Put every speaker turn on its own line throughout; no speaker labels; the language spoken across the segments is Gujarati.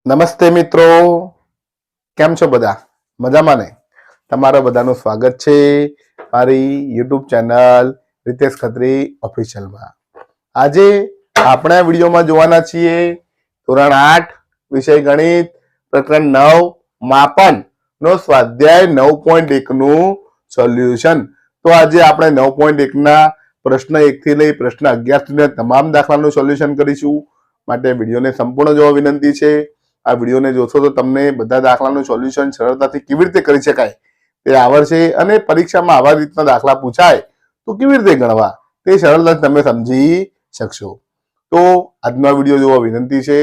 નમસ્તે મિત્રો, કેમ છો બધા? મજામાં ને? તમારા બધાનું સ્વાગત છે મારી યુટ્યુબ ચેનલ રીતેશ ખત્રી ઓફિશિયલમાં. આજે આપણે આ વિડીયોમાં જોવાના છીએ ધોરણ 8 વિષય ગણિત પ્રકરણ 9 માપન નો સ્વાધ્યાય 9.1 નું સોલ્યુશન. તો આજે આપણે 9.1 ના પ્રશ્ન 1 થી લઈ પ્રશ્ન 11 સુધીના તમામ દાખલાનું સોલ્યુશન કરીશું. માટે વિડીયોને સંપૂર્ણ જોવા વિનંતી છે. આ વિડીયોને જોશો તો તમને બધા દાખલાનું સોલ્યુશન સરળતાથી કેવી રીતે કરી શકાય તે આવડશે અને પરીક્ષામાં આવા રીતના દાખલા પૂછાય તો કેવી રીતે ગણવા તે સરળતાથી તમે સમજી શકશો. તો આજનો વિડીયો જોવા વિનંતી છે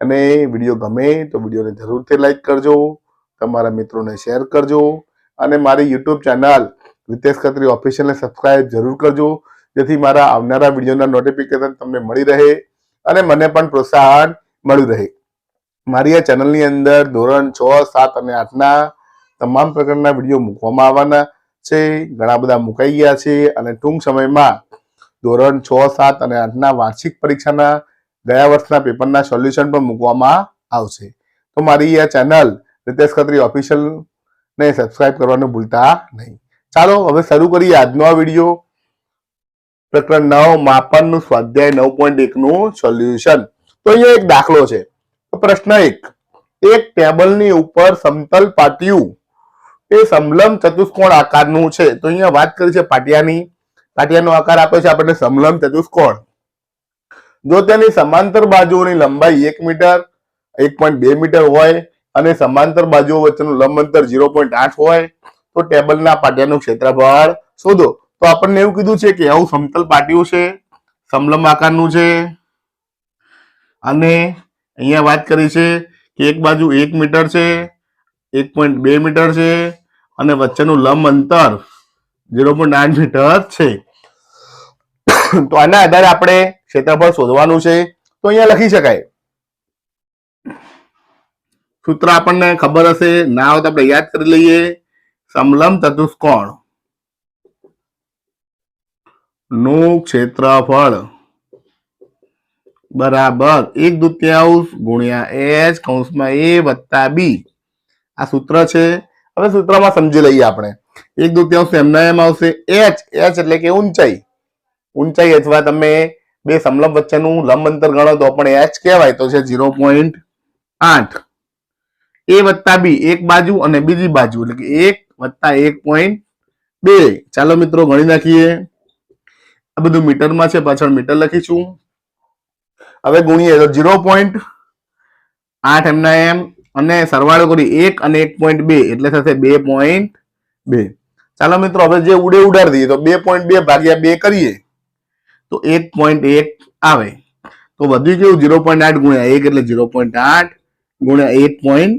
અને વિડીયો ગમે તો વિડીયોને જરૂરથી લાઈક કરજો, તમારા મિત્રોને શેર કરજો અને મારી યુટ્યુબ ચેનલ રીતેશ ખત્રી ઓફિશિયલને સબસ્ક્રાઇબ જરૂર કરજો, જેથી મારા આવનારા વિડીયોના નોટિફિકેશન તમને મળી રહે અને મને પણ પ્રોત્સાહન મળી રહે. મારી આ ચેનલની અંદર ધોરણ 6, 7 અને 8ના તમામ પ્રકારના વિડીયો મૂકવામાં આવવાના છે. ઘણા બધા મુકાઈ ગયા છે અને ટૂંક સમયમાં ધોરણ 6, 7 અને 8ના વાર્ષિક પરીક્ષાના ગયા વર્ષના પેપરના સોલ્યુશન પણ મૂકવામાં આવશે. તો મારી આ ચેનલ રીતેશ ખત્રી ઓફિશિયલને સબસ્ક્રાઇબ કરવાનું ભૂલતા નહીં. ચાલો હવે શરૂ કરીએ આજનો આ વિડીયો. પ્રકરણ 9 માપનનું સ્વાધ્યાય 9.1 નું સોલ્યુશન. તો અહીંયા એક દાખલો છે. પ્રશ્ન 1, એક ટેબલની ઉપર સમતલ પાટિયું એ સમલંબ ચતુષ્કોણ આકારનું છે. તો અહીંયા વાત કરી છે પાટિયાનો આકાર આપ્યો છે આપણને સમલંબ ચતુષ્કોણ. જો તેની સમાંતર બાજુઓની લંબાઈ 1 મીટર 1.2 મીટર હોય અને સમાંતર બાજુઓ વચ્ચેનું લંબ અંતર 0.8 હોય તો ટેબલના પાટિયાનું ક્ષેત્રફળ શોધો. તો આપણને એવું કીધું છે કે આવું સમતલ પાટિયું છે, સમલંબ આકારનું છે અને અહીંયા વાત કરી છે કે એક બાજુ 1 મીટર છે, 1.2 મીટર છે અને વચ્ચેનું લંબ અંતર 0.8 મીટર છે. તો આના આધારે આપણે ક્ષેત્રફળ શોધવાનું છે. તો અહીંયા લખી શકાય, સૂત્ર આપણને ખબર હશે, ના હોય તો આપણે યાદ કરી લઈએ. સમલંબ ચતુષ્કોણ નું ક્ષેત્રફળ બરાબર 1/2 ગુણ્યા h કૌંસમાં a વત્તા b. આ સૂત્ર છે. હવે સૂત્રમાં સમજી લઈએ આપણે. 1/2 એમના એમ આવશે. h એટલે કે ઊંચાઈ અથવા તમે બે સમલંબ વચ્ચેનું લંબ અંતર ગણો તો પણ h કહેવાય, તો છે 0.8. a વત્તા b એક બાજુ અને બીજી બાજુ એટલે કે 1 વત્તા 1.2. ચાલો મિત્રો ગણી નાખીએ. આ બધું મીટરમાં છે, પાછળ મીટર લખીશું. હવે ગુણીએ તો 0.8 એમના એમ અને સરવાળો કરી 1 અને 1.2 એટલે થશે 2.2. ચાલો મિત્રો હવે જે ઉડે ઉડાડી દઈએ તો 2.2 ભાગ્યા 2 કરીએ તો 1.1 આવે. તો વધ્યું કેવું 0.8 ગુણ્યા 1 એટલે 0.8 ગુણ્યા 1.1.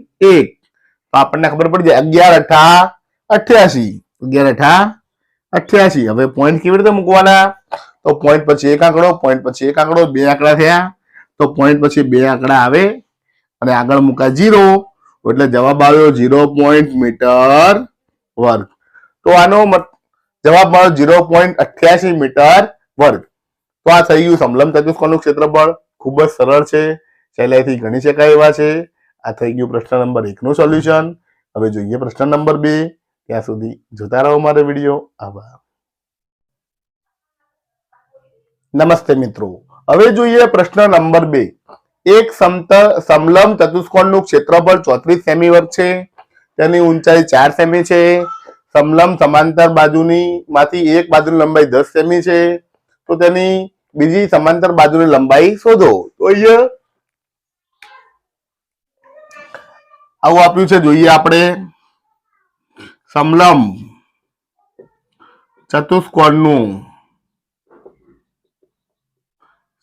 તો આપણને ખબર પડી જાય 11×8 = 88. હવે પોઈન્ટ કેવી રીતે મૂકવાના? તો પોઈન્ટ પછી એક આંકડો, પોઈન્ટ પછી એક આંકડો, બે આંકડા થયા તો પોઈન્ટ પછી બે આંકડા આવે અને આગળ મૂકા 0 એટલે જવાબ આવ્યો 0. મીટર વર્ગ. તો આનો જવાબ મળ્યો 0.88 મીટર વર્ગ. તો આ થઈ ગયું સમલંબ ચતુષ્કોણનું ક્ષેત્રફળ. ખૂબ જ સરળ છે, સહેલાઈથી ગણી શકાય એવા છે. આ થઈ ગયું પ્રશ્ન નંબર 1 નું સોલ્યુશન. હવે જોઈએ પ્રશ્ન નંબર 2. ત્યાં સુધી જોતા રહો મારો વિડીયો. આભાર. નમસ્તે મિત્રો, હવે જોઈએ પ્રશ્ન નંબર 2. એક સમલંબ ચતુષ્કોણનું ક્ષેત્રફળ 34 સેમી વર્ગ છે. તેની ઊંચાઈ 4 સેમી છે. સમલંબ સમાંતર બાજુની માંથી એક બાજુની લંબાઈ 10 સેમી છે. તો તેની બીજી સમાંતર બાજુની લંબાઈ શોધો. તો અહીંયા આવું આપ્યું છે, જોઈએ આપણે. સમલંબ ચતુષ્કોણનું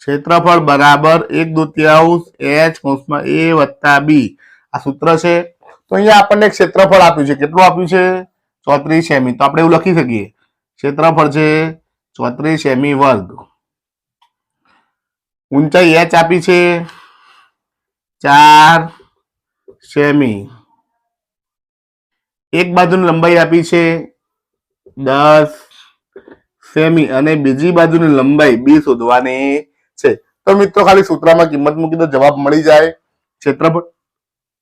ક્ષેત્રફળ બરાબર 1/2 h કૌંસમાં a વત્તા b. આ સૂત્ર છે. તો અહીંયા આપણને ક્ષેત્રફળ આપ્યું છે. કેટલું આપ્યું છે? 34 સેમી. તો આપણે એવું લખી શકીએ, ક્ષેત્રફળ છે 34 સેમી વર્ગ. ઊંચાઈ h આપી છે 4 સેમી. એક બાજુની લંબાઈ આપી છે 10 સેમી અને બીજી બાજુની લંબાઈ b શોધવાની છે. તો મિત્રો ખાલી સૂત્રમાં કિંમત મૂકી દો, જવાબ મળી જાય. ક્ષેત્રફળ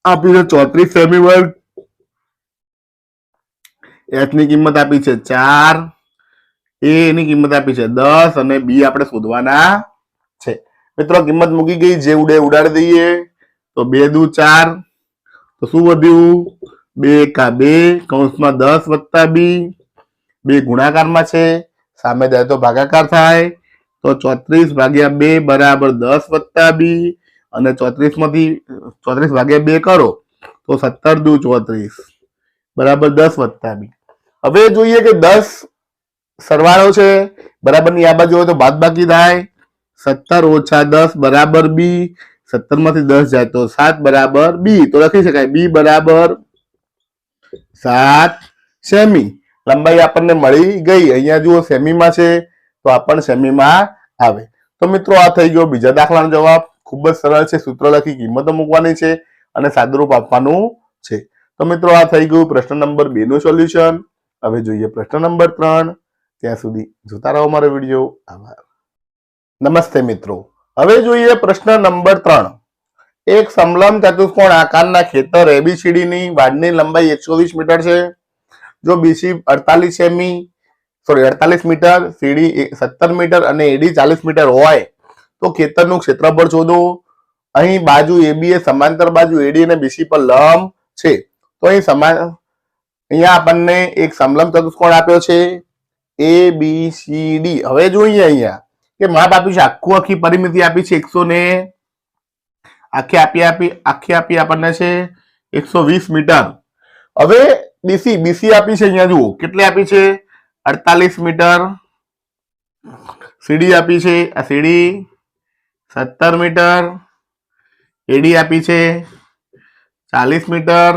આપી છે 34 સેમી વર્ગ, h ની કિંમત આપી છે 4, a ની કિંમત આપી છે 10 અને b આપણે શોધવાના છે. મિત્રો કિંમત મૂકી ગઈ, જે ઉડે ઉડાડી દઈએ. તો 2 દુ 4, તો શું વધ્યું? 2 એકા 2 કૌંસમાં 10 વત્તા b, 2 ગુણાકારમાં છે, સામે જાય તો ભાગાકાર થાય. તો 34 ભાગ્યા 2 બરાબર 10 વત્તા b, અને 34 માંથી 34 ભાગ્યા 2 કરો તો 17 દુ 34 બરાબર 10 વત્તા b. હવે જોઈએ કે 10 સરવાળો છે, બરાબર ની આ બાજુ હોય તો બાદબાકી થાય. 17 ઓછા 10 બરાબર b, 17 માંથી 10 જાય તો 7 બરાબર b. તો લખી શકાય b બરાબર 7 સેમી. લંબાઈ આપણને મળી ગઈ. અહીંયા જુઓ સેમીમાં છે તો આ પણ સેમીમાં આવે. તો મિત્રો આ થઈ ગયો બીજા દાખલાનો જવાબ. ખૂબ જ સરળ છે. સૂત્ર લખી કિંમતો મૂકવાની છે અને સાદુરૂપ આપવાનું છે. તો મિત્રો આ થઈ ગયું પ્રશ્ન નંબર 2 નું સોલ્યુશન. હવે જોઈએ પ્રશ્ન નંબર 3. ત્યાં સુધી જોતા રહો મારો વિડીયો. આભાર. નમસ્તે મિત્રો, હવે જોઈએ પ્રશ્ન નંબર 3. એક સમલંબ ચતુષ્કોણ આકારના ખેતર ABCD ની વાડની લંબાઈ 120 મીટર છે. જો BC 48 મીટર, CD 17 મીટર અને AD 40 મીટર હોય તો ખેતરનું ક્ષેત્રફળ શોધો. અહીં બાજુ AB એ સમાંતર બાજુ AD અને BC પર લંબ છે. તો અહીંયા આપણને એક સમલંબ ચતુષ્કોણ આપ્યો છે ABCD. હવે જોઈએ અહીંયા કે માપ આપ્યું છે, આખી પરિમિતિ આપી છે 100 ને આખી આપી આપણને છે 120 મીટર. હવે BC આપી છે, અહીંયા જુઓ કેટલી આપી છે 48 મીટર. CD આપી છે, આ CD 17 મીટર. AD આપી છે 40 મીટર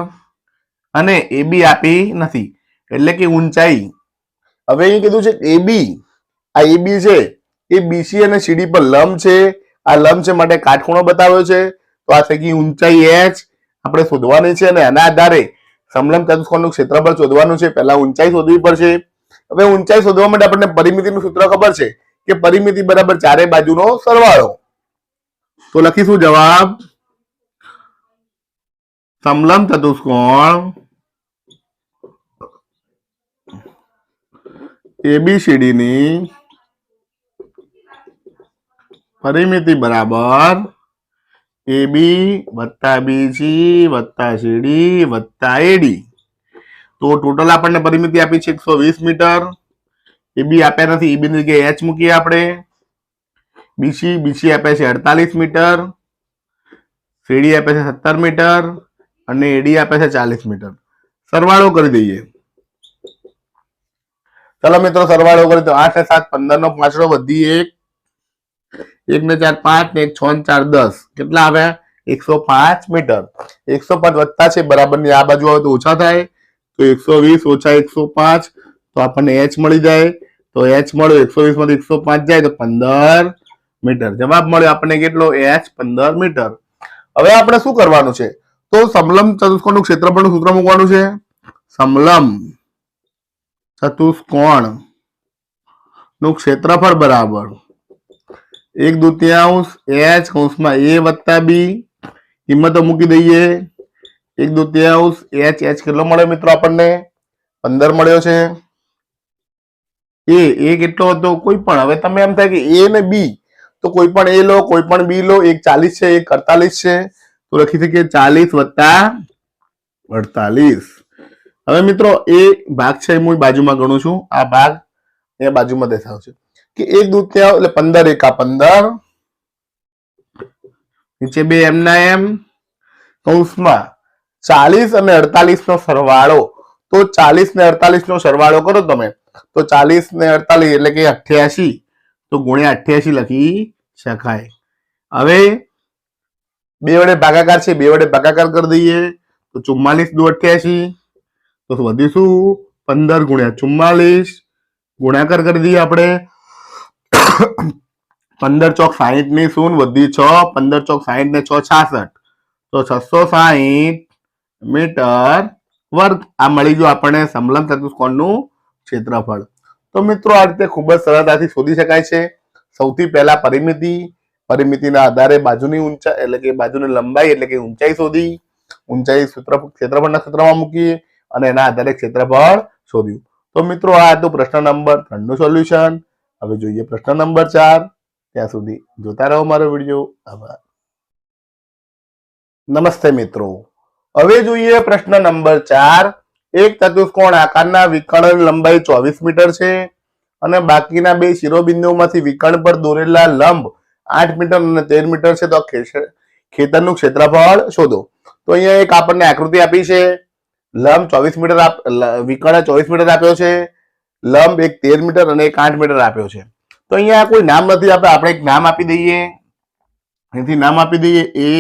અને AB આપી નથી, એટલે કે ઊંચાઈ. હવે અહીં કીધું છે AB, આ AB છે એ BC અને CD પર લંબ છે. આ લંબ છે માટે કાટખૂણો બતાવ્યો છે. તો આ થઈ ગઈ ઊંચાઈ h આપણે શોધવાની છે, અને આના આધારે સમલંબ ચતુષ્કોણનું ક્ષેત્રફળ શોધવાનું છે. પહેલા ઊંચાઈ શોધવી પડશે. હવે ઊંચાઈ શોધવા માટે આપણને પરિમિતિનું સૂત્ર ખબર છે કે પરિમિતિ બરાબર ચારે બાજુનો સરવાળો. તો લખીશું જવાબ, સમલંબ ચતુષ્કોણ ABCD ની પરિમિતિ બરાબર AB વત્તા BC વત્તા CD વત્તા AD. તો ટોટલ આપણને પરિમિતિ આપી છે 120 મીટર. AB આપ્યા નથી, AB ની જગ્યાએ h મૂકીએ આપણે. BC આપ્યા છે 48 મીટર. CD આપ્યા છે 17 મીટર અને AD આપ્યા છે 40 મીટર. સરવાળો કરી દઈએ. ચલો મિત્રો સરવાળો કરીએ તો 8 ને 7 15 નો 5 વધી 1 ને 4 5 ને 1 6 ને 4 10. કેટલા આવ્યા 105 મીટર. 105 વત્તા છે, બરાબર ની આ બાજુ આવે તો ઓછા થાય. તો 120 ઓછા 105 તો આપણને h મળી જાય. તો h મળ્યો 120 માંથી 105 જાય તો 15 મીટર. જવાબ મળ્યો આપણને કેટલો h 15 મીટર. હવે આપણે શું કરવાનું છે? તો સમલંબ ચતુષ્કોણનું ક્ષેત્રફળનું સૂત્ર મૂકવાનું છે. સમલંબ ચતુષ્કોણ નું ક્ષેત્રફળ બરાબર 1/2 h કૌંસમાં a વત્તા b. કિંમતો મૂકી દઈએ. 1/2 h કેટલો મળ્યો મિત્રો આપણને 15 મળ્યો છે. a કેટલો હતો કોઈ પણ. હવે તમે એમ થાય કે a ને b, તો કોઈ પણ a લો કોઈ પણ b લો. એક 40 છે એક 48 છે, તો લખી શકીએ 40 વત્તા 48. હવે મિત્રો એ ભાગ છે હું બાજુમાં ગણું છું. આ ભાગ એ બાજુમાં દેખાવ છે કે 1/2 એટલે 15 એકા 15, નીચે 2 એમના એમ, કૌંસમાં 40 અને 48 નો સરવાળો. તો 40 ને 48 નો સરવાળો કરો તમે તો 40 ને 48 એટલે કે 88. તો ગુણ્યા 88 લખી શકાય. હવે 2 વડે ભાગાકાર છે, 2 વડે ભાગાકાર કરી દઈએ તો 44 દુ 88. તો વધીશું 15 ગુણ્યા 44. ગુણાકાર કરી દઈએ આપણે. 15 ચોક 60 ની 0 વધી 6, 15 ચોક 60 ને 6 66. તો 660 મીટર વર્ગ. આ મળી ગયું આપણને સમલંબ ચતુષ્કોણનું ક્ષેત્રફળ. તો મિત્રો આ રીતે ખૂબ જ સરળતાથી શોધી શકાય છે. સૌથી પહેલા પરિમિતિના આધારે બાજુની ઊંચાઈ એટલે કે બાજુની લંબાઈ એટલે કે ઊંચાઈ શોધી. ઊંચાઈ ક્ષેત્રફળના સૂત્રમાં મૂકી અને એના આધારે ક્ષેત્રફળ શોધ્યું. તો મિત્રો આ હતું પ્રશ્ન નંબર 3 નું સોલ્યુશન. હવે જોઈએ પ્રશ્ન નંબર 4. ત્યાં સુધી જોતા રહો મારો વિડીયો. આભાર. નમસ્તે મિત્રો, હવે જોઈએ પ્રશ્ન નંબર 4. એક ચતુષ્કોણ આકારના વિકર્ણની લંબાઈ 24 મીટર છે અને બાકીના બે શિરોબિંદુઓમાંથી વિકર્ણ પર દોરેલા લંબ 8 મીટર અને 13 મીટર છે. તો ખેતરનું ક્ષેત્રફળ શોધો. તો અહીંયા એક આપણને આકૃતિ આપી છે. લંબ 24 મીટર વિકર્ણ 24 મીટર આપ્યો છે, લંબ એક 13 મીટર અને એક 8 મીટર આપ્યો છે. તો અહીંયા કોઈ નામ નથી આપણે એક નામ આપી દઈએ. અહીંથી નામ આપી દઈએ A,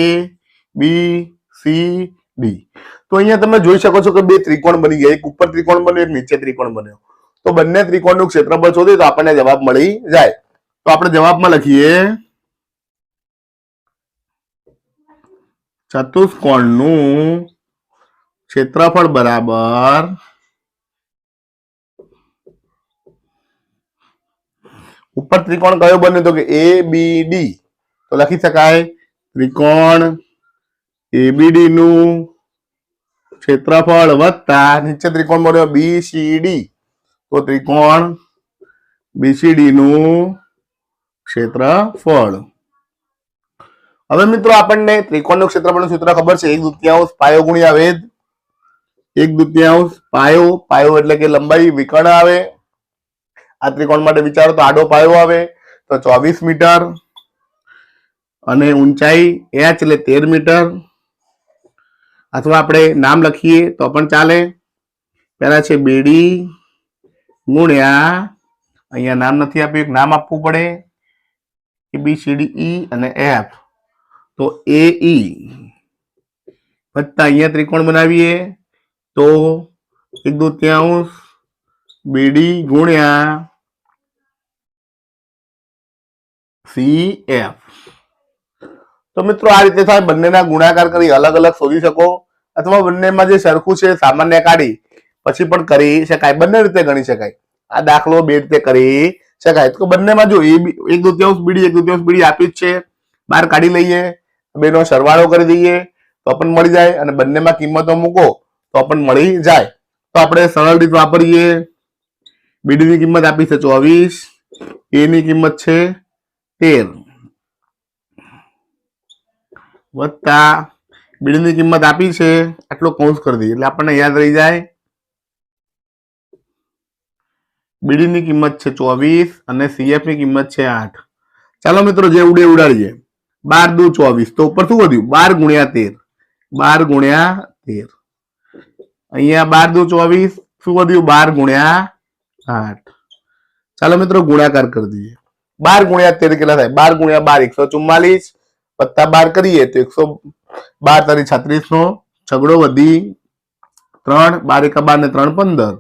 B, C, D. તો અહીંયા તમે જોઈ શકો છો કે બે ત્રિકોણ બની ગયા. એક ઉપર ત્રિકોણ બન્યો, એક નીચે ત્રિકોણ બન્યો. તો બંને ત્રિકોણનું ક્ષેત્રફળ શોધીએ તો આપણને જવાબ મળી જાય. તો આપણે જવાબમાં લખીએ ચતુષ્કોણનું ક્ષેત્રફળ બરાબર ઉપર ત્રિકોણ કયો બન્યો તો કે ABD. તો લખી શકાય ત્રિકોણ ABD નું ક્ષેત્રફળ વત્તા નીચે ત્રિકોણ બન્યો BCD. તો ત્રિકોણ BCD નું ક્ષેત્રફળ. હવે મિત્રો આપણને ત્રિકોણનું ક્ષેત્રફળનું સૂત્ર ખબર છે 1/2 પાયો ગુણ્યા વેધ. 1/2 પાયો, પાયો એટલે કે લંબાઈ વિકર્ણ આવે. આ ત્રિકોણ માટે વિચારો તો આડો પાયો આવે તો 24 મીટર અને ઊંચાઈ h એટલે 13 મીટર. અથવા આપણે નામ લખીએ તો પણ ચાલે. પહેલા છે BD ગુણ્યા, અહીંયા નામ નથી આપ્યું, એક નામ આપવું પડે, ABCDE અને F. તો AE વત્તા અહીંયા ત્રિકોણ બનાવીએ તો 1/2 BD ગુણ્યા CF. તો મિત્રો આ રીતે થાય. બંનેના ગુણાકાર કરી અલગ અલગ શોધી શકો અથવા બંનેમાં જે સરખું છે સામાન્ય કાઢી પછી પણ કરી શકાય. બંને રીતે ગણી શકાય. આ દાખલો બે રીતે કરી શકાય. તો બંનેમાં જો 1/2 BD 1/2 BD આપી જ છે, બહાર કાઢી લઈએ, બેનો સરવાળો કરી દઈએ તો પણ મળી જાય અને બંનેમાં કિંમતો મૂકો તો પણ મળી જાય. તો આપણે સરળ રીત વાપરીએ. BD ની કિંમત આપી છે 24, A ની કિંમત છે 13 વત્તા BD ની કિંમત આપી છે આટલો કૌંસ કરી દઈએ એટલે આપણને યાદ રહી જાય. BD ની કિંમત છે 24 અને CF ની કિંમત છે 8. ચાલો મિત્રો જે ઉડે ઉડાડીએ. 12 × 24 તો ઉપર શું વધ્યું 12 ગુણ્યા 13. 12 ગુણ્યા 13. અહીંયા 12 × 24 શું વધ્યું 12 ગુણ્યા 8. ચાલો મિત્રો ગુણાકાર કરી દઈએ. 12 ગુણ્યા 13 કેટલા થાય? 12 ગુણ્યા 12 144 વત્તા 12 કરીએ તો 112 36 નો છગડો વધી 3, 12 × 12 ને 3 15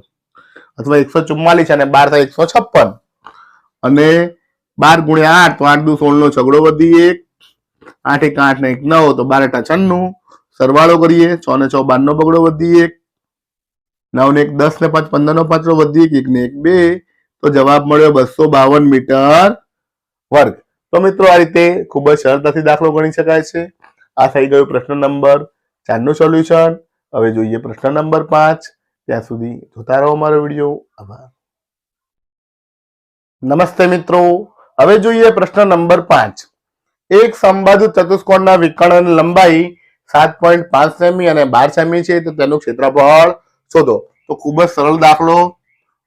અથવા 144 અને 12 થાય 156 અને 12 ગુણ્યા 8 તો 8 દુ 16 નો છગડો વધી 1, 8 × 8 ને 1 9 તો 12 × 96. સરવાળો કરીએ 6 ને 6 12 નો બગડો વધી 1, 9 ને 1 10 ને 5 15 નો પાછો વધી 1 ને 1 2. તો જવાબ મળ્યો 252 મીટર વર્ગ. તો મિત્રો આ રીતે ખૂબ જ સરળતાથી દાખલો ગણી શકાય છે. આ થઈ ગયું પ્રશ્ન નંબર 4 નું સોલ્યુશન. હવે જોઈએ પ્રશ્ન નંબર 5. ત્યાં સુધી જોતા રહો મારો વિડીયો. આભાર. નમસ્તે મિત્રો, હવે જોઈએ પ્રશ્ન નંબર 5. એક સમબાજુ ચતુષ્કોણના વિકર્ણની લંબાઈ 7.5 સેમી અને 12 સેમી છે. તો તેનું ક્ષેત્રફળ શોધો. તો ખૂબ જ સરળ દાખલો.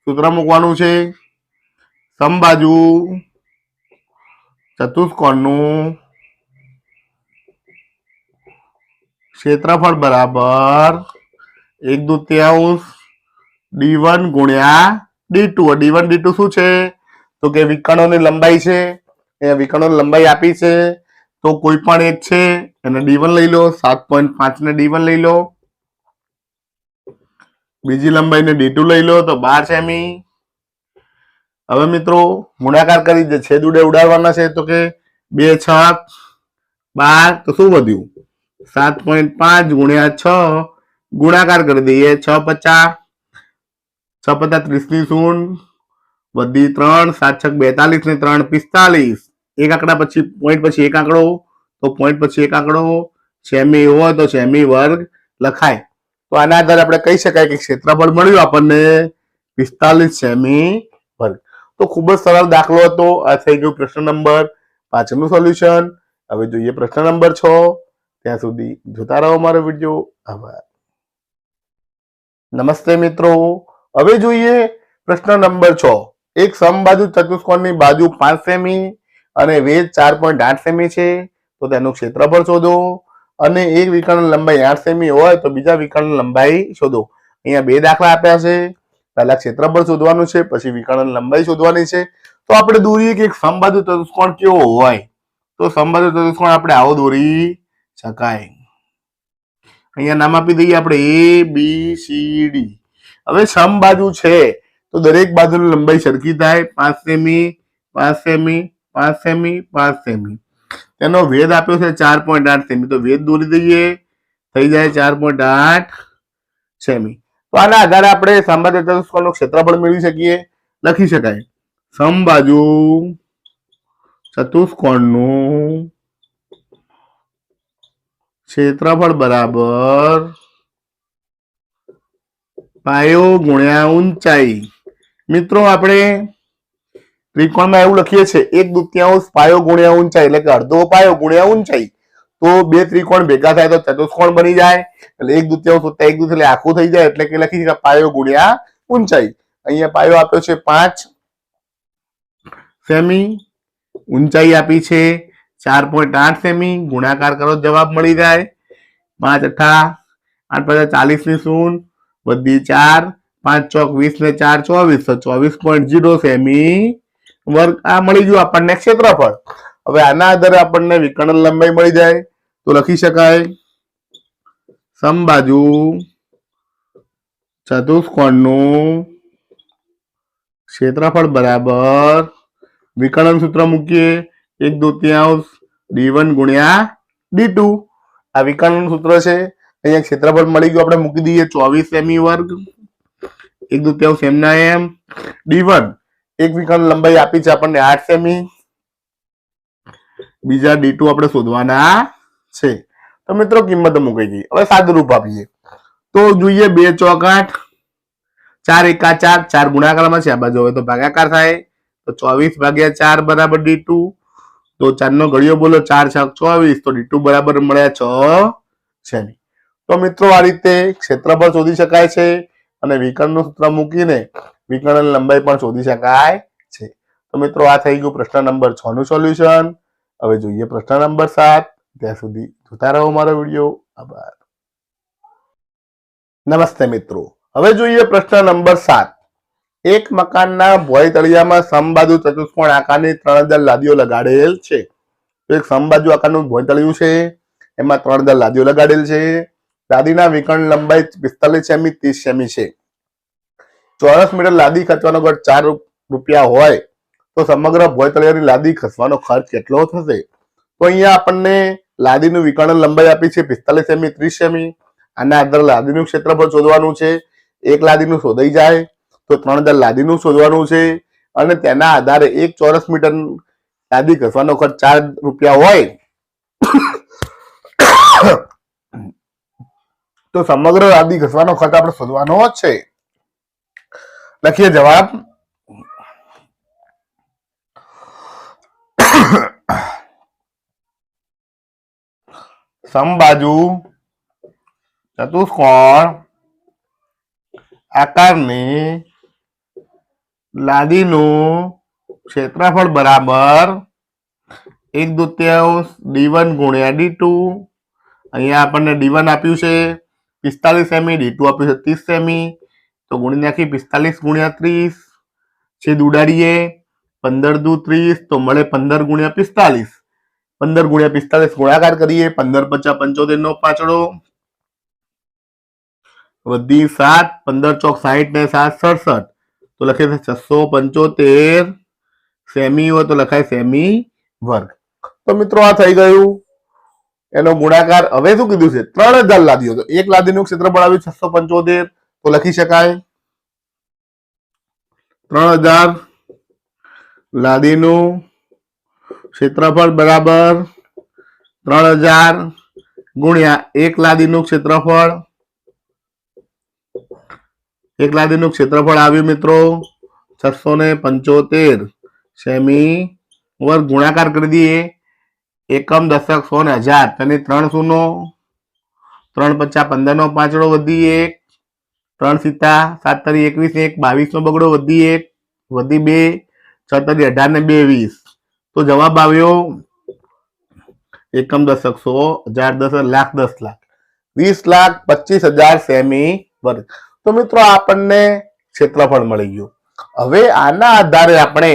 સૂત્ર મૂકવાનું છે. સમબાજુ ચતુષ્કોણનું ક્ષેત્રફળ બરાબર 1/2 D1 ગુણ્યા D2. D1 D2 શું છે તો કે વિકર્ણોની લંબાઈ છે. અહીંયા વિકર્ણોની લંબાઈ આપી છે તો કોઈ પણ એક છે એને D1 લઈ લો. 7.5 ને D1 લઈ લો. બીજી લંબાઈને D2 લઈ લો તો 12 સેમી. હવે મિત્રો ગુણાકાર કરી જે છેદ ઉડે ઉડાડવાના છે. તો કે 2 × 6 12 તો શું વધ્યું 7.5 ગુણ્યા 6 ગુણાકાર કરી દઈએ 6 × 5 30 ની શૂન વધી 3, 7 × 6 42 ને 3 45. એક આંકડા પછી પોઈન્ટ પછી એક આંકડો તો પોઈન્ટ પછી એક આંકડો. સેમી હોય તો સેમી વર્ગ લખાય. તો આના આધારે આપણે કહી શકાય કે ક્ષેત્રફળ મળ્યું આપણને 45 સેમી વર્ગ. તો ખૂબ જ સરળ દાખલો હતો. આ થઈ ગયું પ્રશ્ન નંબર 5 નું સોલ્યુશન. હવે જોઈએ પ્રશ્ન નંબર 6. ત્યાં સુધી જોતા રહો મારો વિડીયો. આભાર. નમસ્તે મિત્રો. હવે જોઈએ પ્રશ્ન નંબર 6. એક સમબાજુ ચતુષ્કોણની બાજુ 5 સેમી અને વેધ 4.8 સેમી છે. તો તેનું ક્ષેત્રફળ શોધો. અને એક વિકર્ણ લંબાઈ 8 સેમી હોય તો બીજા વિકર્ણ લંબાઈ શોધો. અહીંયા બે દાખલા આપ્યા છે. પહેલા ક્ષેત્રફળ શોધવાનું છે, પછી વિકર્ણ લંબાઈ શોધવાની છે. તો આપણે દોરીએ કે એક સમબાજુ ચતુષ્કોણ કેવો હોય. તો સમબાજુ ચતુષ્કોણ આપણે આવો દોરી શકાય. અહીંયા નામ આપી દઈએ આપણે ABCD. હવે સમબાજુ છે તો દરેક બાજુની લંબાઈ સરખી થાય. 5 સેમી 5 સેમી 5 સેમી 5 સેમી. તેનો વેધ આપ્યો છે 4.8 સેમી. તો વેધ દોરી દઈએ, થઈ જાય 4.8 સેમી. તો આના આધારે આપણે સમબાજુ ચતુષ્કોણનું ક્ષેત્રફળ મેળવી શકીએ. લખી શકાય સમબાજુ ચતુષ્કોણનું ક્ષેત્રફળ બરાબર પાયો ગુણ્યા ઊંચાઈ. મિત્રો આપણે ત્રિકોણમાં એવું લખીએ છીએ 1/2 પાયો ગુણ્યા ઊંચાઈ, એટલે કે અડધો પાયો ગુણ્યા ઊંચાઈ. તો બે ત્રિકોણ ભેગા થાય તો ચતુષ્કોણ બની જાય. એટલે 1/2 વત્તા 1/2 એટલે આખું થઈ જાય. એટલે કે લખી શકાય પાયો ગુણ્યા ઊંચાઈ. અહીંયા પાયો આપ્યો છે 5 સેમી, ઊંચાઈ આપી છે 4.8 સેમી. ગુણાકાર કરો જવાબ મળી જાય. 5 8 8 40 ની શૂન વધી 4 5 ચોક 20 ને 4 24 તો 24.0 સેમી વર્ગ. આ મળી ગયું આપણને ક્ષેત્રફળ. હવે આના આધારે આપણને વિકર્ણ લંબાઈ મળી જાય. તો લખી શકાય સમબાજુ ચતુષ્કોણનું ક્ષેત્રફળ બરાબર વિકર્ણ સૂત્ર મૂકીએ 1/2 d1 ગુણ્યા d2. આ વિકર્ણ સૂત્ર છે. અહીંયા ક્ષેત્રફળ મળી ગયું, આપણે મૂકી દઈએ 24 સેમી વર્ગ. 1/2 સેમના એમ. d1 એક વિકર્ણ લંબાઈ આપી છે આપણને 8 સેમી. બીજા d2 આપણે શોધવાના છે. તો મિત્રો કિંમત મૂકી દઈએ. હવે સાદુરૂપ આપીએ તો જોઈએ 2 ચોક 8 4 એકા 4 4 ગુણાકારમાં છે. આ બાજુ હવે તો ભાગાકાર થાય. તો 24/4 બરાબર d2. તો 4 નો ઘડિયો બોલો 4 6 24. તો d2 બરાબર મળ્યા 6 સેમી. તો મિત્રો આ રીતે ક્ષેત્રફળ શોધી શકાય છે અને વિકર્ણનું સૂત્ર મૂકીને વિકર્ણ લંબાઈ પણ શોધી શકાય છે. તો મિત્રો આ થઈ ગયું પ્રશ્ન નંબર 6 નું સોલ્યુશન. હવે જોઈએ પ્રશ્ન નંબર 7. ત્યાં સુધી જોતા રહો મારો વિડીયો. આભાર. નમસ્તે મિત્રો. હવે જોઈએ પ્રશ્ન નંબર 7. એક મકાનના ભોંય તળિયામાં સમબાજુ ચતુષ્કોણ આકારની 3000 લાદીઓ લગાડેલ છે. તો એક સમબાજુ આકારનું ભોંય તળિયું છે, એમાં 3000 લાદીઓ લગાડેલ છે. લાદીના વિકર્ણ લંબાઈ 45 સેમી 30 સેમી છે. ચોરસ મીટર લાદી ખર્ચવાનો ખર્ચ 4 રૂપિયા હોય તો સમગ્ર ભોંય તળિયાની લાદી ખસવાનો ખર્ચ કેટલો થશે? તો અહીંયા આપણને લાદીનું વિકર્ણ લંબાઈ આપી છે 45 સેમી 30 સેમી. આના આધારે લાદીનું ક્ષેત્રફળ શોધવાનું છે. એક લાદીનું શોધાઈ જાય તો 3000 લાદીનું શોધવાનું છે. અને તેના આધારે 1 ચોરસ મીટર લાદી ઘસવાનો ખર્ચ 4 રૂપિયા હોય તો સમગ્ર લાદી ઘસવાનો ખર્ચ આપણે શોધવાનો છે. લખીએ જવાબ. સમબાજુ ચતુષ્કોણ આકારની લાદીનું ક્ષેત્રફળ બરાબર 1/2 d1 ગુણ્યા d2. અહીંયા આપણને d1 આપ્યું છે 45 સેમી, d2 આપ્યું છે 30 સેમી. તો ગુણી નાખી 45 ગુણ્યા 30. છેદ ઉડાડીએ 15 દુ 30 તો મળે 15 ગુણ્યા 45. 15 ગુણ્યા 45 ગુણાકાર કરીએ 15 × 5 = 75 નો પાંચડો વધી 7 15 ચોક 60 ને 7 67. તો લખે છે 675 સેમી હોય તો લખાય સેમી વર્ગ. તો મિત્રો આ થઈ ગયું એનો ગુણાકાર. હવે શું કીધું છે 3000 લાદીઓ. તો એક લાદીનું ક્ષેત્રફળ આવ્યું 675. તો લખી શકાય 3000 લાદીનું ક્ષેત્રફળ બરાબર 3000 ગુણ્યા એક લાદીનું ક્ષેત્રફળ. એક લાદીનું ક્ષેત્રફળ આવ્યું મિત્રો 675 સેમી વર્ગ. ગુણાકાર કરી દઈએ. એકમ, દશક, સો ને હજાર. તેની 3 શૂનો, 3 પચાસ 15 નો પાંચડો વધી 1, 3 સિત્તા 7 તરી 21, 1 22 નો બગડો વધી 1 વધી 2, 6 તરી 18 ને 2 20. તો જવાબ આવ્યો એકમ, દશક, 100, 1000, 10 લાખ, 10 લાખ, 20,25,000 સેમી વર્ગ. તો મિત્રો આપણને ક્ષેત્રફળ મળી ગયું. હવે આના આધારે આપણે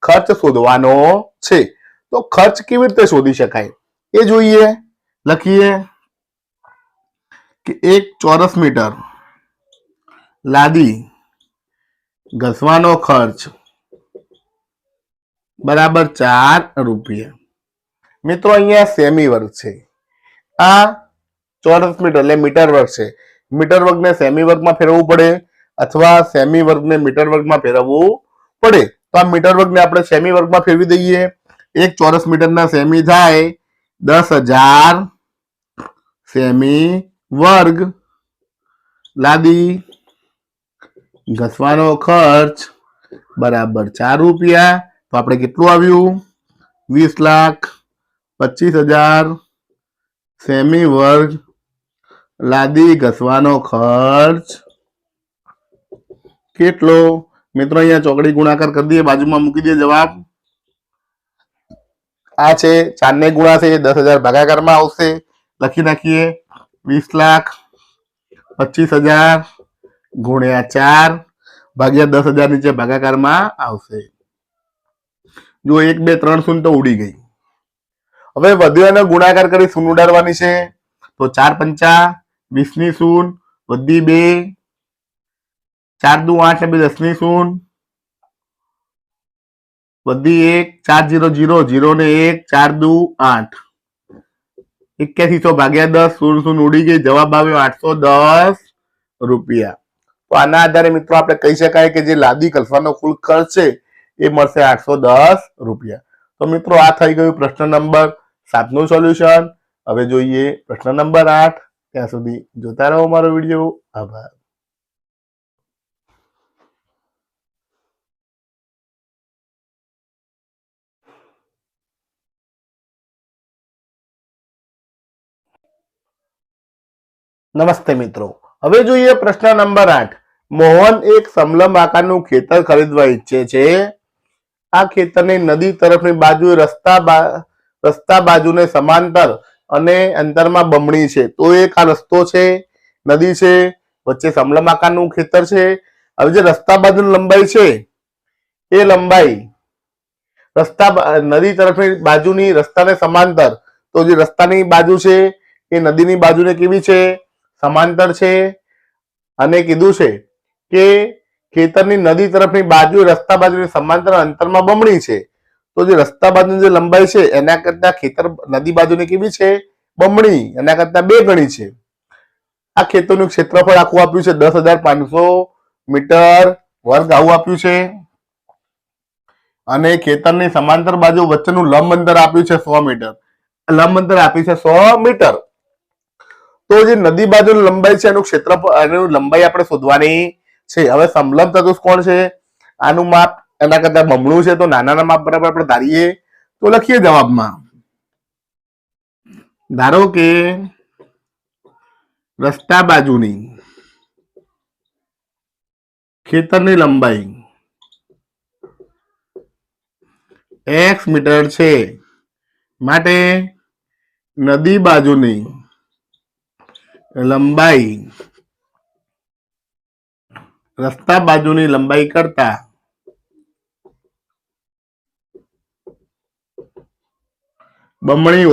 ખર્ચ શોધવાનો છે. તો ખર્ચ કેવી રીતે શોધી શકાય એ જોઈએ. લખીએ કે 1 ચોરસ મીટર લાદી ઘસવાનો ખર્ચ બરાબર 4 રૂપિયા. મિત્રો અહીંયા સેમી વર્ગ છે, આ ચોરસ મીટર એટલે મીટર વર્ગ છે. મીટર વર્ગને સેમી વર્ગમાં ફેરવવું પડે અથવા સેમી વર્ગને મીટર વર્ગમાં ફેરવવું પડે. તો આ મીટર વર્ગને આપણે સેમી વર્ગમાં ફેરવી દઈએ. 1 ચોરસ મીટરના સેમી થાય 10,000 સેમી વર્ગ. લાદી ઘસવાનો ખર્ચ બરાબર 4 રૂપિયા. તો આપણે કેટલું આવ્યું 20,25,000 સેમી વર્ગ. લાદી ઘસવાનો ખર્ચ કેટલો? મિત્રો અહીંયા ચોકડી ગુણાકાર કરી દઈએ, બાજુમાં મૂકી દઈએ જવાબ. આ છે 4 ને ગુણાશે 10,000 ભાગાકારમાં આવશે. લખી નાખીએ 20,25,000 ગુણ્યા 4 ભાગ્યા 10,000 નીચે ભાગાકારમાં આવશે. જો 1 2 3 શૂન્ય તો ઉડી ગઈ. હવે વધ્યાનો ગુણાકાર કરી શૂન્ય ઉડાડવાની છે. તો 4 પંચા 20 ની શૂન્ય વધી 2, 4 દુ 8 ને 2 10 ની શૂન્ય વધી 1, 4 0 0 0 ને 1, 4 દુ 8, 8100 ભાગ્યા 10 શૂન્ય શૂન્ય ઉડી ગઈ. જવાબ આવ્યો 810 રૂપિયા. તો આના આધારે મિત્રો આપણે કહી શકાય કે જે લાદી ઘસવાનો કુલ ખર્ચ છે એ મળશે 810 રૂપિયા. તો મિત્રો આ થઈ ગયું પ્રશ્ન નંબર 7 નું સોલ્યુશન. હવે જોઈએ પ્રશ્ન નંબર 8. ત્યાં સુધી જોતા રહો મારો વિડીયો. આભાર. નમસ્તે મિત્રો, હવે જોઈએ પ્રશ્ન નંબર 8. મોહન એક સમલંબ આકારનું ખેતર ખરીદવા ઈચ્છે છે. આ ખેતરની નદી તરફની બાજુ રસ્તા બાજુને સમાંતર અને અંતરમાં બમણી છે. તો એક આ રસ્તો છે, નદી છે, વચ્ચે સમલંબ આકારનું ખેતર છે. હવે જે રસ્તા બાજુની લંબાઈ છે એ લંબાઈ નદી તરફની બાજુની રસ્તાને સમાંતર. તો જે રસ્તાની બાજુ છે એ નદીની બાજુને કેવી છે? સમાંતર છે. અને કીધું છે કે ખેતરની નદી તરફની બાજુ રસ્તા બાજુની સમાંતર અંતરમાં બમણી છે. તો જે રસ્તા બાજુની જે લંબાઈ છે એના કરતા ખેતર નદી બાજુની કેવી છે? બમણી, એના કરતા 2 ગણી છે. આ ખેતરનું ક્ષેત્રફળ આખું આપ્યું છે 10,500 મીટર વર્ગ આવું આપ્યું છે. અને ખેતરની સમાંતર બાજુ વચ્ચેનું લંબ અંતર આપ્યું છે 100 મીટર. લંબ અંતર આપ્યું છે 100 મીટર. તો જે નદી બાજુની લંબાઈ છે એનું ક્ષેત્રફળ, એનું લંબાઈ આપણે શોધવાની છે. હવે સમલંબ ચતુષ્કોણ છે, આનું માપ એના કરતા બમણું છે. તો નાનાના માપ બરાબર આપણે ધારીએ. તો લખીએ જવાબમાં. ધારો કે રસ્તા બાજુની ખેતરની લંબાઈ x મીટર છે, માટે નદી બાજુની લંબાઈ રસ્તા બાજુની લંબાઈ કરતા બમણી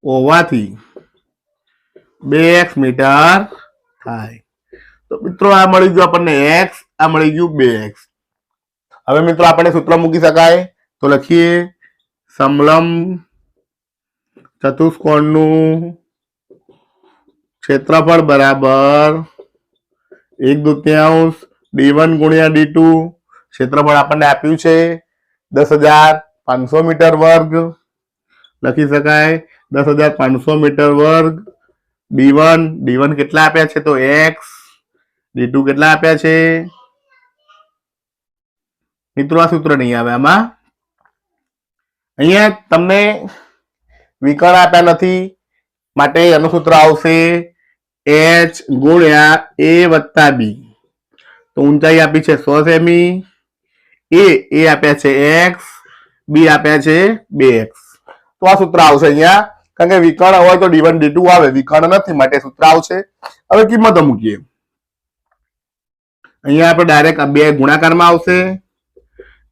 હોવાથી 2x મીટર થાય. તો મિત્રો આ મળી ગયું આપણને x, આ મળી ગયું 2x. હવે મિત્રો આપણે સૂત્ર મૂકી શકાય. તો લખીએ સમલંબ ચતુષ્કોણનું ક્ષેત્રફળ બરાબર 1/2 d1 ગુણ્યા d2. ક્ષેત્રફળ આપણને આપ્યું છે 10,000. 500 મીટર વર્ગ લખી શકાય 10,500 મીટર વર્ગ. d1 કેટલા આપ્યા છે તો x. d2 કેટલા આપ્યા છે મિત્રો? આ સૂત્ર નહીં આવે આમાં. અહીંયા તમને વિકર્ણ આપ્યા નથી માટે એનું સૂત્ર આવશે h ગુણ્યા a વત્તા b. તો ઊંચાઈ આપી છે 100 સેમી. એ આપ્યા છે x, b આપ્યા છે 2x. તો આ સૂત્ર આવશે અહીંયા, કારણ કે વિકર્ણ હોય તો d1 d2 આવે, વિકર્ણ નથી માટે સૂત્ર આવશે. હવે કિંમતો મૂકીએ. અહીંયા આપણે ડાયરેક્ટ બે ગુણાકારમાં આવશે.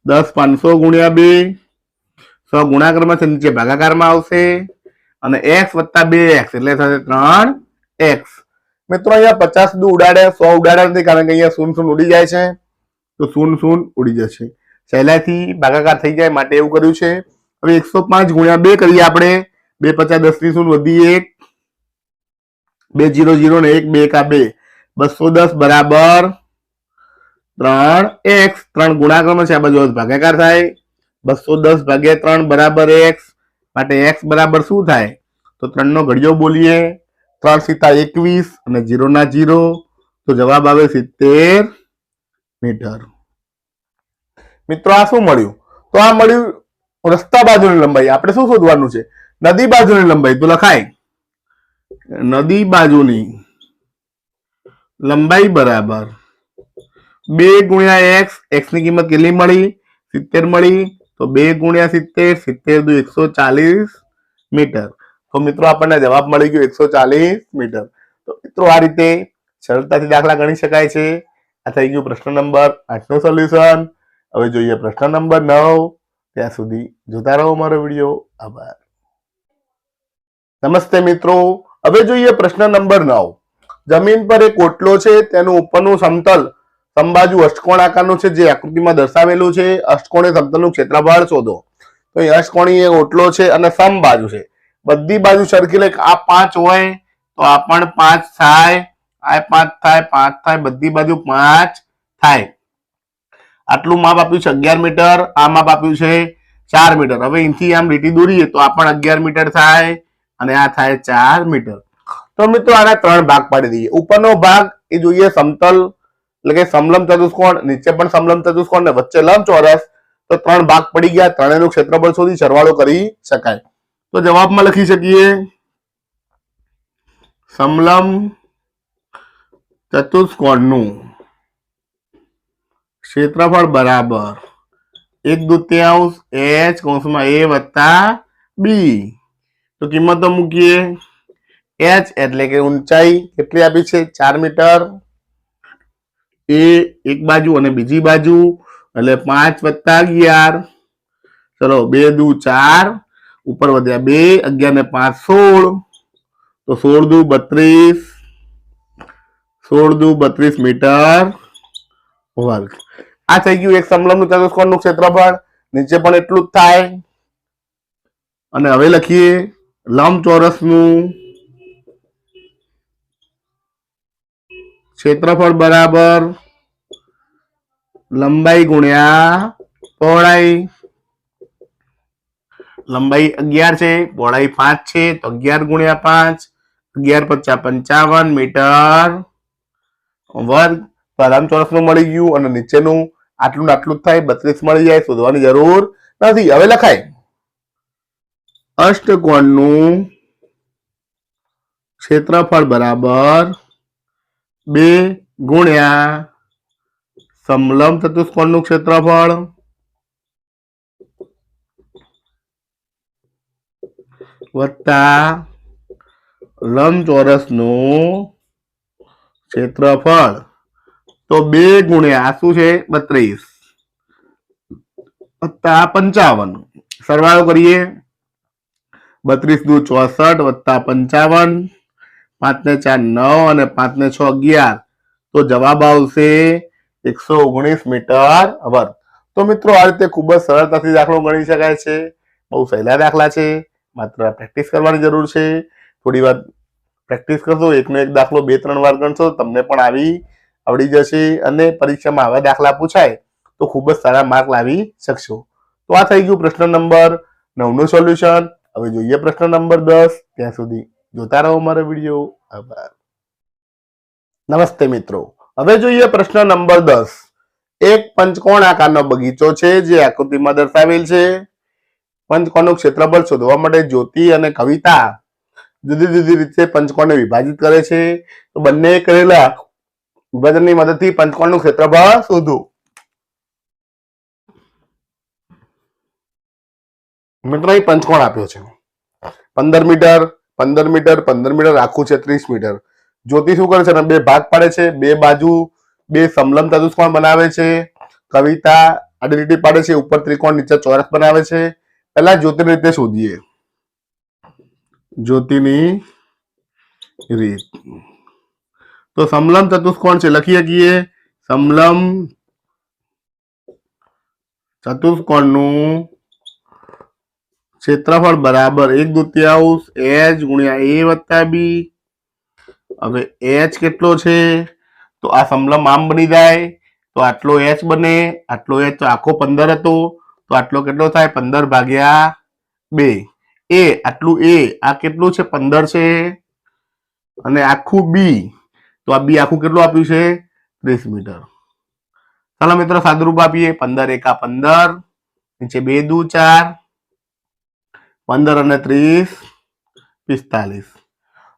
10,500 ગુણ્યા 2, 100 ગુણાકારમાં છે, નીચે ભાગાકારમાં આવશે અને x વત્તા 2x એટલે થશે 3x. મિત્રો અહીંયા 50 દુ ઉડાડે 100 ઉડાડે નથી, કારણ કે અહીંયા 0 ઉડી જાય છે, તો 0 ઉડી જશે. સહેલાઈથી ભાગાકાર થઈ જાય માટે એવું કર્યું છે. હવે 105 ગુણ્યા 2 કરીએ આપણે. 2 50 10 ની 0 વધી 1, 2 0 0 ને 1 2 1 2, 210 બરાબર 3x. 3 ગુણાકારમાં છે, આ બાજુ ભાગાકાર થાય. 210 ભાગ્યા 3 બરાબર x, માટે x બરાબર શું થાય તો 3 નો ઘડિયો બોલીએ. 3 સીતા 21 અને 0 ના 0, તો જવાબ આવે 70 મીટર. મિત્રો આ શું મળ્યું? તો આ મળ્યું રસ્તા બાજુની લંબાઈ. આપણે શું શોધવાનું છે? નદી બાજુની લંબાઈ. તો લખાય નદી બાજુની લંબાઈ બરાબર 2 ગુણ્યા x. x ની કિંમત કેટલી મળી? 70 મળી. તો 2 ગુણ્યા 70, 70 દુ 140 મીટર. તો મિત્રો આપણને જવાબ મળી ગયો 140 મીટર. તો મિત્રો આ રીતે સરળતાથી દાખલા ગણી શકાય છે. આ થઈ ગયું પ્રશ્ન નંબર 8 નું સોલ્યુશન. હવે જોઈએ પ્રશ્ન નંબર 9. ત્યાં સુધી જોતા રહો મારો વિડીયો. આભાર. નમસ્તે મિત્રો, હવે જોઈએ પ્રશ્ન નંબર 9. જમીન પર એક ઓટલો છે, તેનું ઉપરનું સમતલ સમબાજુ અષ્ટકોણ આકારનું છે, જે આકૃતિમાં દર્શાવેલું છે. અષ્ટકોણીય સમતલનું ક્ષેત્રફળ શોધો. તો અહીં અષ્ટકોણીય ઓટલો છે અને સમબાજુ છે. બધી બાજુ સરખી, like આ 5 હોય તો આ પણ 5 થાય, આ 5 થાય, 5 થાય, બધી બાજુ 5 થાય. આટલું માપ આપ્યું છે 11 મીટર, આ માપ આપ્યું છે 4 મીટર. હવે અહીંથી આમ લીટી દોરીએ તો આ પણ 11 મીટર થાય અને આ થાય 4 મીટર. તો મિત્રો આના 3 ભાગ પાડી દઈએ. ઉપરનો ભાગ એ જોઈએ સમતલ એટલે કે સમલંબ ચતુષ્કોણ, નીચે પણ સમલંબ ચતુષ્કોણ ને વચ્ચે લંબચોરસ. તો 3 ભાગ પડી ગયા. ત્રણેયનું ક્ષેત્રફળ શોધી સરવાળો કરી શકાય. તો જવાબમાં લખી શકીએ સમલંબ ચતુષ્કોણનું ક્ષેત્રફળ બરાબર 1/2 h કૌંસમાં a વત્તા b. તો કિંમતો મૂકીએ. h એટલે કે ઊંચાઈ કેટલી આપી છે 4 મીટર. a એક બાજુ અને બીજી બાજુ એટલે 5 વત્તા 11. ચલો 2 દુ 4, ઉપર વધ્યા 2, 11 ને 5 16, તો 16 દુ 32, 16 દુ 32 મીટર વર્ગ. આ થઈ ગયું એક સમલંબ ચતુષ્કોણનું ક્ષેત્રફળ. નીચે પણ એટલું જ થાય. અને હવે લખીએ લંબચોરસનું ક્ષેત્રફળ બરાબર લંબાઈ ગુણ્યા પહોળાઈ. લંબાઈ 11 છે, પહોળાઈ 5 છે, તો 11 ગુણ્યા 5, 11 × 5 = 55 મીટર વર્ગ. લંબચોરસનું મળી ગયું અને નીચેનું આટલું આટલું જ થાય, 32 મળી જાય, શોધવાની જરૂર નથી. હવે લખાય અષ્ટકોણનું ક્ષેત્રફળ બરાબર 2 ગુણ્યા સમલંબ ચતુષ્કોણનું ક્ષેત્રફળ વત્તા લંબચોરસનું ક્ષેત્રફળ. તો 2 ગુણ્યા શું છે 32 વત્તા 55. સરવાળો કરીએ. 32 દુ 64 વત્તા 55, 5 ને 4 9 અને 5 ને 6 11. તો જવાબ આવશે 119 મીટર વર્ગ. તો મિત્રો આ રીતે ખૂબ જ સરળતાથી દાખલો ગણી શકાય છે. બહુ સહેલા દાખલા છે, માત્ર પ્રેક્ટિસ કરવાની જરૂર છે. થોડી વાર પ્રેક્ટિસ કરશો, એકનો એક દાખલો 2-3 વાર ગણશો, તમને પણ આવડી જશે અને પરીક્ષામાં આવા દાખલા પૂછાય તો ખૂબ જ સારા માર્ક લાવી શકશો. તો આ થઈ ગયું પ્રશ્ન નંબર 9 નું સોલ્યુશન. હવે જોઈએ પ્રશ્ન નંબર 10. ત્યાં સુધી જોતા રહો મારો વિડીયો. આભાર. નમસ્તે મિત્રો, હવે જોઈએ પ્રશ્ન નંબર 10. એક પંચકોણ આકારનો બગીચો છે જે આકૃતિમાં દર્શાવેલ છે. પંચકોણનું ક્ષેત્રફળ શોધવા માટે જ્યોતિ અને કવિતા જુદી જુદી રીતે પંચકોણને વિભાજિત કરે છે. તો બંને કરેલા વિભાજનની મદદથી પંચકોણનું ક્ષેત્રફળ શોધો. મિત્રો અહીં પંચકોણ આપ્યો છે 15 મીટર 15 મીટર 15 મીટર આખું છે 30 મીટર. જ્યોતિ શું કરે છે? બે ભાગ પાડે છે, બે બાજુ બે સમલંબ ચતુષ્કોણ બનાવે છે. કવિતા આડી લીટી પાડે છે, ઉપર ત્રિકોણ નીચે ચોરસ બનાવે છે. પહેલા જ્યોતિની રીતે શોધીએ. જ્યોતિની રીત તો સમલંબ ચતુષ્કોણ છે, લખી શકીએ સમલંબ ચતુષ્કોણનું ક્ષેત્રફળ બરાબર 1/2 h ગુણ્યા a વત્તા b. હવે h કેટલો છે? તો આ સમલંબ આમ બની જાય તો આટલો h બને, આટલો h તો આખો 15 હતો તો આટલો કેટલો થાય? 15 ભાગ્યા 2. a આટલું a આ કેટલું છે? 15 છે. અને આખું b તો આ b આખું કેટલું આપ્યું છે? 30 મીટર. ચાલો મિત્રો સાદુરૂપ આપીએ. 15 એકા 15, નીચે 2 દુ 4, 15 અને 30 45.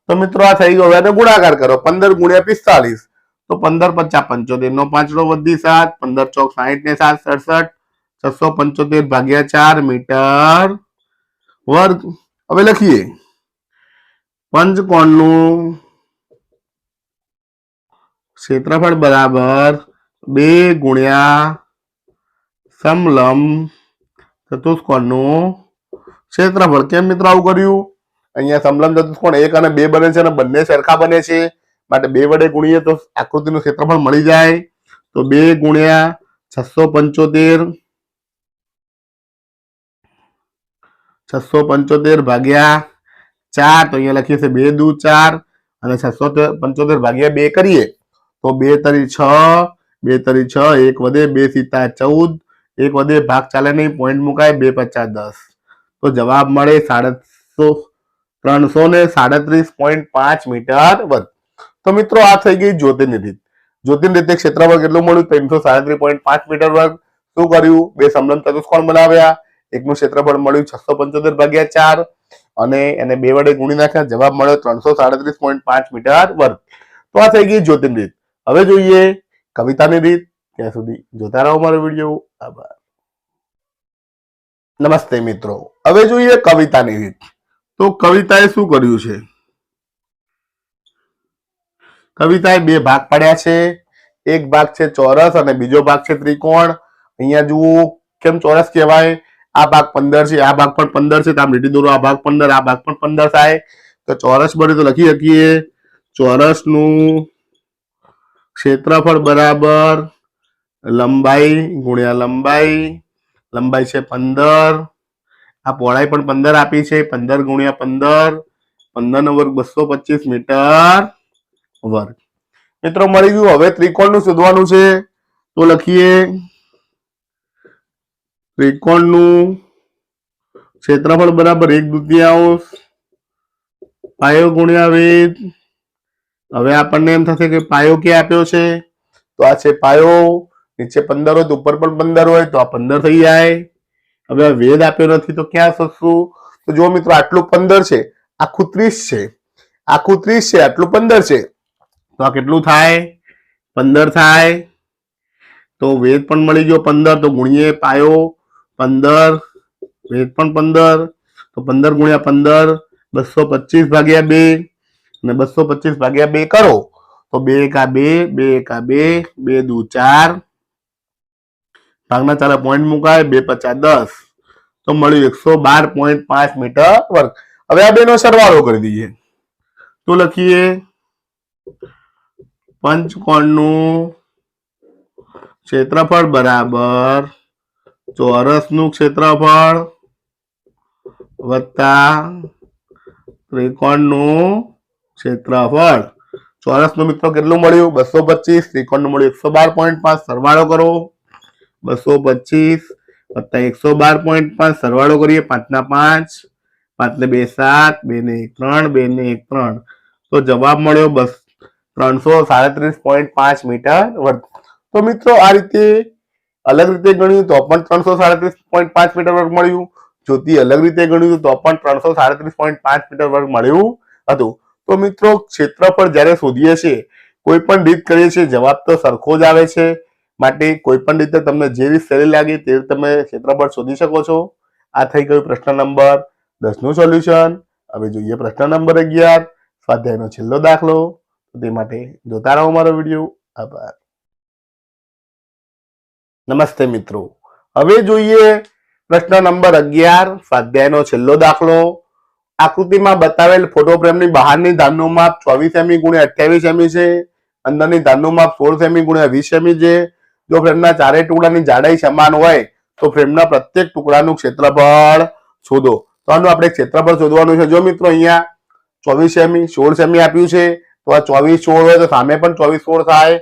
તો મિત્રો આ થઈ ગયો. હવે ગુણાકાર કરો. 15 ગુણ્યા 45 તો 15 50 75 નો 5 વધી 7, 15 ચોક 60 ને 7 67, 675 ભાગ્યા 4 મીટર વર્ગ. હવે લખીએ પંચકોણનું ક્ષેત્રફળ બરાબર 2 ગુણ્યા સમલંબ ચતુષ્કોણનું ક્ષેત્રફળ. કેમ મિત્રો આવું કર્યું? અહીંયા સમલંબ ચતુષ્કોણ 1 અને 2 બને છે અને બંને સરખા બને છે માટે 2 વડે ગુણીએ તો આકૃતિનું ક્ષેત્રફળ મળી જાય. તો 2 ગુણ્યા 675 ભાગ્યા 4 તો અહીંયા લખીએ છે 2 દુ 4 અને 675 ભાગ્યા 2 કરીએ તો 2 તરી 6, 2 તરી 6, 1 વધે 2 સીતા 14, 1 વધે ભાગ ચાલે નહીં, પોઈન્ટ મુકાય, 2 50 10. તો જવાબ મળે 337.5 મીટર વર્ગ. તો મિત્રો આ થઈ ગઈ જ્યોતિની રીત. જ્યોતિની રીતે ક્ષેત્રફળ કેટલું મળ્યું? 337.5 મીટર વર્ગ. શું કર્યું? બે સમલંબ ચતુષ્કોણ બનાવ્યા, એકનું ક્ષેત્રફળ મળ્યું 675 ભાગ્યા 4 અને એને 2 વડે ગુણી નાખ્યા. જવાબ મળ્યો 337.5 મીટર વર્ગ. તો આ થઈ ગઈ જ્યોતિની રીત. હવે જોઈએ કવિતાની રીત. ત્યાં સુધી જોતા રહો મારો વિડીયો. આભાર. નમસ્તે મિત્રો, હવે જોઈએ કવિતાની રીત. તો કવિતાએ શું કર્યું છે? કવિતાએ બે ભાગ પાડ્યા છે. એક ભાગ છે ચોરસ અને બીજો ભાગ છે ત્રિકોણ. અહીંયા જુઓ કેમ ચોરસ કહેવાય? આ ભાગ 15 છે, આ ભાગ પણ 15 છે, તો આમ લીટી દોરો. આ ભાગ 15, આ ભાગ પણ 15 થાય તો ચોરસ બને. તો લખી શકીએ ચોરસનું ક્ષેત્રફળ બરાબર લંબાઈ ગુણ્યા લંબાઈ. લંબાઈ છે 15, આ પહોળાઈ પણ 15 આપી છે. 15 ગુણ્યા 15, 15 નો વર્ગ 225 મીટર વર્ગ. મિત્રો મળી ગયું. હવે ત્રિકોણનું શોધવાનું છે તો લખીએ ત્રિકોણનું ક્ષેત્રફળ બરાબર 1/2 પાયો ગુણ્યા વેધ. હવે આપણને એમ થશે કે પાયો ક્યાં આપ્યો છે? તો આ છે પાયો. નીચે 15 હોય તો ઉપર પણ 15 હોય તો આ 15 થઈ જાય. હવે આ વેધ આપ્યો નથી તો ક્યાં શોધશું? તો જો મિત્રો આટલું 15 છે, આખું 30 છે, આખું 30 છે, આટલું 15 છે તો આ કેટલું થાય? 15 થાય. તો વેધ પણ મળી ગયો 15. તો ગુણીએ પાયો 15, વેધ પણ 15. તો 15 ગુણ્યા 15 225 ભાગ્યા 2 અને 225 ભાગ્યા 2 કરો તો 2 એકા 2, 2 એકા 2, 2 દુ 4, ભાગના ચાલે પોઈન્ટ મુકાય, 2 50 10. તો મળ્યું 112.5 મીટર વર્ગ. હવે આ બેનો સરવાળો કરી દઈએ તો લખીએ પંચકોણનું ક્ષેત્રફળ બરાબર ચોરસનું ક્ષેત્રફળ વત્તા ત્રિકોણનું ક્ષેત્રફળ. ચોરસનું મિત્રો કેટલું મળ્યું? 225. ત્રિકોણનું મળ્યું 112.5. સરવાળો કરો 225 વત્તા 112.5 સરવાળો કરીએ 5 ના 5 5 ને 2 7 2 ને 1 3 2 ને 1 3 તો જવાબ મળ્યો 337.5 મીટર વર્ગ. તો મિત્રો આ રીતે અલગ રીતે ગણ્યું તો પણ 337.5 મીટર વર્ગ મળ્યું. જોથી અલગ રીતે ગણ્યું તો પણ 337.5 મીટર વર્ગ મળ્યું હતું. તો મિત્રો ક્ષેત્રફળ જ્યારે શોધીએ છીએ કોઈ પણ રીત કરીએ છીએ જવાબ તો સરખો જ આવે છે. માટે કોઈ પણ રીતે તમને જે રીત સહેલી લાગે તે તમે ક્ષેત્રફળ શોધી શકો છો. આ થઈ ગયું પ્રશ્ન નંબર 10 નું સોલ્યુશન. હવે જોઈએ પ્રશ્ન નંબર 11 સ્વાધ્યાયનો છેલ્લો દાખલો. તે માટે જોતા રહો મારો વિડીયો. આભાર. નમસ્તે મિત્રો, હવે જોઈએ પ્રશ્ન નંબર 11 સ્વાધ્યાયનો છેલ્લો દાખલો. આકૃતિમાં બતાવેલ ફોટો ફ્રેમની બહારની ધારનું માપ 24 સેમી ગુણ્યા 28 સેમી છે. અંદરની ધારનું માપ 16 સેમી ગુણ્યા 20 સેમી છે. જો ફ્રેમના ચારેય ટુકડાની જાડાઈ સમાન હોય તો ફ્રેમના પ્રત્યેક ટુકડાનું ક્ષેત્રફળ શોધો. તો આનું આપણે ક્ષેત્રફળ શોધવાનું છે. જો મિત્રો અહીંયા 24 સેમી 16 સેમી આપ્યું છે તો આ 24 16 હોય તો સામે પણ 24 16 થાય.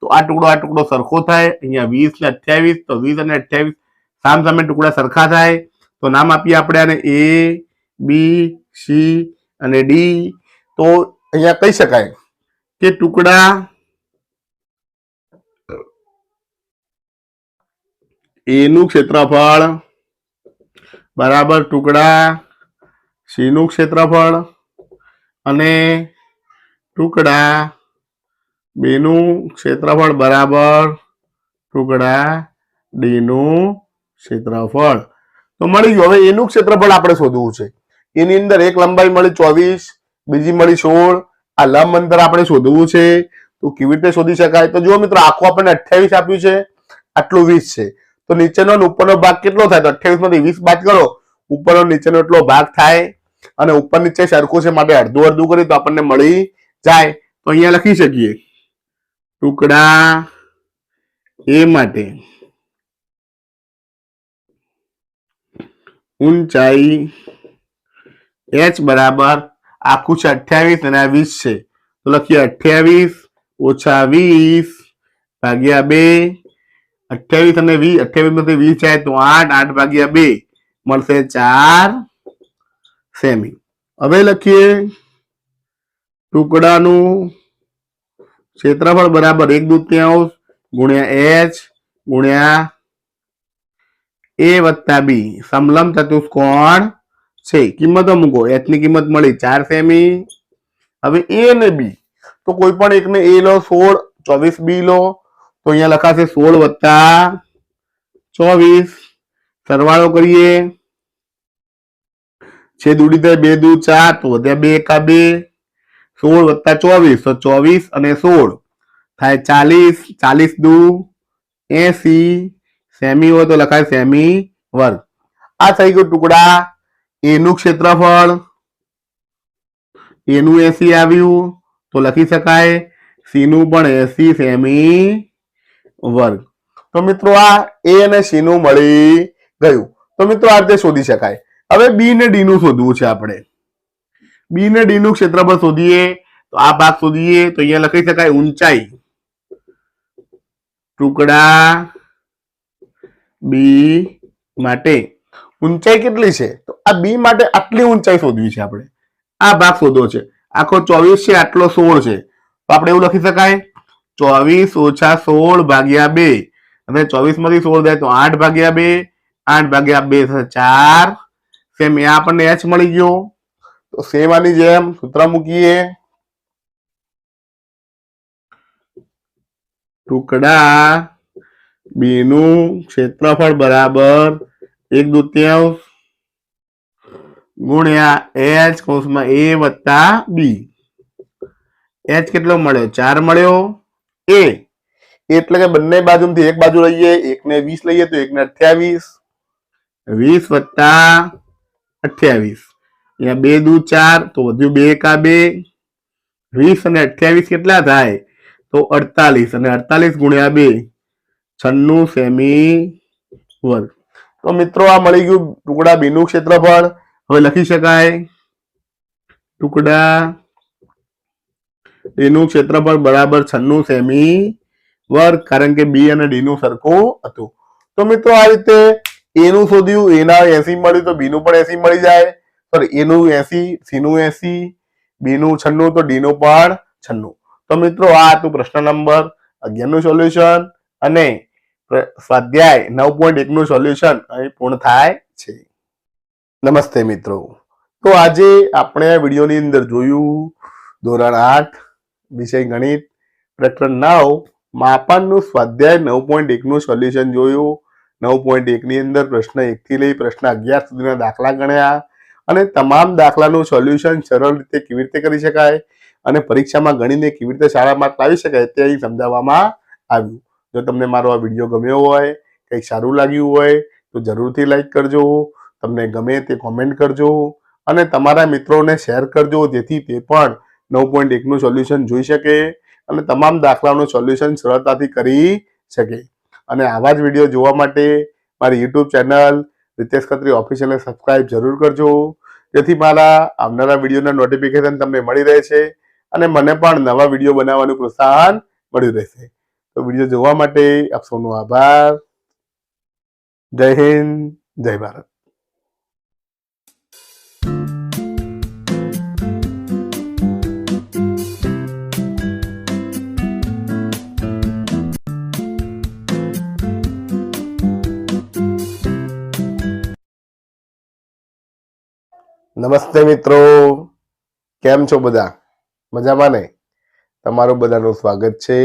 તો આ ટુકડો સરખો થાય. અહીંયા 20 ને 28 તો 20 અને 28 સામ સામે ટુકડા સરખા થાય. તો નામ આપીએ આપણે આને A B C અને D. તો અહીંયા કહી શકાય કે ટુકડા A નું ક્ષેત્રફળ બરાબર ટુકડા C નું ક્ષેત્રફળ અને ટુકડા B નું ક્ષેત્રફળ બરાબર ટુકડા D નું ક્ષેત્રફળ. તો મળી ગયું. હવે એનું ક્ષેત્રફળ આપણે શોધવું છે. એની અંદર એક લંબાઈ મળી 24, બીજી મળી 16. આ લંબ અંતર આપણે શોધવું છે. તો કેવી રીતે શોધી શકાય? તો જો મિત્રો આખું આપણને 28 આપ્યું છે, આટલું 20 છે. તો નીચેનો અને ઉપરનો ભાગ કેટલો થાય? તો 28 માંથી 20 બાદ કરો, ઉપરનો નીચેનો એટલો ભાગ થાય. અને ઉપર નીચે સરખું છે માટે અડધું અડધું કરી તો આપણને મળી જાય. તો અહીંયા લખી શકીએ ટુકડા A માટે ઊંચાઈ h બરાબર આખું છે 28 અને આ 20 છે. તો લખીએ 28 ઓછા 20 ભાગ્યા 2. 28 અને 20, 28 માંથી 20 જાય તો 8, 8 ભાગ્યા 2 મળશે 4 સેમી. હવે લખીએ ટુકડાનું ક્ષેત્રફળ બરાબર 1/2 ગુણ્યા h ગુણ્યા A વત્તા B સમલંબ ચતુષ્કોણ છે. કિંમતો મૂકો. h ની કિંમત મળી 4 સેમી. હવે A અને B તો કોઈ પણ એકને A લો 16, 24 B લો તો અહીંયા લખાશે 16 વત્તા 24 સરવાળો કરીએ. છેદ ઉડી જાય 2 દુ 4 તો વધ્યા 2 એકા 2. 16 વત્તા 24 તો 24 અને 16 થાય 40. 40 દુ 80 સેમી હોય તો લખાય સેમી વર્ગ. આ થઈ ગયું ટુકડા A નું ક્ષેત્રફળ. A નું 80 આવ્યું તો લખી શકાય C નું પણ 80 સેમી વર્ગ. તો મિત્રો આ A અને C નું મળી ગયું. તો મિત્રો આ રીતે શોધી શકાય. હવે B ને D નું શોધવું છે આપણે. B ને D નું ક્ષેત્રફળ શોધીએ તો આ ભાગ શોધીએ તો અહીંયા લખી શકાય ઊંચાઈ ટુકડા B માટે ઊંચાઈ કેટલી છે? તો આ B માટે આટલી ઊંચાઈ શોધવી છે આપણે. આ ભાગ શોધવો છે. આખો 24 છે, આટલો 16 છે. તો આપણે એવું લખી શકાય 24 ઓછા 16 ભાગ્યા 2 અને 24 માંથી 16 જાય તો 8 ભાગ્યા 2, 8 ભાગ્યા 2 થશે 4 સેમી. આ આપણને h મળી ગયો. તો સેમ આની જેમ સૂત્ર મૂકીએ ટુકડા B નું ક્ષેત્રફળ બરાબર 1/2 ગુણ્યા h કૌંસમાં A વત્તા B. h કેટલો મળ્યો? 4 મળ્યો. A એટલે કે બંને બાજુથી એક બાજુ લઈએ, એકને 20 લઈએ તો એકને 28. 20 વત્તા 28 અહીંયા 2 દુ 4 તો વધ્યું 2 એકા 2. 20 અને 28 કેટલા થાય? તો 48 અને 48 ગુણ્યા 2 96 સેમી વર્ગ. તો મિત્રો આ મળી ગયું ટુકડા B નું ક્ષેત્રફળ. હવે લખી શકાય ટુકડા D નું ક્ષેત્રફળ બરાબર 96 સેમી વર્ગ, કારણ કે B અને D નું સરખું હતું. તો મિત્રો આ રીતે એ નું શોધ્યું, એ ના 80 મળ્યું તો બી નું પણ 80 મળી જાય. સોરી, એ નું 80, સી નું 80, બી નું 96 તો ડી નું પણ 96. તો મિત્રો આ હતું પ્રશ્ન નંબર 11 નું સોલ્યુશન અને સ્વાધ્યાય 9.1 નું સોલ્યુશન અહીં પૂર્ણ થાય છે. નમસ્તે મિત્રો. તો આજે આપણે આ વિડીયોની અંદર જોયું ધોરણ 8 વિષય ગણિત પ્રકરણ 9 માપનનું સ્વાધ્યાય 9.1 નું સોલ્યુશન જોયું. 9.1 ની અંદર પ્રશ્ન 1 થી લઈ પ્રશ્ન 11 સુધીના દાખલા ગણ્યા અને તમામ દાખલાનું સોલ્યુશન સરળ રીતે કેવી રીતે કરી શકાય અને પરીક્ષામાં ગણીને કેવી રીતે સારા માર્ક લાવી શકાય તે અહીં સમજાવવામાં આવ્યું. જો તમને મારો આ વિડીયો ગમ્યો હોય, કંઈક સારું લાગ્યું હોય તો જરૂરથી લાઈક કરજો. તમને ગમે તે કોમેન્ટ કરજો અને તમારા મિત્રોને શેર કરજો, જેથી તે પણ 9.1 નું સોલ્યુશન જોઈ શકે અને તમામ દાખલાનું સોલ્યુશન સરળતાથી કરી શકે. અને આવા જ વિડીયો જોવા માટે મારી યુટ્યુબ ચેનલ રીતેશ ખત્રી ઓફિશિયલને સબસ્ક્રાઇબ જરૂર કરજો, જેથી મારા આવનારા વિડીયોના નોટિફિકેશન તમને મળી રહેશે અને મને પણ નવા વિડીયો બનાવવાનું પ્રોત્સાહન મળ્યું રહેશે. તો વિડીયો જોવા માટે આપ સૌનો આભાર. જય હિન્દ, જય ભારત. નમસ્તે મિત્રો, કેમ છો બધા? મજામાં ને? તમારું બધાનું સ્વાગત છે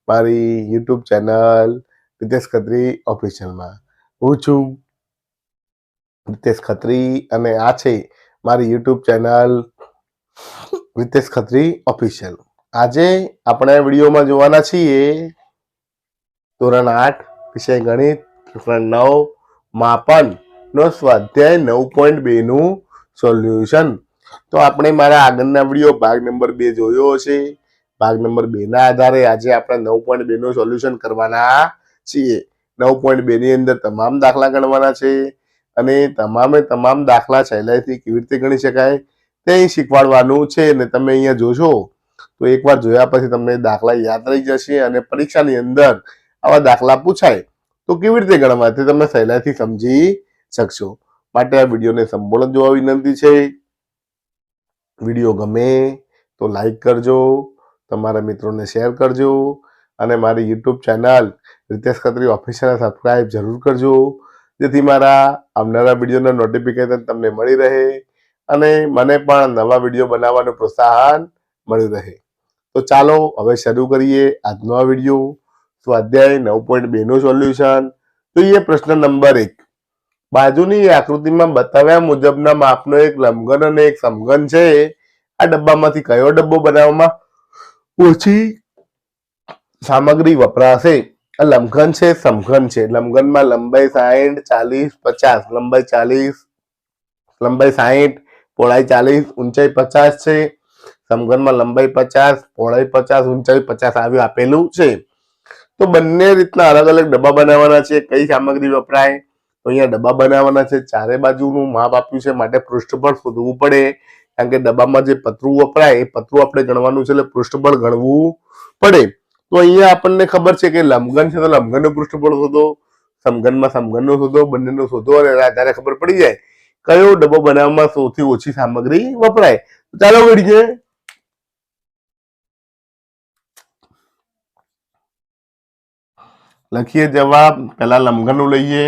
મારી યુટ્યુબ ચેનલ રીતેશ ખત્રી ઓફિશિયલમાં. હું છું રીતેશ ખત્રી અને આ છે મારી YouTube channel Ritesh Khatri official. આજે આપણે વિડીયોમાં જોવાના છીએ ધોરણ 8 વિષય ગણિત પ્રકરણ 9 માપન નો સ્વાધ્યાય 9.2 નું સોલ્યુશન. તો આપણે મારા આગળના વિડીયો ભાગ નંબર 2 જોયો હશે. ભાગ નંબર 2 ના આધારે આજે આપણે 9.2 નું સોલ્યુશન કરવાના છીએ. 9.2 ની અંદર તમામ દાખલા ગણવાના છે અને તમામ દાખલા સહેલાઈથી કેવી રીતે ગણી શકાય તે શીખવાડવાનું છે. અને તમે અહીંયા જોશો તો એકવાર જોયા પછી તમને દાખલા યાદ રહી જશે અને પરીક્ષાની અંદર આવા દાખલા પૂછાય તો કેવી રીતે ગણવા તે તમે સહેલાઈથી સમજી શકશો. માટે આ વિડીયોને સંપૂર્ણ જોવા વિનંતી છે. વિડીયો ગમે તો લાઈક કરજો, તમારા મિત્રોને શેર કરજો અને મારી YouTube channel Ritesh Khatri official subscribe જરૂર કરજો, જેથી મારા આવનારા વિડીયોના નોટિફિકેશન તમને મળી રહે અને મને પણ નવા વિડીયો બનાવવાનું પ્રોત્સાહન મળી રહે. તો ચાલો હવે શરૂ કરીએ આજનો આ વિડીયો. સ્વાધ્યાય 9.2 નું સોલ્યુશન. જોઈએ પ્રશ્ન નંબર 1. બાજુની આકૃતિમાં બતાવ્યા મુજબના માપનો એક લંબઘન અને એક સમઘન છે. આ ડબ્બામાંથી કયો ડબ્બો બનાવવામાં ઓછી સામગ્રી વપરાશે? આ લંબઘન છે, સમઘન છે. લંબઘનમાં લંબાઈ 60, 40, 50. લંબાઈ 60, પહોળાઈ 40, ઊંચાઈ 50 છે. સમઘનમાં લંબાઈ 50, પહોળાઈ 50, ઊંચાઈ 50 આવ્યું આપેલું છે. તો બંને રીતના અલગ અલગ ડબ્બા બનાવવાના છે. કઈ સામગ્રી વપરાય? તો અહીંયા ડબ્બા બનાવવાના છે. ચારે બાજુનું માપ આપ્યું છે માટે પૃષ્ઠફળ શોધવું પડે, કારણ કે ડબ્બામાં જે પતરું વપરાય એ પતરું આપણે ગણવાનું છે એટલે પૃષ્ઠફળ ગણવું પડે. તો અહીંયા આપણને ખબર છે કે લંબઘન છે તો લંબઘનનું પૃષ્ઠફળ શોધો, સમઘનમાં સમઘનનું શોધો, બંનેનું શોધો અને આધારે ખબર પડી જાય કયો ડબ્બો બનાવવામાં સૌથી ઓછી સામગ્રી વપરાય. ચાલો વળીએ. લખીએ જવાબ. પહેલા લંબઘનનું લઈએ.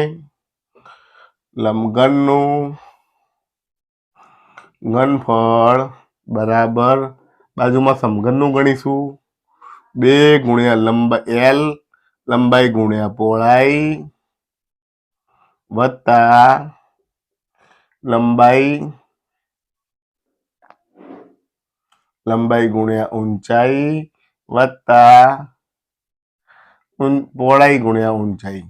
લંબઘનનું ઘનફળ બરાબર બાજુમાં સમઘનનું ગણીશું 2 ગુણ્યા લંબાઈ L, લંબાઈ ગુણ્યા પહોળાઈ વત્તા લંબાઈ ગુણ્યા ઊંચાઈ વત્તા પહોળાઈ ગુણ્યા ઊંચાઈ.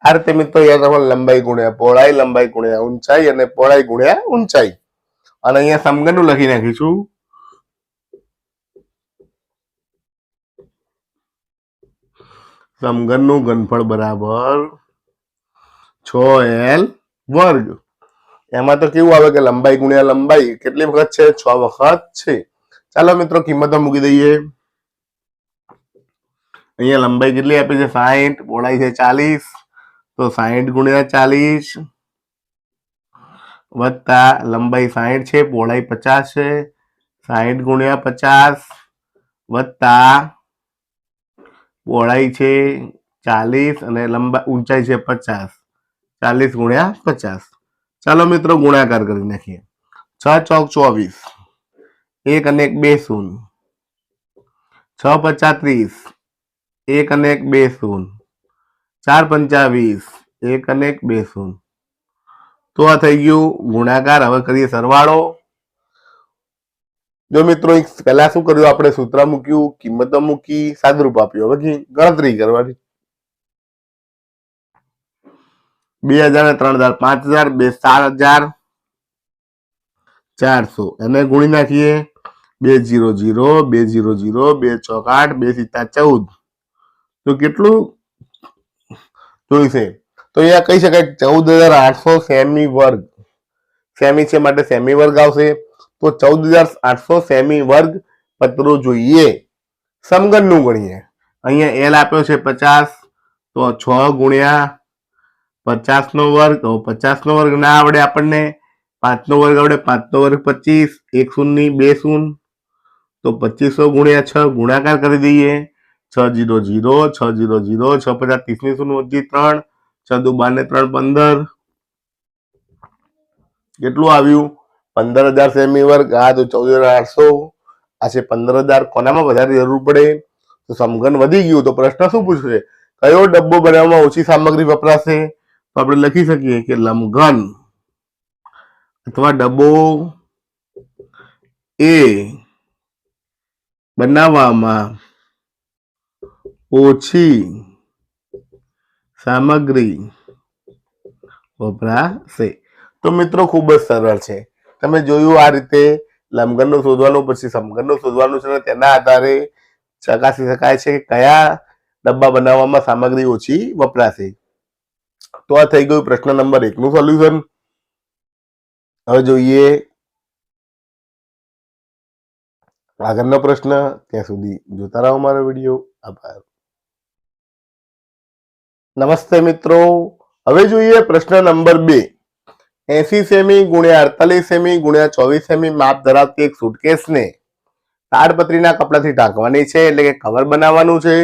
આ રીતે મિત્રો લંબાઈ ગુણ્યા પહોળાઈ, લંબાઈ ગુણ્યા ઊંચાઈ અને પહોળાઈ ગુણ્યા ઊંચાઈ. અને અહીંયા સમઘનનું લખી નાખીશું. સમઘનનું ઘનફળ બરાબર 6L વર્ગ. એમાં તો કેવું આવે કે લંબાઈ ગુણ્યા લંબાઈ કેટલી વખત છે? 6 વખત છે. ચાલો મિત્રો કિંમતો મૂકી દઈએ. અહીંયા લંબાઈ કેટલી આપી છે? 60, પહોળાઈ છે 40, તો 60 ગુણ્યા 40 વત્તા લંબાઈ 60 છે, પહોળાઈ 50 છે, 60 ગુણ્યા 50 વત્તા પહોળાઈ છે 40 અને ઊંચાઈ છે 50, 40 ગુણ્યા 50. ચાલો મિત્રો ગુણાકાર કરી નાખીએ. 6 ચોક 24, 1 અને 1 2 શૂન્ય, 6 પંચા 30, 1 અને 1 2 શૂન્ય, 4 પંચા 20, 1 અને 1 2 શૂન્ય. તો આ થઈ ગયું ગુણાકાર. હવે કરીએ સરવાળો. જો મિત્રો પહેલા શું કર્યું આપણે? સૂત્ર મૂક્યું, કિંમતો મૂકી, સાદરૂપ આપ્યું. હવે ગણતરી કરવાની. 2000 ને 3000 5000, 2 7400. એને ગુણી નાખીએ. 2 0 0, 2 0 0, 2 ચોક 8, 2 સિત્તા 14. તો કેટલું જોઈશે? તો અહીંયા કહી શકાય 14800 સેમી વર્ગ. સેમી છે માટે સેમી વર્ગ આવશે. તો 14800 સેમી વર્ગ પત્રો જોઈએ. સમઘનનું ગણીએ. અહીંયા એલ આપ્યો છે 50, તો 6 ગુણ્યા 50 નો વર્ગ. તો 50 નો વર્ગ ના આવડે આપણને, 5 નો વર્ગ આવડે. 5 નો વર્ગ 25, 1 શૂન્ય 2 શૂન્ય, તો 2500 ગુણ્યા 6 ગુણાકાર કરી દઈએ. 6 0 0, 6 0 0, 6 50 30 ની શૂન્ય વધી 3, 6 દુ 12 ને 3 15. કેટલું આવ્યું? 15000 સેમી વર્ગ. આ તો 14800. આ છે 15000. કોનામાં વધારે જરૂર પડે? તો સમઘન વધી ગયું. તો પ્રશ્ન શું પૂછશે? કયો ડબ્બો બનાવવામાં ઓછી સામગ્રી વપરાશે? તો આપણે લખી શકીએ કે લંબઘન અથવા ડબ્બો એ બનાવવામાં ઓછી સામગ્રી વપરાશે. તો મિત્રો ખૂબ જ સરળ છે. તમે જોયું આ રીતે લંબઘનનું શોધવાનું, પછી સમઘનનું શોધવાનું છે. તેના આધારે ચકાસી શકાય છે કે કયા ડબ્બા બનાવવામાં સામગ્રી ઓછી વપરાશે. તો આ થઈ ગયું પ્રશ્ન નંબર 1 નું સોલ્યુશન. હવે જોઈએ આગળનો પ્રશ્ન. ત્યાં સુધી જોતા રહો મારો વિડીયો. આભાર. નમસ્તે મિત્રો. હવે જોઈએ પ્રશ્ન નંબર 2. 80 સેમી ગુણ્યા 48 સેમી ગુણ્યા 24 સેમી માપ ધરાવતી એક સુટકેસને તાડપત્રીના કપડાથી ઢાંકવાની છે, એટલે કે કવર બનાવવાનું છે.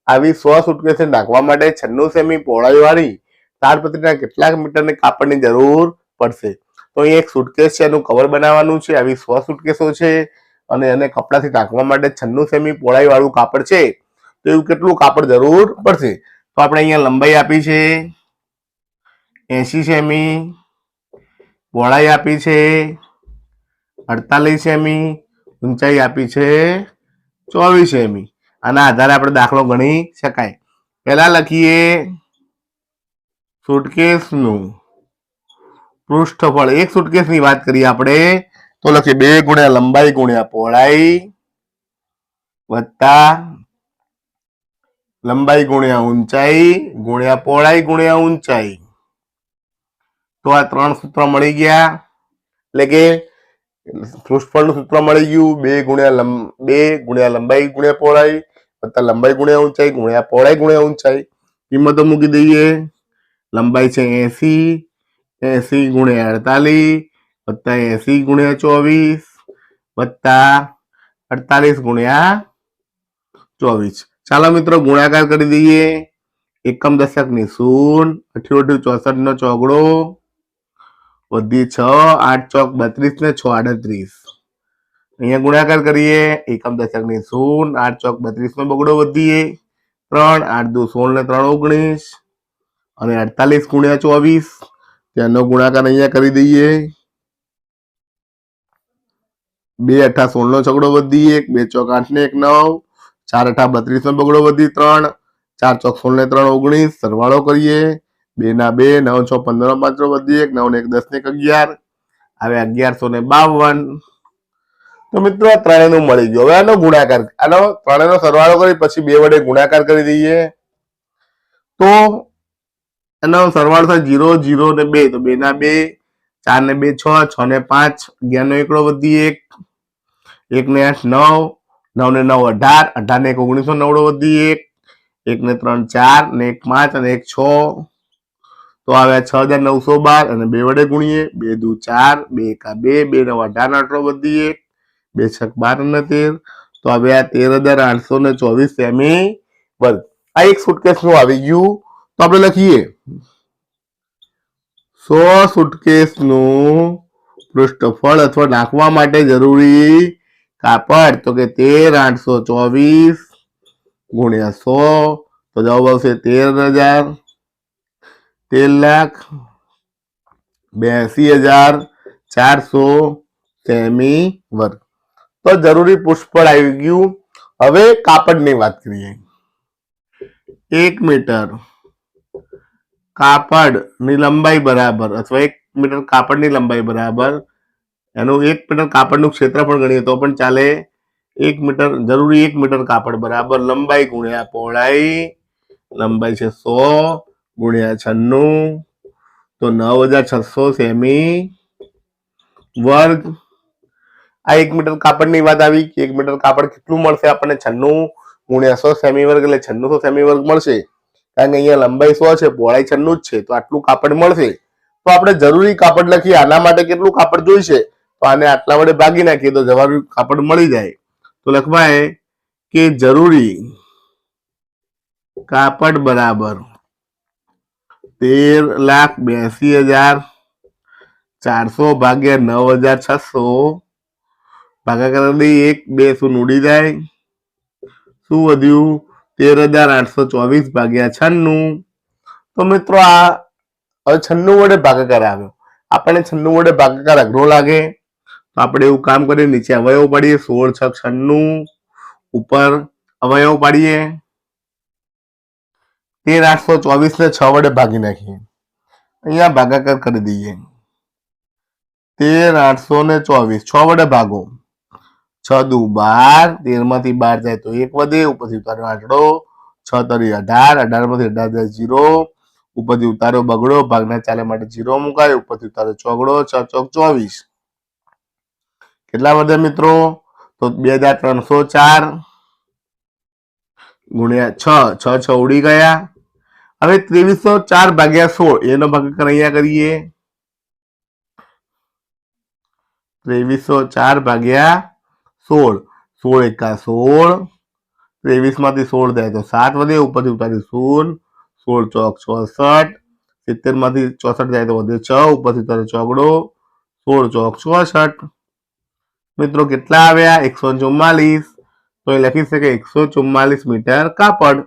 આવી 100 સુટકેસને ઢાંકવા માટે 96 સેમી પહોળાઈ વાળી તાડપત્રીના કેટલાક મીટરની કાપડની જરૂર પડશે? તો અહીં એક સુટકેસ છે, એનું કવર બનાવવાનું છે. આવી 100 સુટકેસો છે અને એને કપડાથી ઢાંકવા માટે 96 સેમી પહોળાઈ વાળું કાપડ છે. તો એવું કેટલું કાપડ જરૂર પડશે? તો આપણે અહીંયા લંબાઈ આપી છે 80 સેમી, પહોળાઈ આપી છે 48 સેમી, ઊંચાઈ આપી છે 24 સેમી. આના આધારે આપણે દાખલો ગણી શકાય. પહેલા લખીએ સુટકેસનું પૃષ્ઠફળ. એક સુટકેસની વાત કરીએ આપણે તો લખીએ 2 ગુણ્યા લંબાઈ ગુણ્યા પહોળાઈ વત્તા લંબાઈ ગુણ્યા ઊંચાઈ ગુણ્યા પહોળાઈ ગુણ્યા ઊંચાઈ. તો આ 3 સૂત્ર મળી ગયા. એટલે કે પૃષ્ઠફળનું સૂત્ર મળી ગયું. 2 ગુણ્યા લંબાઈ ગુણ્યા પહોળાઈ વત્તા લંબાઈ ગુણ્યા ઊંચાઈ ગુણ્યા પહોળાઈ ગુણ્યા ઊંચાઈ. કિંમતો મૂકી દઈએ. લંબાઈ છે 80, 80 ગુણ્યા 48 વત્તા 80 ગુણ્યા 24 વત્તા 48 ગુણ્યા 24. ચાલો મિત્રો ગુણાકાર કરી દઈએ. એકમ દશક ની શૂન્ય, 88 64 નો ચોગડો વધી 6, 8 ચોક 32 ને 6 38. અહીંયા ગુણાકાર કરીએ. એકમ દશક ની શૂન્ય, 8 ચોક 32 નો બગડો વધીએ 3, 8 દુ 16 ને 3 19 અને 48 ગુણ્યા 24. તેનો ગુણાકાર અહીંયા કરી દઈએ. 2 8 16 નો છગડો વધી 1, 2 ચોક 8 ને 1 9, 4 8 32 નો બગડો વધી 3, 4 ચોક 16 ને 3 19. સરવાળો કરીએ. 2 ના 2, 9 6 15 5 વધી 1, 9 ને 1 10 ને 11 આવે 1152. તો મિત્રો આ ત્રણેયનું મળી ગયું. હવે આનો ગુણાકાર, આનો ત્રણેયનો સરવાળો કરી પછી 2 વડે ગુણાકાર કરી દઈએ. તો એનો સરવાળો થાય 0 0 ને 2. તો 2 ના 2, 4 ને 2 6, 6 ને 5 11 નો એકડો વધી 1, 1 ને 8 9, 9 ને 9 18, 18 ને 1 19 નો નવડો વધી 1, 1 ને 3 4 ને 1 5 અને 1 6. તો આવ્યા 6912 અને 2 વડે ગુણીએ, 2 દુ 4, 2 એકા 2, 2 નવ 18, 18 વધી 1, 2 છક 12 અને 13, તો આવ્યા 13,824 સેમી વર્ગ. આ એક સુટકેસ નું આવી ગયું. તો આપણે લખીએ 100 સુટકેસ નું પૃષ્ઠફળ અથવા નાખવા માટે જરૂરી કાપડ તો કે 13,824 ગુણ્યા 100, તો જવાબ આવશે 13,000, 13,82,400 સેમી વર્ગ. તો જરૂરી પૃષ્ઠફળ આવી ગયું. હવે કાપડની વાત કરીએ. 1 મીટર કાપડની લંબાઈ બરાબર અથવા 1 મીટર કાપડની લંબાઈ બરાબર એનું 1 મીટર કાપડનું ક્ષેત્રફળ ગણીએ તો પણ ચાલે. 1 મીટર જરૂરી 1 મીટર કાપડ બરાબર લંબાઈ ગુણ્યા પહોળાઈ. લંબાઈ છે 100 ગુણ્યા 96, તો 9,600 સેમી વર્ગ. આ 1 મીટર કાપડની વાત આવી કે 1 મીટર કાપડ કેટલું મળશે આપણને? 96 ગુણ્યા 100 સેમી વર્ગ એટલે 9600 સેમી વર્ગ મળશે. કારણ કે અહીંયા લંબાઈ 100 છે, પહોળાઈ 96 જ છે, તો આટલું કાપડ મળશે. તો આપણે જરૂરી કાપડ લખીએ. આના માટે કેટલું કાપડ જોઈશે? તો આને આટલા વડે ભાગી નાખીએ તો જરૂરી કાપડ મળી જાય. તો લખવાય કે જરૂરી કાપડ બરાબર 13,82,400 ભાગ્યા 9,600 ભાગાકાર દઈએ. 1 2 શૂન્ય ઉડી જાય. શું વધ્યું? 13,824 ભાગ્યા 96. તો મિત્રો આ હવે 96 વડે ભાગાકાર આવ્યો. આપણને 96 વડે ભાગાકાર અઘરો લાગે તો આપણે એવું કામ કરીએ, નીચે અવયવ પાડીએ. 16 6 96 ઉપર અવયવ પાડીએ. 13,824 ને 6 વડે ભાગી નાખીએ. અહીંયા ભાગાકાર કરી દઈએ. 13,824 6 વડે ભાગો. 6 દુ 12, 13 માંથી 12 જાય તો 1 વધે. ઉપરથી ઉતાર્યો આંકડો. 6 તરી 18, 18 માંથી 18 જાય 0. ઉપરથી ઉતાર્યો બગડો, ભાગના ચાલે માટે 0 મુકાય. ઉપરથી ઉતાર્યો ચોગડો, 6 ચોક 24. કેટલા વધે મિત્રો? તો 2,304 ગુણ્યા 6, 6 6 ઉડી ગયા. હવે 2304 ભાગ્યા 16 એનો ભાગાકાર અહીંયા કરીએ. 2304 ભાગ્યા 16, 16 એકા 16, 23 માંથી 16 જાય તો 7 વધે. ઉપરથી ઉતારી 0, 16 ચોક 64, 70 માંથી 64 જાય તો વધે 6. ઉપરથી ઉતારે ચોગડો, 16 ચોક 64. મિત્રો કેટલા આવ્યા? 144. તો એ લખી શકે 144 મીટર કાપડ.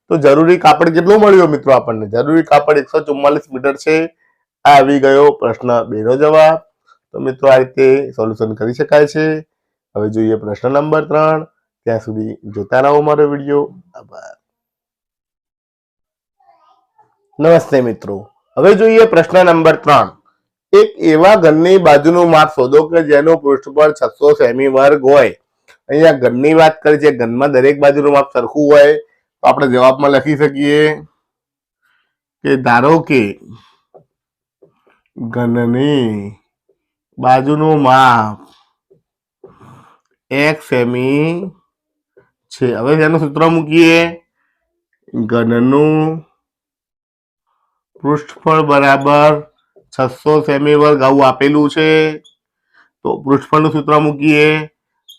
તો જરૂરી કાપડ કેટલું મળ્યું મિત્રો આપણને? જરૂરી કાપડ 144 મીટર છે. આ આવી ગયો પ્રશ્ન 2 નો જવાબ. તો મિત્રો આ રીતે સોલ્યુશન કરી શકાય છે. હવે જોઈએ પ્રશ્ન નંબર 3. ત્યાં સુધી જોતા રહો મારો વિડીયો. આભાર. નમસ્તે મિત્રો. હવે જોઈએ પ્રશ્ન નંબર 3. એક એવા ઘનની બાજુનું માપ શોધો કે જેનું પૃષ્ઠફળ 600 સેમી વર્ગ હોય. અહીંયા ઘનની વાત કરી છે. ઘનમાં દરેક બાજુનું માપ સરખું હોય તો આપણે જવાબમાં લખી શકીએ કે ધારો કે ઘનની બાજુનું માપ x સેમી છે. હવે તેનું સૂત્ર મૂકીએ. ઘનનું પૃષ્ઠફળ બરાબર 600 સેમી વર્ગ આવું આપેલું છે. તો પૃષ્ઠફળનું સૂત્ર મૂકીએ.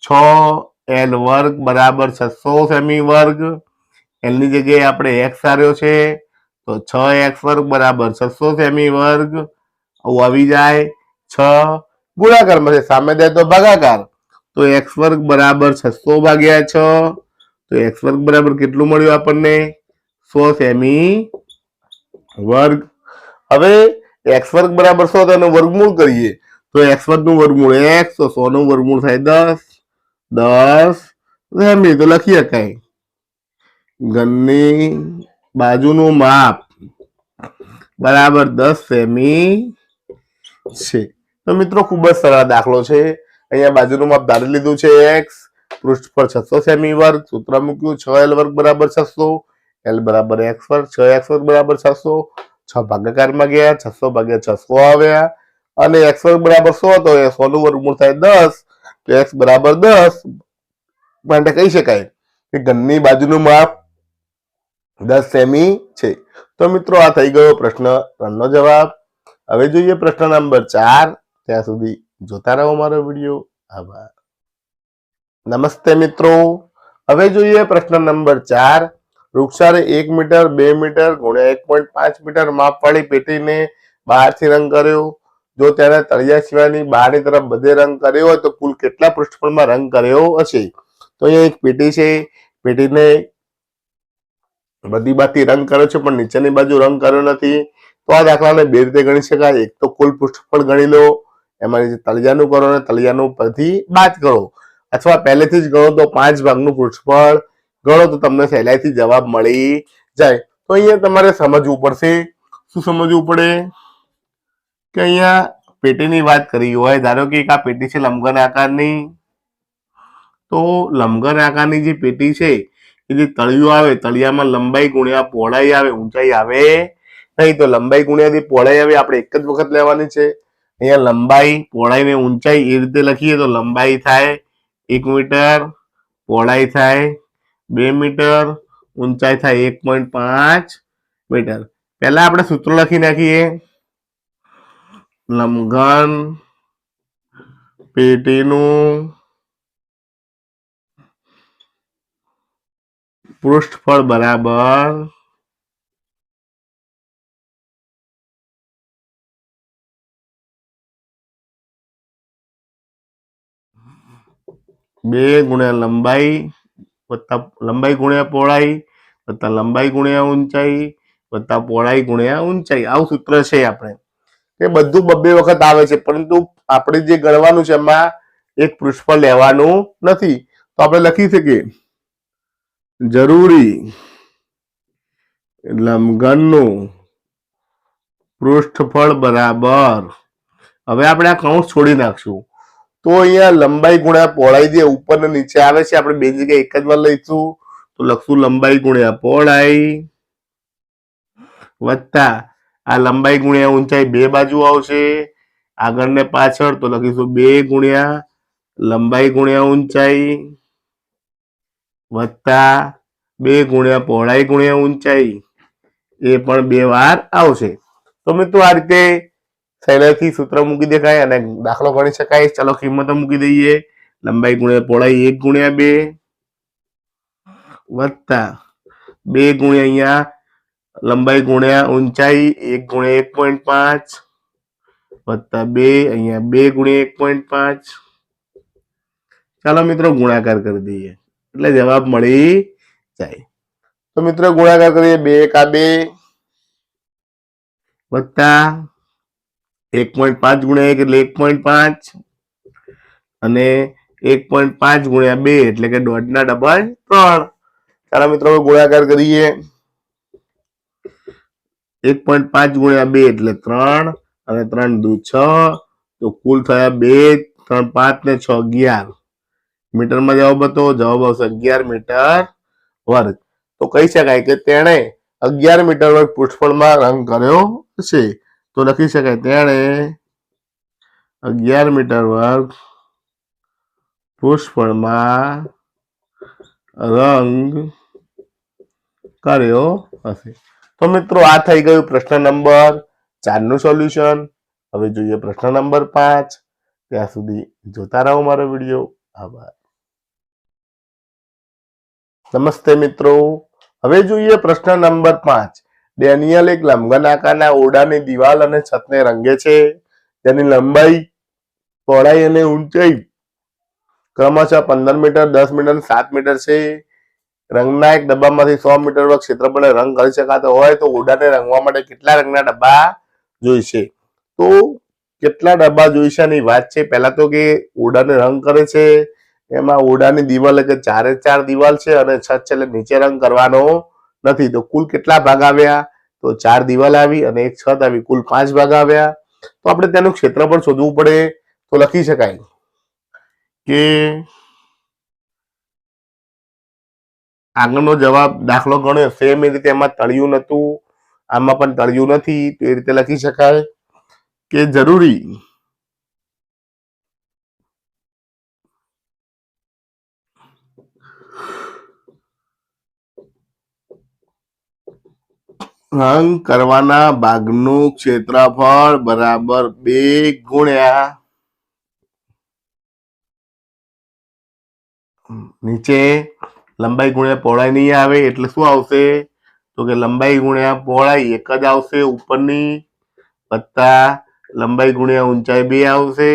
6l વર્ગ બરાબર 600 સેમી વર્ગ. l ની જગ્યાએ આપણે x આર્યો છે તો 6x વર્ગ બરાબર 600 સેમી વર્ગ આવું આવી જાય. 6 ગુણાકારમાં છે, સામે જાય તો ભાગાકાર. તો x વર્ગ બરાબર 600 ભાગ્યા 6. તો x વર્ગ બરાબર કેટલું મળ્યું આપણને? 100 સેમી વર્ગ. હવે x વર્ગ બરાબર 100 તો એનું વર્ગમૂળ કરીએ. તો x વર્ગ નું વર્ગમૂળ x, તો 100 નું વર્ગમૂળ થાય 10 સેમી. તો લખી શકાય ઘનની બાજુનું માપ બરાબર 10 સેમી છે. તો મિત્રો ખૂબ જ સરળ દાખલો છે. અહીંયા બાજુનું માપ ધારી લીધું છે x, પૃષ્ઠફળ 600 સેમી વર્ગ. સૂત્ર મૂક્યું 6l વર્ગ બરાબર 600, l બરાબર x વર્ગ, 6x વર્ગ બરાબર 600. 6 ભાગાકારમાં ગયા, 600 ભાગ્યા 600 આવ્યા. અને x વર્ગ બરાબર 100 તો એ 100 નું વર્ગમૂળ થાય 10. તો x બરાબર 10 માટે કહી શકાય કે ઘનની બાજુનું માપ 10 સેમી છે. તો તો મિત્રો આ થઈ ગયો પ્રશ્ન 3 નો જવાબ. હવે જોઈએ પ્રશ્ન નંબર 4. ત્યાં સુધી જોતા રહો મારો વિડીયો. આભાર. નમસ્તે મિત્રો, હવે જોઈએ પ્રશ્ન નંબર 4. વૃક્ષારે 1 મીટર 2 મીટર ગુણ્યા 1.5 મીટર માપવાળી પેટીને બહારથી રંગ કર્યો. જો તેને તળિયા સિવાયની બહારની તરફ બધે રંગ કર્યો હોય તો કુલ કેટલા પૃષ્ઠફળમાં રંગ કર્યો હશે? તો અહીંયા એક પેટી છે, પેટીને બધી બાજુથી રંગ કર્યો છે પણ નીચેની બાજુ રંગ કર્યો નથી. તો આ દાખલાને બે રીતે ગણી શકાય. એક તો કુલ પૃષ્ઠફળ ગણી લો, એમાં તળિયાનું કરો અને તળિયાનું પરથી બાદ કરો, અથવા પહેલેથી જ ગણો તો 5 ભાગનું પૃષ્ઠફળ ગણો તો તમને સહેલાઈથી જવાબ મળી જાય. તો અહીંયા તમારે સમજવું પડશે. શું સમજવું પડે? કે અહીંયા પેટીની વાત કરી હોય, ધારો કે આ પેટી છે લંબઘન આકારની, તો લંબઘન આકારની જે પેટી છે એ જે તળિયું આવે, તળિયામાં લંબાઈ ગુણ્યા પહોળાઈ આવે, ઊંચાઈ આવે નહીં. તો લંબાઈ ગુણ્યા જે પહોળાઈ આવે આપણે એક જ વખત લેવાની છે. અહીંયા લંબાઈ, પહોળાઈ ને ઊંચાઈ એ રીતે લખીએ તો લંબાઈ થાય 1 મીટર, પહોળાઈ થાય 2 મીટર, ઊંચાઈ થાય 1.5 મીટર. પહેલા આપણે સૂત્ર લખી નાખીએ. લંબઘન પેટીનું પૃષ્ઠફળ બરાબર 2 ગુણ્યા લંબાઈ વત્તા લંબાઈ ગુણ્યા પહોળાઈ વત્તા લંબાઈ ગુણ્યા ઊંચાઈ વત્તા પહોળાઈ ગુણ્યા ઊંચાઈ. આવું સૂત્ર છે આપણે. એ બધું બબ્બે વખત આવે છે, પરંતુ આપણે જે ગણવાનું છે એમાં એક પૃષ્ઠફળ લેવાનું નથી. તો આપણે લખી શકીએ જરૂરી લંબઘનનું પૃષ્ઠફળ બરાબર. હવે આપણે આ કૌંસ છોડી નાખશું. તો અહીંયા લંબાઈ ગુણ્યા પહોળાઈ જે ઉપર ને નીચે આવે છે આપણે બે જગ્યાએ એક જ વાર લઈશું. તો લખશું લંબાઈ ગુણ્યા પહોળાઈ વત્તા આ લંબાઈ ગુણ્યા ઊંચાઈ બે બાજુ આવશે, આગળ ને પાછળ. તો લખીશું 2 ગુણ્યા લંબાઈ ગુણ્યા ઊંચાઈ વત્તા 2 ગુણ્યા પહોળાઈ ગુણ્યા ઊંચાઈ, એ પણ 2 વાર આવશે. તો મિત્રો આ રીતે સહેલાઈથી સૂત્ર મૂકી દેખાય અને દાખલો ગણી શકાય. ચાલો કિંમતો મૂકી દઈએ. લંબાઈ ગુણ્યા પહોળાઈ 1 ગુણ્યા 2 વત્તા 2 ગુણ્યા અહીંયા લંબાઈ ગુણ્યા ઊંચાઈ 1 ગુણ્યા 1.5 વત્તા 2 અહીંયા 2 ગુણ્યા 1.5. ચાલો મિત્રો ગુણાકાર કરી દઈએ એટલે જવાબ મળી જાય. તો મિત્રો ગુણાકાર કરીએ. 2 એકા 2 વત્તા 1.5 ગુણ્યા 1 એટલે 1.5 અને 1.5 ગુણ્યા 2 એટલે કે દોઢના ડબલ 3. ચાલો મિત્રો ગુણાકાર કરીએ. 1.5 ગુણ્યા 2 એટલે 3 અને 3 દુ 6, તો કુલ થયા 2 3 5 ને 6 11 મીટરમાં જવાબ હતો. જવાબ આવશે 11 મીટર વર્ગ. તો કહી શકાય કે તેણે 11 મીટર વર્ગ પૃષ્ઠફળમાં રંગ કર્યો છે. તો લખી શકાય તેણે 11 મીટર વર્ગ પૃષ્ઠફળમાં રંગ કર્યો હશે. તો મિત્રો આ થઈ ગયું પ્રશ્ન નંબર 4 નું સોલ્યુશન. હવે જોઈએ પ્રશ્ન નંબર 5. ત્યાં સુધી જોતા રહો મારો વિડીયો. આભાર. નમસ્તે મિત્રો, હવે જોઈએ પ્રશ્ન નંબર 5. ડેનિયલ એક લંબઘન આકારના ઓરડાની દિવાલ અને છતને રંગે છે. તેની લંબાઈ, પહોળાઈ અને ઊંચાઈ ક્રમશઃ 15 મીટર, 10 મીટર, 7 મીટર છે. રંગના એક ડબ્બામાંથી 100 મીટર વર્ગ ક્ષેત્રફળે રંગ કરી શકાતો હોય તો ઓરડાને રંગવા માટે કેટલા રંગના ડબ્બા જોઈશે? તો કેટલા ડબ્બા જોઈશે ની વાત છે. પહેલા તો કે ઓરડાને રંગ કરે છે, એમાં ઓરડાની દિવાલ એટલે 4 દિવાલ છે અને છત છે એટલે નીચે રંગ કરવાનો નથી. તો કુલ કેટલા ભાગ આવ્યા? તો 4 દિવાલ આવી અને એક છત આવી, કુલ 5 ભાગ આવ્યા. તો આપણે તેનું ક્ષેત્રફળ શોધવું પડે. તો લખી શકાય કે આગળનો જવાબ દાખલો ગણ્યો સેમ એ રીતે એમાં તળિયું નતું, આમાં પણ તળિયું નથી. તો એ રીતે લખી શકાય કે જરૂરી રંગ કરવાના ભાગનું ક્ષેત્રફળ બરાબર 2 ગુણ્યા નીચે લંબાઈ ગુણ્યા પહોળાઈ નહીં આવે એટલે શું આવશે? તો કે લંબાઈ ગુણ્યા પહોળાઈ એક જ આવશે ઉપરની, વત્તા લંબાઈ ગુણ્યા ઊંચાઈ 2 આવશે,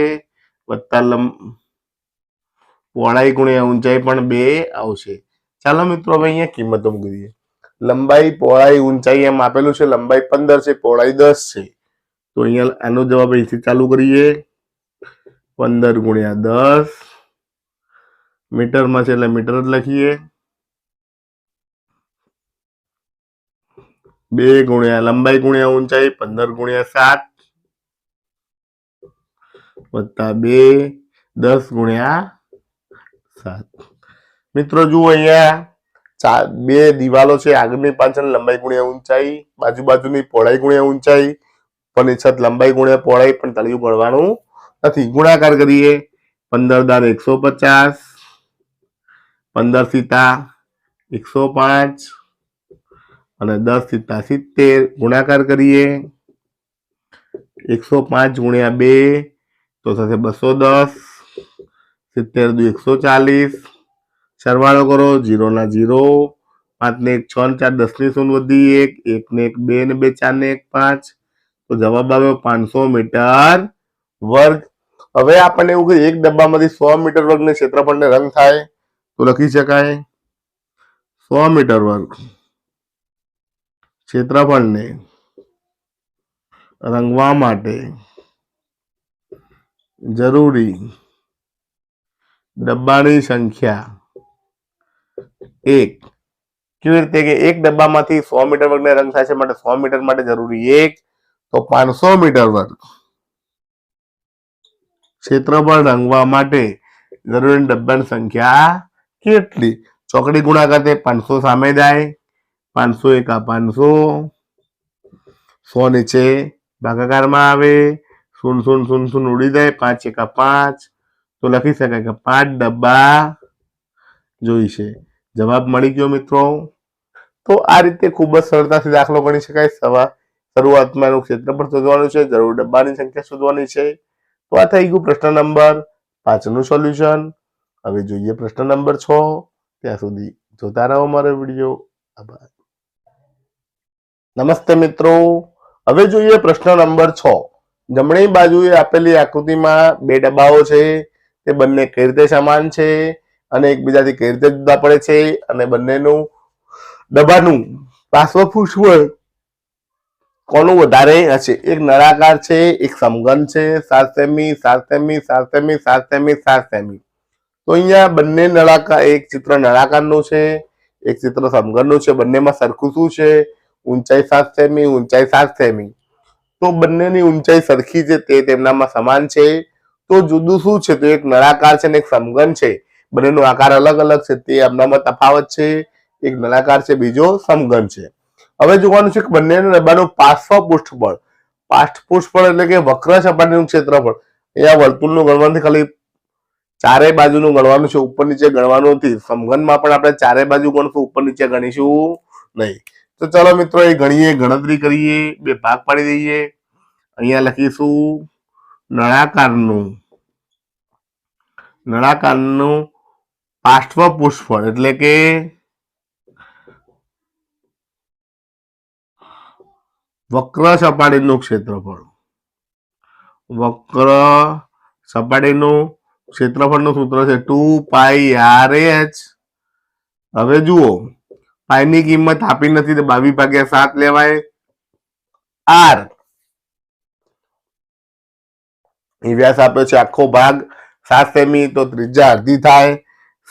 વત્તા પહોળાઈ ગુણ્યા ઊંચાઈ પણ 2 આવશે. ચાલો મિત્રો હવે અહીંયા કિંમતો મૂકી દઈએ. લંબાઈ પહોળાઈ ઊંચાઈ એમ આપેલું છે. લંબાઈ 15 છે, પહોળાઈ 10 છે. તો અહીંયા આનો જવાબ અહીંથી ચાલુ કરીએ. 15 ગુણ્યા 10 મીટરમાં છે એટલે મીટર જ લખીએ. 2 ગુણ્યા લંબાઈ ગુણ્યા ઊંચાઈ 15 ગુણ્યા 7 વત્તા 2 10 ગુણ્યા 7. મિત્રો જુઓ અહીંયા બે દિવાલો છે, આગળની પાછળ લંબાઈ ગુણ્યા ઊંચાઈ, બાજુ બાજુની પહોળાઈ ગુણ્યા ઊંચાઈ, ઉપરની છત લંબાઈ ગુણ્યા પહોળાઈ, પણ તળિયું ગણવાનું નથી. ગુણાકાર કરીએ. 15 × 150, 15 × 105 અને 10 × 70. ગુણાકાર કરીએ. 105 ગુણ્યા 2 તો થશે 210, 70 × 2 140. સરવાળો કરો. 0 ના 0, 5 ને 1 6 4 10 ની 0 વધી 1, 1 ને 1 2 ને 2 4 ને 1 5. તો જવાબ આવ્યો 500 મીટર વર્ગ. હવે આપણને એવું કે એક ડબ્બામાંથી 100 મીટર વર્ગના ક્ષેત્રફળને રંગ થાય તો લખી શકાય 100 મીટર વર્ગ ક્ષેત્રફળને રંગવા માટે જરૂરી ડબ્બાની સંખ્યા 1. કેવી રીતે કે એક ડબ્બામાંથી 100 મીટર વર્ગને રંગ થાય છે, માટે 100 મીટર માટે જરૂરી 1, તો 500 મીટર વર્ગ ક્ષેત્રફળ રંગવા માટે જરૂરી ડબ્બાની સંખ્યા કેટલી? ચોકડી ગુણાકાર તે 500 સામે જાય, 500 × 500, 100 નીચે ભાગાકારમાં આવે, 0 0 0 0 ઉડી જાય, 5 × 5. તો લખી શકાય કે 5 ડબ્બા જોઈશે. જવાબ મળી ગયો મિત્રો. તો આ રીતે ખૂબ જ સરળતાથી દાખલો ગણી શકાય. શરૂઆતમાં એનું ક્ષેત્રફળ શોધવાનું છે, જરૂર ડબ્બાની સંખ્યા શોધવાની છે. તો આ થઈ ગયું પ્રશ્ન નંબર 5 નું સોલ્યુશન. હવે જોઈએ પ્રશ્ન નંબર 6. ત્યાં સુધી જોતા રહો મારો વિડીયો. આભાર. નમસ્તે મિત્રો. હવે જોઈએ પ્રશ્ન નંબર 6. જમણી બાજુએ આપેલી આકૃતિમાં બે ડબ્બાઓ છે, તે બંને કઈ રીતે સમાન છે અને એકબીજાથી કઈ રીતે જુદા પડે છે, અને બંનેનું ડબ્બાનું પાર્શ્વપૃષ્ઠબળ કોનું વધારે હશે? એક નળાકાર છે, એક સમઘન છે, 7 semi 7 semi 7 semi 7 semi 7 semi. તો અહીંયા બંને નળાકાર, એક ચિત્ર નળાકારનું છે, એક ચિત્ર સમઘનનું છે. બંનેમાં સરખું શું છે? ઊંચાઈ 7 સેમી, ઊંચાઈ 7 સેમી. તો બંનેની ઊંચાઈ સરખી છે, તે તેમનામાં સમાન છે. તો જુદું શું છે? તો એક નળાકાર છે અને એક સમઘન છે. બંનેનો આકાર અલગ અલગ છે, તે એમનામાં તફાવત છે. એક નળાકાર છે, બીજો સમઘન છે. હવે જોવાનું છે કે બંનેના ડબ્બાનું પાર્શ્વપૃષ્ઠબળ. પાર્શ્વપૃષ્ઠબળ એટલે કે વક્ર સપાટીનું ક્ષેત્રફળ. અહીંયા વર્તુળનું ગણવાનું ખાલી ચારે બાજુનું ગણવાનું છે, ઉપર નીચે ગણવાનું નથી. સમઘનમાં પણ આપણે ચારે બાજુ ગણશું, ઉપર નીચે ગણીશું નહીં. તો ચલો મિત્રો એ ગણીએ, ગણતરી કરીએ, બે ભાગ પાડી દઈએ. અહીંયા લખીશું નળાકારનું પાર્શ્વપૃષ્ઠબળ એટલે કે વક્ર સપાટીનું ક્ષેત્રફળ. વક્ર સપાટીનું ક્ષેત્રફળનું સૂત્ર છે 2πr/h. હવે જુઓ, પાઈની કિંમત આપી નથી તો 22/7 લેવાય. r એ વ્યાસ આપ્યો છે આખો ભાગ 7 સેમી, તો ત્રિજ્યા અડધી થાય,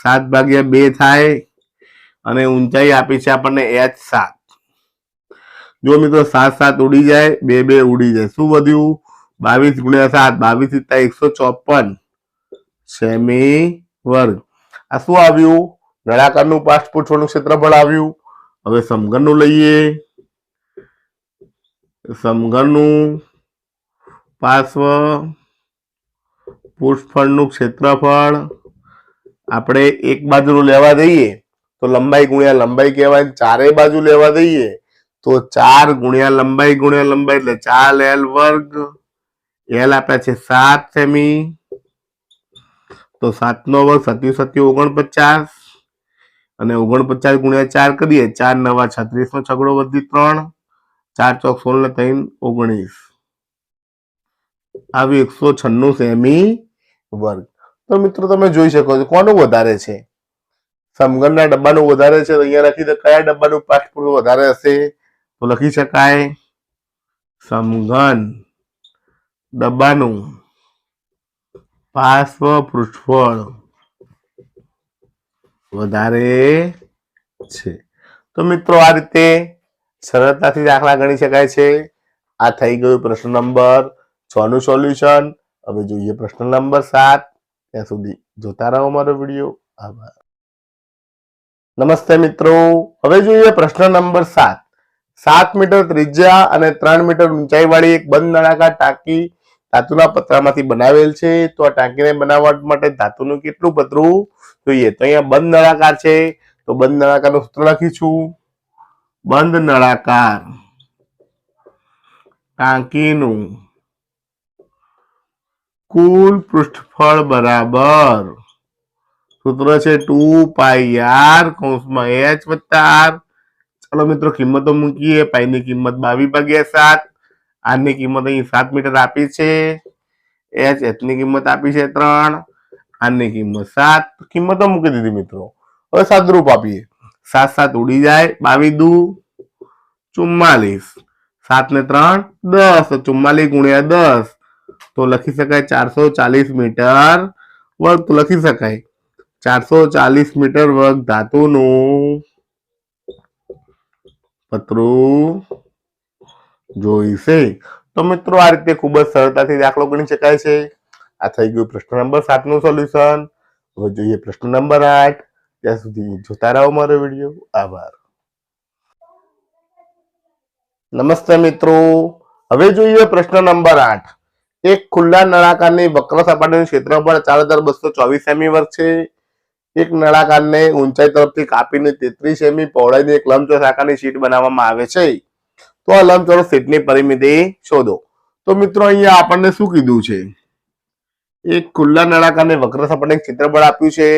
7/2 થાય. અને ઊંચાઈ આપી છે આપણને h7. જો મિત્રો 7 7 ઉડી જાય, 2 2 ઉડી જાય. શું વધ્યું? 22 × 7, 22 × 154 સેમી વર્ગ. આ શું આવ્યું? નળાકારનું પાર્શ્વપૃષ્ઠબળનું ક્ષેત્રફળ આવ્યું. હવે સમઘનનું લઈએ. સમઘનનું પાર્શ્વપૃષ્ઠબળનું ક્ષેત્રફળ આપણે એક બાજુનું લેવા દઈએ તો લંબાઈ ગુણ્યા લંબાઈ કહેવાય. ચારે બાજુ લેવા દઈએ તો 4 ગુણ્યા લંબાઈ એટલે 4l વર્ગ. એલ આપ્યા છે 7 સેમી, તો 7 નો વર્ગ 7 49, અને 49 ગુણ્યા 4 કરીએ 4 નવા 36 નો છગડો વધી 3, 4 ચોક 16 ને 3 19, આવી 196 સેમી વર્ગ. તો મિત્રો તમે જોઈ શકો છો કોનું વધારે છે, સમઘનના ડબ્બાનું વધારે છે. તો અહીંયા લખી દો કયા ડબ્બાનું પાઠપુર વધારે હશે. તો લખી શકાય સમઘન ડબ્બાનું પાર્શ્વ પૃષ્ઠફળ વધારે છે. તો મિત્રો આ રીતે સરળતાથી દાખલા ગણી શકાય છે. આ થઈ ગયું પ્રશ્ન નંબર 6 નું સોલ્યુશન. હવે જોઈએ પ્રશ્ન નંબર 7. ત્યાં સુધી જોતા રહો મારો વિડીયો. આભાર. નમસ્તે મિત્રો, હવે જોઈએ પ્રશ્ન નંબર 7. 7 મીટર ત્રિજ્યા અને 3 મીટર ઊંચાઈ વાળી એક બંધ નળાકાર ટાંકી ધાતુના પતરામાંથી બનાવેલ છે. તો આ ટાંકીને બનાવવા માટે ધાતુનું કેટલું પતરું જોઈએ? તો અહીંયા બંધ નળાકાર છે, તો બંધ નળાકારનું સૂત્ર લખીશું. બંધ નળાકાર ટાંકીનું કુલ પૃષ્ઠફળ બરાબર સૂત્ર છે 2πr કૌંસમાં h વત્તા r. ચાલો મિત્રો કિંમતો મૂકીએ. પાઈ ની કિંમત 22/7, r ની કિંમત અહીં 7 મીટર આપી છે, h ની કિંમત આપી છે 3, r ની કિંમત 7. કિંમતો મૂકી દીધી મિત્રો. હવે સાદરૂપ આપીએ. 7 7 ઉડી જાય, 22 દુ 44, 7 ને 3 10, તો 44 ગુણ્યા 10 તો લખી શકાય 440 મીટર વર્ગ. તો લખી શકાય 440 મીટર વર્ગ ધાતુનું પતરું જોઈશે. તો મિત્રો આ રીતે ખૂબ જ સરળતાથી દાખલો ગણી શકાય છે. આ થઈ ગયું પ્રશ્ન નંબર 7 નું સોલ્યુશન. હવે જોઈએ પ્રશ્ન નંબર 8. ત્યાં સુધી જોતા રહો મારો વિડીયો. આભાર. નમસ્તે મિત્રો, હવે જોઈએ પ્રશ્ન નંબર 8. એક ખુલ્લા નળાકારની વક્ર સપાટીનું ક્ષેત્રફળ 4224 સેમી વર્ગ છે. એક નળાકારને ઊંચાઈ તરફથી કાપીને 33 સેમી પહોળાઈની એક લંબચોરસ આકારની શીટ બનાવવામાં આવે છે. તો આ લંબચોરસ શીટની પરિમિતિ શોધો. તો મિત્રો અહીંયા આપણને શું કીધું છે? એક ખુલ્લા નળાકારની વક્ર સપાટીનું ક્ષેત્રફળ આપ્યું છે,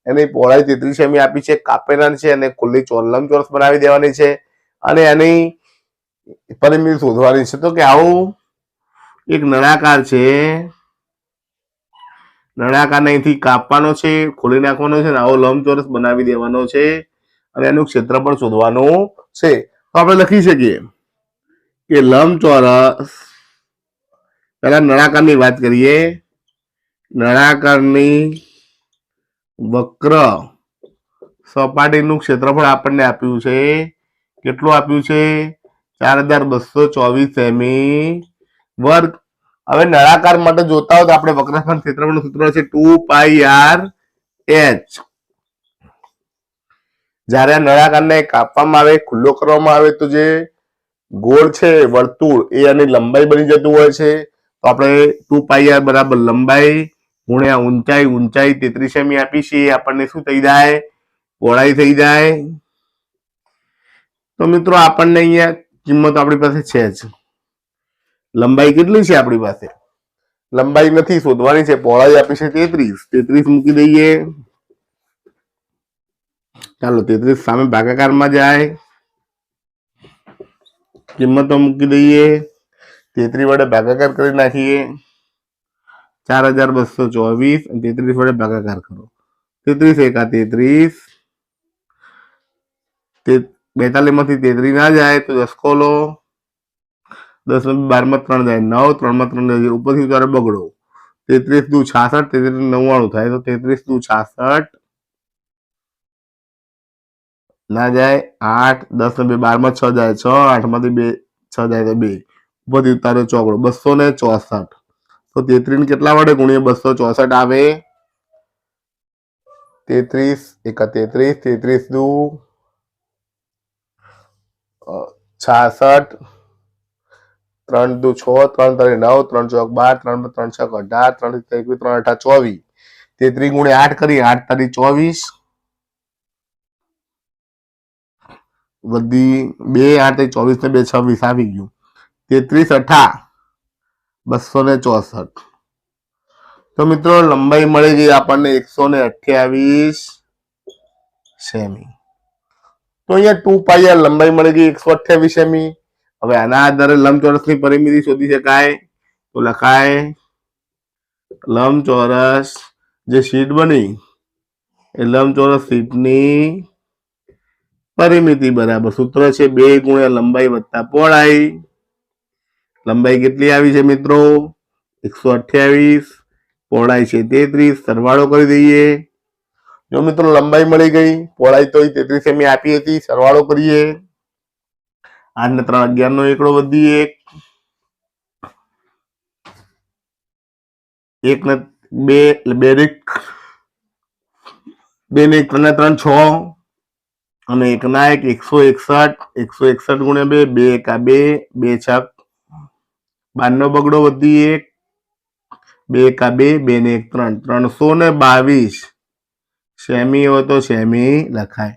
એની પહોળાઈ 33 સેમી આપી છે, કાપેલા છે, અને ખુલ્લી લંબચોરસ બનાવી દેવાની છે, અને એની પરિમિતિ શોધવાની છે. તો કે આવું એક નળાકાર છે, નળાકારને અહીંથી કાપવાનો છે, ખોલી નાખવાનો છે, આવો લંબચોરસ બનાવી દેવાનો છે, અને એનું ક્ષેત્રફળ શોધવાનું છે. તો આપણે લખી શકીએ કે લંબચોરસ, પહેલા નળાકારની વાત કરીએ. નળાકારની વક્ર સપાટીનું ક્ષેત્રફળ આપણને આપ્યું છે. કેટલું આપ્યું છે? 4224 સેમી વર્ગ. હવે નળાકાર માટે જોતા હોય તો આપણે વક્રખંડ ક્ષેત્રફળનું સૂત્ર છે 2πr h. જ્યારે નળાકારને કાપવામાં આવે, ખુલ્લો કરવામાં આવે, તો જે ગોળ છે વર્તુળ એ આની લંબાઈ બની જતું હોય છે. તો આપણે 2πr બરાબર લંબાઈ ગુણ્યા ઊંચાઈ, ઊંચાઈ 33 સેમી આપી છે, આપણને શું થઈ જાય? પહોળાઈ થઈ જાય. તો મિત્રો આપણને અહીંયા કિંમત આપણી પાસે છે જ. લંબાઈ કેટલી છે આપણી પાસે? લંબાઈ નથી, શોધવાની છે. પહોળાઈ આપી છે 33 મૂકી દઈએ. ચાલો 33 સામે ભાગાકારમાં જાય, કિંમતો મૂકી દઈએ. 33 વડે ભાગાકાર કરી નાખીએ. 4224 અને 33 વડે ભાગાકાર કરો. 33 એકા 33, 42 માંથી 33 ના જાય તો 10 ખોલો, 10 12 માં 3 જાય 9, 3 માં 3 જાય, ઉપરથી તારે બગડો. 33 દુ 66, 33 99 થાય, તો 33 દુ 66 ના જાય 8, 10 ને 2 12 માં 6 જાય 6, 8 માંથી 2 6 જાય તો 2, ઉપરથી ઉતાર્યો ચોકડો 264. તો 33 ને કેટલા વડે ગુણીએ? 264 આવે. 33 એકા 33, 33 દુ 66, 3 દુ 6, 3 તારી 9, 3 ચોક 12, 3 3 6 18, 3 21, 3 8 24. 33 ગુણ્યા 8 કરી, 8 તારી 24, વધી 2 8 24 ને 2 26 આવી ગયું. 33 અઠા 264. તો મિત્રો લંબાઈ મળી ગઈ આપણને 128 સેમી. તો અહીંયા 2πr લંબાઈ મળી ગઈ 128 સેમી. હવે આના આધારે લંબચોરસની પરિમિતિ શોધી શકાય. તો લખાય લંબચોરસ જે શીટ બની એ લંબચોરસ શીટની પરિમિતિ બરાબર સૂત્ર છે 2 ગુણ્યા લંબાઈ વત્તા પહોળાઈ. લંબાઈ કેટલી આવી છે મિત્રો? 128. પહોળાઈ છે 33. સરવાળો કરી દઈએ. જો મિત્રો લંબાઈ મળી ગઈ, પહોળાઈ તો 33 સેમી આપી હતી. સરવાળો કરીએ. 8 ને 3 11 નો એકડો વધી 1 ને 2 2 ને 3 ને 3 6 અને 1 ના 1 161. 161 ગુણ્યા 2 2 એકા 2 2 છક 12 નો બગડો વધી 1 2 એકા 2 2 ને 1 3 322 સેમી હોય તો સેમી લખાય.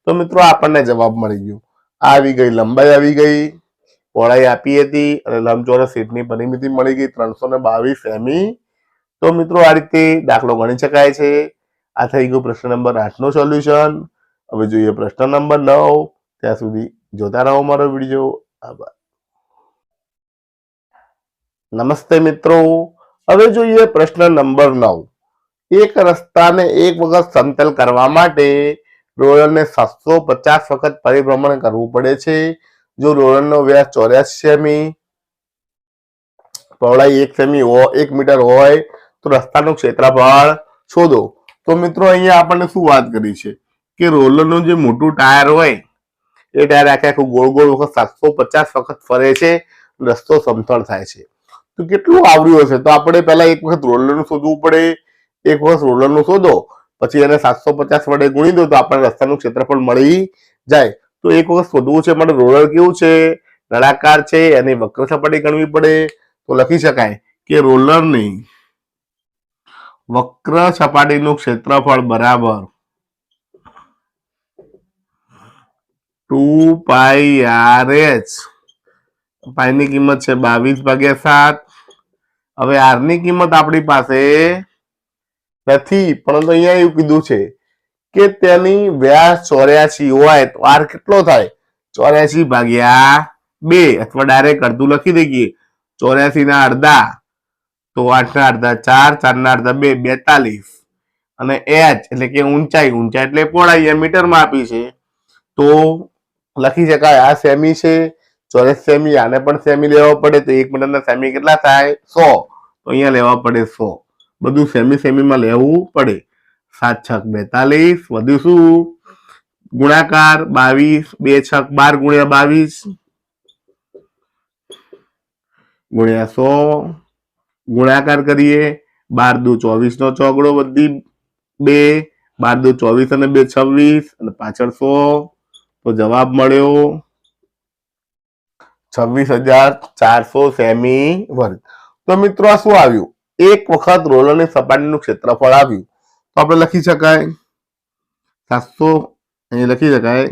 તો મિત્રો આપણને જવાબ મળી ગયો. આવી ગઈ લંબાઈ, આવી ગઈ પહોળાઈ આપી હતી અને લંબચોરસ શીટની પરિમિતિ મળી ગઈ 322 સેમી. તો મિત્રો આ રીતે દાખલો ગણી શકાય છે. આ થઈ ગયું પ્રશ્ન નંબર 8 નું સોલ્યુશન. હવે જોઈએ પ્રશ્ન નંબર 9. ત્યાં સુધી જોતા રહો મારો વિડીયો. આભાર. નમસ્તે મિત્રો. હવે જોઈએ પ્રશ્ન નંબર 9. એક રસ્તાને એક વખત સમતલ કરવા માટે રોલરને 750 વખત પરિભ્રમણ કરવું પડે છે. જો રોલરનો વ્યાસ 84 સેમી, પહોળાઈ 1 સેમી 1 મીટર હોય તો રસ્તાનું ક્ષેત્રફળ શોધો. તો મિત્રો અહીંયા આપણને શું વાત કરી છે કે રોલરનું જે મોટું ટાયર હોય એ ટાયર આખું ગોળ ગોળ વખત 750 વખત ફરે છે, રસ્તો સમતળ થાય છે. તો કેટલું આવર્યું હશે? તો આપણે પહેલા એક વખત રોલરનું શોધવું પડે. એક વખત રોલરનું શોધો, પછી એને 750 વડે ગુણી દો તો આપણને રસ્તાનું ક્ષેત્રફળ મળી જાય. તો એક વખત શોધવું છે માટે રોલર કેવું છે? નળાકાર છે. એની વક્ર સપાટી ગણવી પડે. તો લખી શકાય કે રોલરની વક્ર સપાટીનું ક્ષેત્રફળ બરાબર 2πRh. પાઈની કિંમત છે 22/7. હવે આર ની કિંમત આપણી પાસે નથી, પરંતુ અહીંયા એવું કીધું છે કે તેની વ્યાસ 84 હોય તો આર કેટલો થાય? 84/2 અથવા ડાયરેક્ટ અડધું લખી દઈએ. 84 ના અડધા તો 8 ના અડધા 4, 4 ના અડધા 2 42. અને h એટલે કે ઊંચાઈ એટલે પહોળાઈ મીટરમાં આપી છે. તો લખી શકાય આ સેમી છે, 84 સેમી. આને પણ સેમી લેવા પડે તો 1 મીટરના સેમી કેટલા થાય? 100. તો અહીંયા લેવા પડે 100. બધું સેમી સેમીમાં લેવું પડે. 7 છક 42 વધ્યું શું? ગુણાકાર 22 2 છક 12 ગુણ્યા 22 ગુણ્યા 100 ગુણાકાર કરીએ. 12 દુ 24 નો ચોગડો વધી 2 12 દુ 24 અને 2 26 અને પાછળ 100. તો જવાબ મળ્યો 26,400 સેમી વર્ગ. તો મિત્રો આ શું આવ્યું? એક વખત રોલરની સપાટીનું ક્ષેત્રફળ આવ્યું. તો આપણે લખી શકાય 700. અહીં લખી શકાય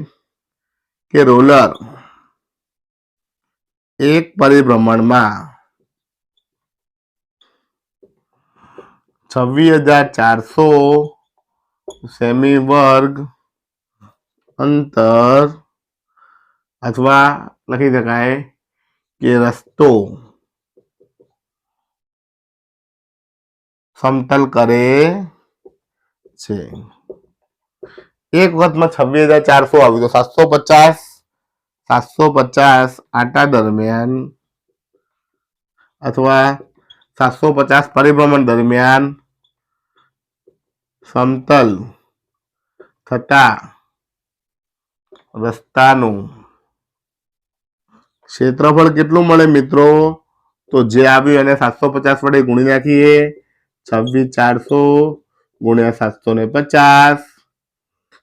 કે રોલર એક પરિભ્રમણમાં 26,400 સેમી વર્ગ અંતર અથવા લખી શકાય કે રસ્તો સમતલ કરે છે. એક વખતમાં 26,400 આવ્યું તો 750 આટા દરમિયાન અથવા 750 પરિભ્રમણ દરમિયાન સમતલ થતા રસ્તાનું ક્ષેત્રફળ કેટલું મળે મિત્રો? તો જે આવ્યું એને 750 વડે ગુણી નાખીએ. 26,400 ગુણ્યા 750.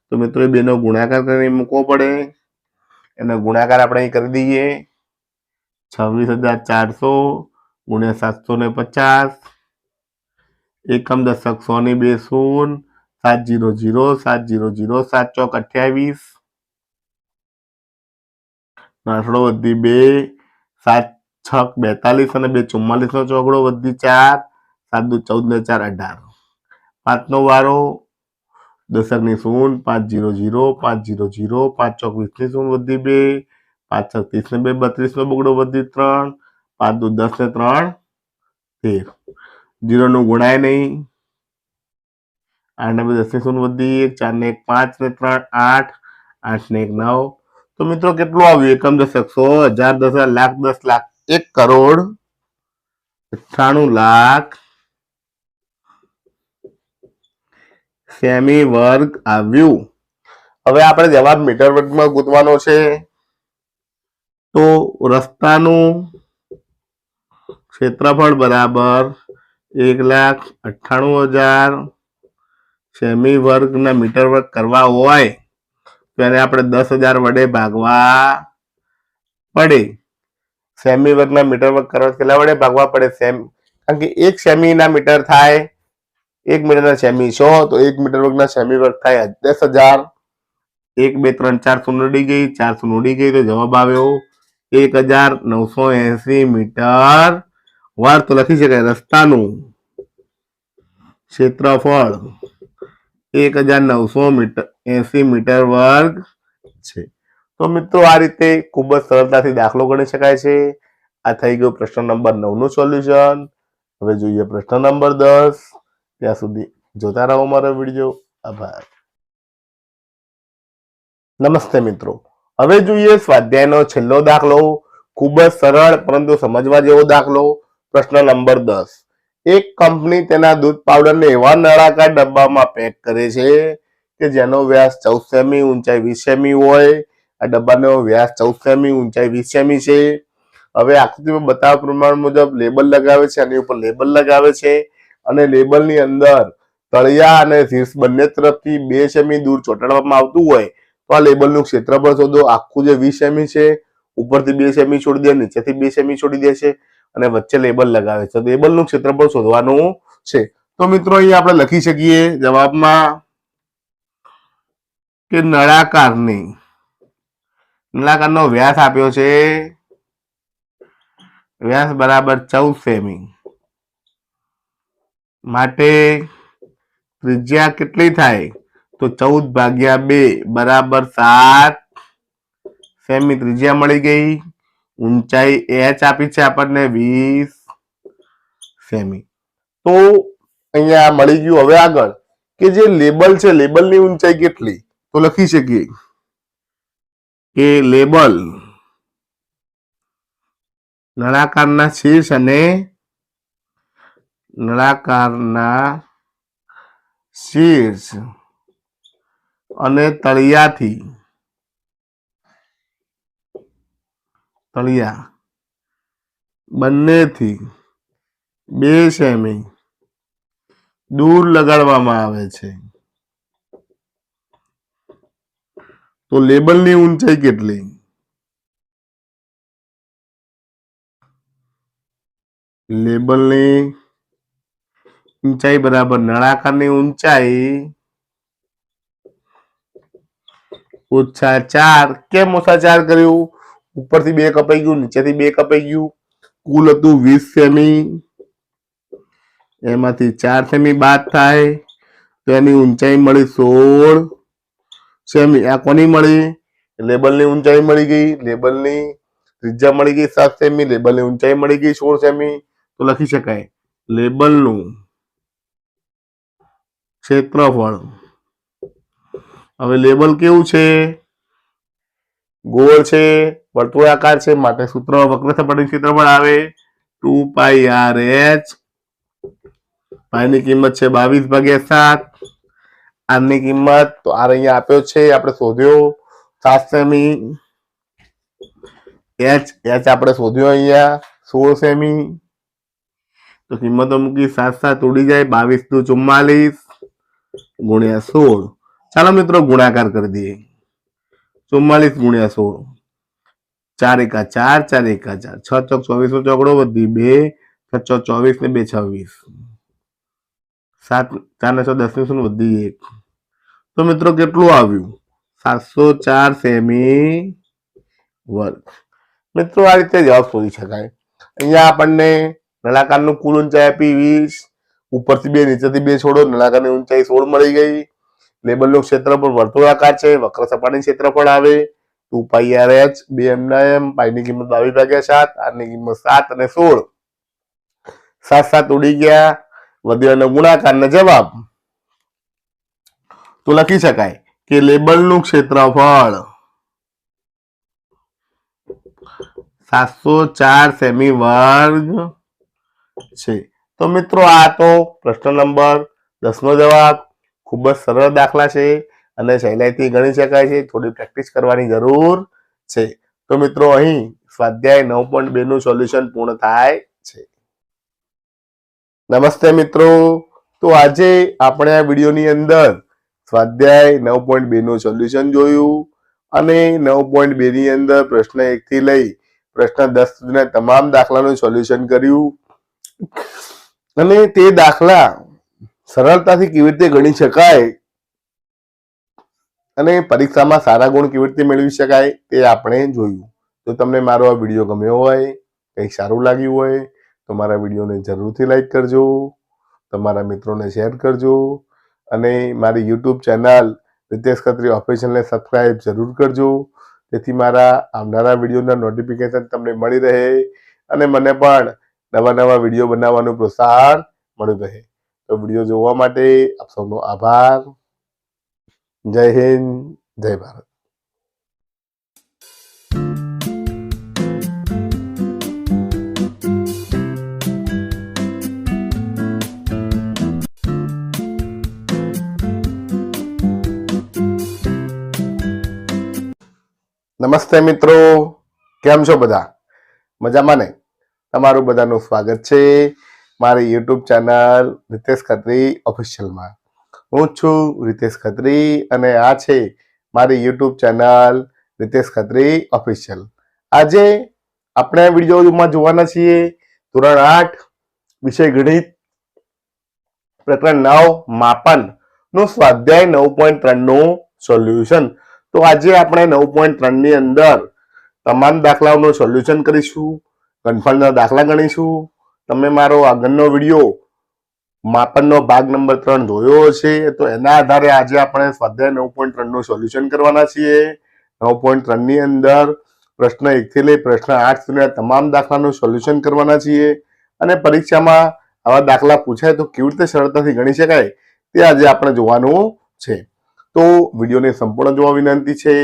તો મિત્રો એ બેનો ગુણાકાર કરીને મૂકવો પડે. એનો ગુણાકાર આપણે અહીં કરી દઈએ. 26,400 ગુણ્યા 750. એકમ દશક 100 ની 2 શૂન્ય 700 700 7 ચોક 28. આઠડો વધી 2, 7 6 42 અને 2 44 નો ચોકડો વધી 4, 7 દુ 14 ને 4 18, 5 નો વારો, 10 ની 0, 5 0 0, 5 0 0, 5 ચોક 20 ની 0 વધી 2, 5 6 30 ને 2 32 નો બગડો વધી 3, 5 દુ 10 ને 3 13, 0 નું ગુણાય નહીં, 8 ને 10 ની 0 વધી 1, 4 ને 1 5 ને 3 8, 8 ને 1 9. તો મિત્રો કેટલું આવ્યું? એકમ દશક 100, 1000, 10,000, લાખ, 10 લાખ, 1 કરોડ 98 લાખ સેમી વર્ગ આવ્યું. હવે આપણે જવાબ મીટર વર્ગમાં ગોતવાનો છે. તો રસ્તાનું ક્ષેત્રફળ બરાબર 1,98,000 સેમી વર્ગના મીટર વર્ગ કરવા હોય તો એને આપણે 10,000 વડે ભાગવા પડે. સેમી વર્ગના મીટર વર્ગ કરવા કેટલા વડે ભાગવા પડે? કારણ કે 1 સેમીના મીટર થાય, 1 મીટરના સેમી 100, તો 1 મીટર વર્ગના સેમી વર્ગ થાય 10,000. 1 2 3 4 શૂન્ય ઉડી ગઈ, 4 શૂન્ય ઉડી ગઈ, તો જવાબ આવ્યો 1,980 મીટર વર્ગ. તો લખી શકાય રસ્તાનું ક્ષેત્રફળ 1,980 મીટર વર્ગ છે. તો મિત્રો આ રીતે ખૂબ જ સરળતાથી દાખલો ગણી શકાય છે. આ થઈ ગયો પ્રશ્ન નંબર 9 નું સોલ્યુશન. હવે જોઈએ પ્રશ્ન નંબર 10. ત્યાં સુધી જોતા રહો મારો વિડીયો. આભાર. નમસ્તે મિત્રો, હવે જોઈએ સ્વાધ્યાયનો છેલ્લો દાખલો. ખૂબ જ સરળ પરંતુ સમજવા જેવો દાખલો. પ્રશ્ન નંબર 10. એક કંપની તેના દૂધ પાવડરને એવા નળાકાર ડબ્બામાં પેક કરે છે કે જેનો વ્યાસ 14 સેમી, ઊંચાઈ 20 સેમી હોય. આ ડબ્બાનો વ્યાસ 14 સેમી, ઊંચાઈ 20 સેમી છે. હવે આકૃતિમાં બતાવ્યા પ્રમાણ મુજબ લેબલ લગાવે છે, આની ઉપર લેબલ લગાવે છે અને લેબલની અંદર તળિયા અને શીર્ષ બંને તરફથી 2 સેમી દૂર ચોંટાડવામાં આવતું હોય તો આ લેબલનું ક્ષેત્રફળ શોધો. આખું જે 20 સેમી છે, ઉપરથી 2 સેમી છોડી દે, નીચેથી 2 સેમી છોડી દે છે અને વચ્ચે લેબલ લગાવે છે. લેબલનું ક્ષેત્રફળ શોધવાનું છે. તો મિત્રો અહીંયા આપણે લખી શકીએ જવાબમાં કે નળાકારનો વ્યાસ આપ્યો છે, વ્યાસ બરાબર 14 સેમી, માટે ત્રિજ્યા કેટલી થાય? તો 14 ભાગ્યા 2 બરાબર 7 સેમી ત્રિજ્યા મળી ગઈ. ઊંચાઈ h આપી છે આપણને 20 સેમી. તો અહીંયા મળી ગયું. હવે આગળ કે જે લેબલ છે, લેબલની ઊંચાઈ કેટલી? તો લખી શકીએ કે લેબલ નળાકારના શીર્ષ અને તળિયા બંનેથી 2 સેમી દૂર લગાડવામાં આવે છે. તો લેબલની ઊંચાઈ કેટલી? લેબલની ઊંચાઈ બરાબર નળાકારની ઊંચાઈ ઓછા 4. કેમ ઓછા 4 કર્યું? ઉપરથી 2 કપાઈ ગયું, નીચેથી 2 કપાઈ ગયું. કુલ હતું 20 સેમી, એમાંથી 4 સેમી બાદ થાય તો એની ઊંચાઈ મળી 16 સેમી. આ કોની મળી? લેબલની ઊંચાઈ મળી ગઈ. લેબલની ત્રિજ્યા મળી ગઈ 7 સેમી, લેબલની ઊંચાઈ મળી ગઈ 16 સેમી. તો લખી શકાય લેબલનું ક્ષેત્રફળ. હવે લેબલ કેવું છે? ગોળ છે, વર્તુળાકાર છે, માટે સૂત્ર વક્ર સપાટીનું ક્ષેત્રફળ આવે 2πr/h. પાઈની કિંમત છે 22/7. આર ની કિંમત તો આર અહીંયા આપ્યો છે, આપણે શોધ્યો 7 સેમી. h આપણે શોધ્યો અહીંયા 16 સેમી. તો કિંમતો મૂકી 7 7 ઉડી જાય, 22 દુ 44 ગુણ્યા 16. ચાલો મિત્રો ગુણાકાર કરી દઈએ. 44 ગુણ્યા 16, 4 એકા 4, 4 એકા 4, 6 ચોક 24 નો ચોકડો વધી 2, 6 ચોક 24 ને 2 26, 7 4 ને 6 10 ની શૂન્ય વધી 1. તો મિત્રો કેટલું આવ્યું? 704 સેમી વર્ગ. મિત્રો આ રીતે જવાબ શોધી શકાય. અહીંયા આપણને નળાકારનું કુલ ઊંચાઈ આપી 20, ઉપરથી 2 નીચેથી 2 છોડો, નળાકારની ઊંચાઈ 16 મળી ગઈ. લેબલનું ક્ષેત્રફળ વર્તુળાકાર છે, વક્ર સપાટીનું ક્ષેત્રફળ આવે 2πrh 2m/m, પાઈની કિંમત 22/7, r ની કિંમત 7 અને 16. 7 7 ઉડી ગયા, વધ્યો અને ગુણાકારનો જવાબ. તો લખી શકાય કે લેબલનું ક્ષેત્રફળ 704 સેમી વર્ગ છે. તો મિત્રો આ તો પ્રશ્ન નંબર 10 નો જવાબ. ખૂબ જ સરળ દાખલા છે અને સહેલાઈથી ગણી શકાય છે. થોડી પ્રેક્ટિસ કરવાની જરૂર છે. તો મિત્રો અહીં સ્વાધ્યાય 9.2 નું સોલ્યુશન પૂર્ણ થાય છે. નમસ્તે મિત્રો. તો આજે આપણે આ વિડીયોની અંદર સ્વાધ્યાય 9.2 નું સોલ્યુશન જોયું અને 9.2 ની અંદર પ્રશ્ન 1 થી લઈ પ્રશ્ન 10 સુધીના તમામ દાખલાનું સોલ્યુશન કર્યું અને તે દાખલા સરળતાથી કેવી રીતે ગણી શકાય અને પરીક્ષામાં સારા ગુણ કેવી રીતે મેળવી શકાય તે આપણે જોયું. જો તમને મારો આ વિડીયો ગમ્યો હોય, કંઈક સારું લાગ્યું હોય તો મારા વિડીયોને જરૂરથી લાઈક કરજો, તમારા મિત્રોને શેર કરજો અને મારી યુટ્યુબ ચેનલ રીતેશ ખત્રી ઓફિશિયલને સબસ્ક્રાઇબ જરૂર કરજો, જેથી મારા આવનારા વિડીયોના નોટિફિકેશન તમને મળી રહે અને મને પણ નવા નવા વિડીયો બનાવવાનું પ્રોત્સાહન મળી રહે. તો વિડીયો જોવા માટે આપ સૌનો આભાર. જય હિન્દ, જય ભારત. નમસ્તે મિત્રો, કેમ છો બધા? મજામાં ને? તમારું બધાનું સ્વાગત છે મારી યુટ્યુબ ચેનલ રીતેશ ખત્રી ઓફિશિયલમાં. હું છું રીતેશ ખત્રી અને આ છે મારી YouTube channel Ritesh Khatri official. આજે આપણે આ વિડીયોમાં જોવાના છીએ ધોરણ 8 વિષય ગણિત પ્રકરણ 9 માપન નું સ્વાધ્યાય 9.3 નું સોલ્યુશન. તો આજે આપણે 9.3 ની અંદર તમામ દાખલાઓનું સોલ્યુશન કરીશું, ઘનફળના દાખલા ગણીશું. તમે મારો આગળનો વિડીયો માપનનો ભાગ નંબર 3 જોયો હશે, તો એના આધારે આજે આપણે સ્વાધ્યાય 9.3 નું સોલ્યુશન કરવાના છીએ. 9.3 ની અંદર પ્રશ્ન 1 થી લઈ પ્રશ્ન 8 સુધીના તમામ દાખલાનું સોલ્યુશન કરવાના છીએ અને પરીક્ષામાં આવા દાખલા પૂછાય તો કેવી રીતે સરળતાથી ગણી શકાય તે આજે આપણે જોવાનું છે. તો વિડીયોને સંપૂર્ણ જોવા વિનંતી છે.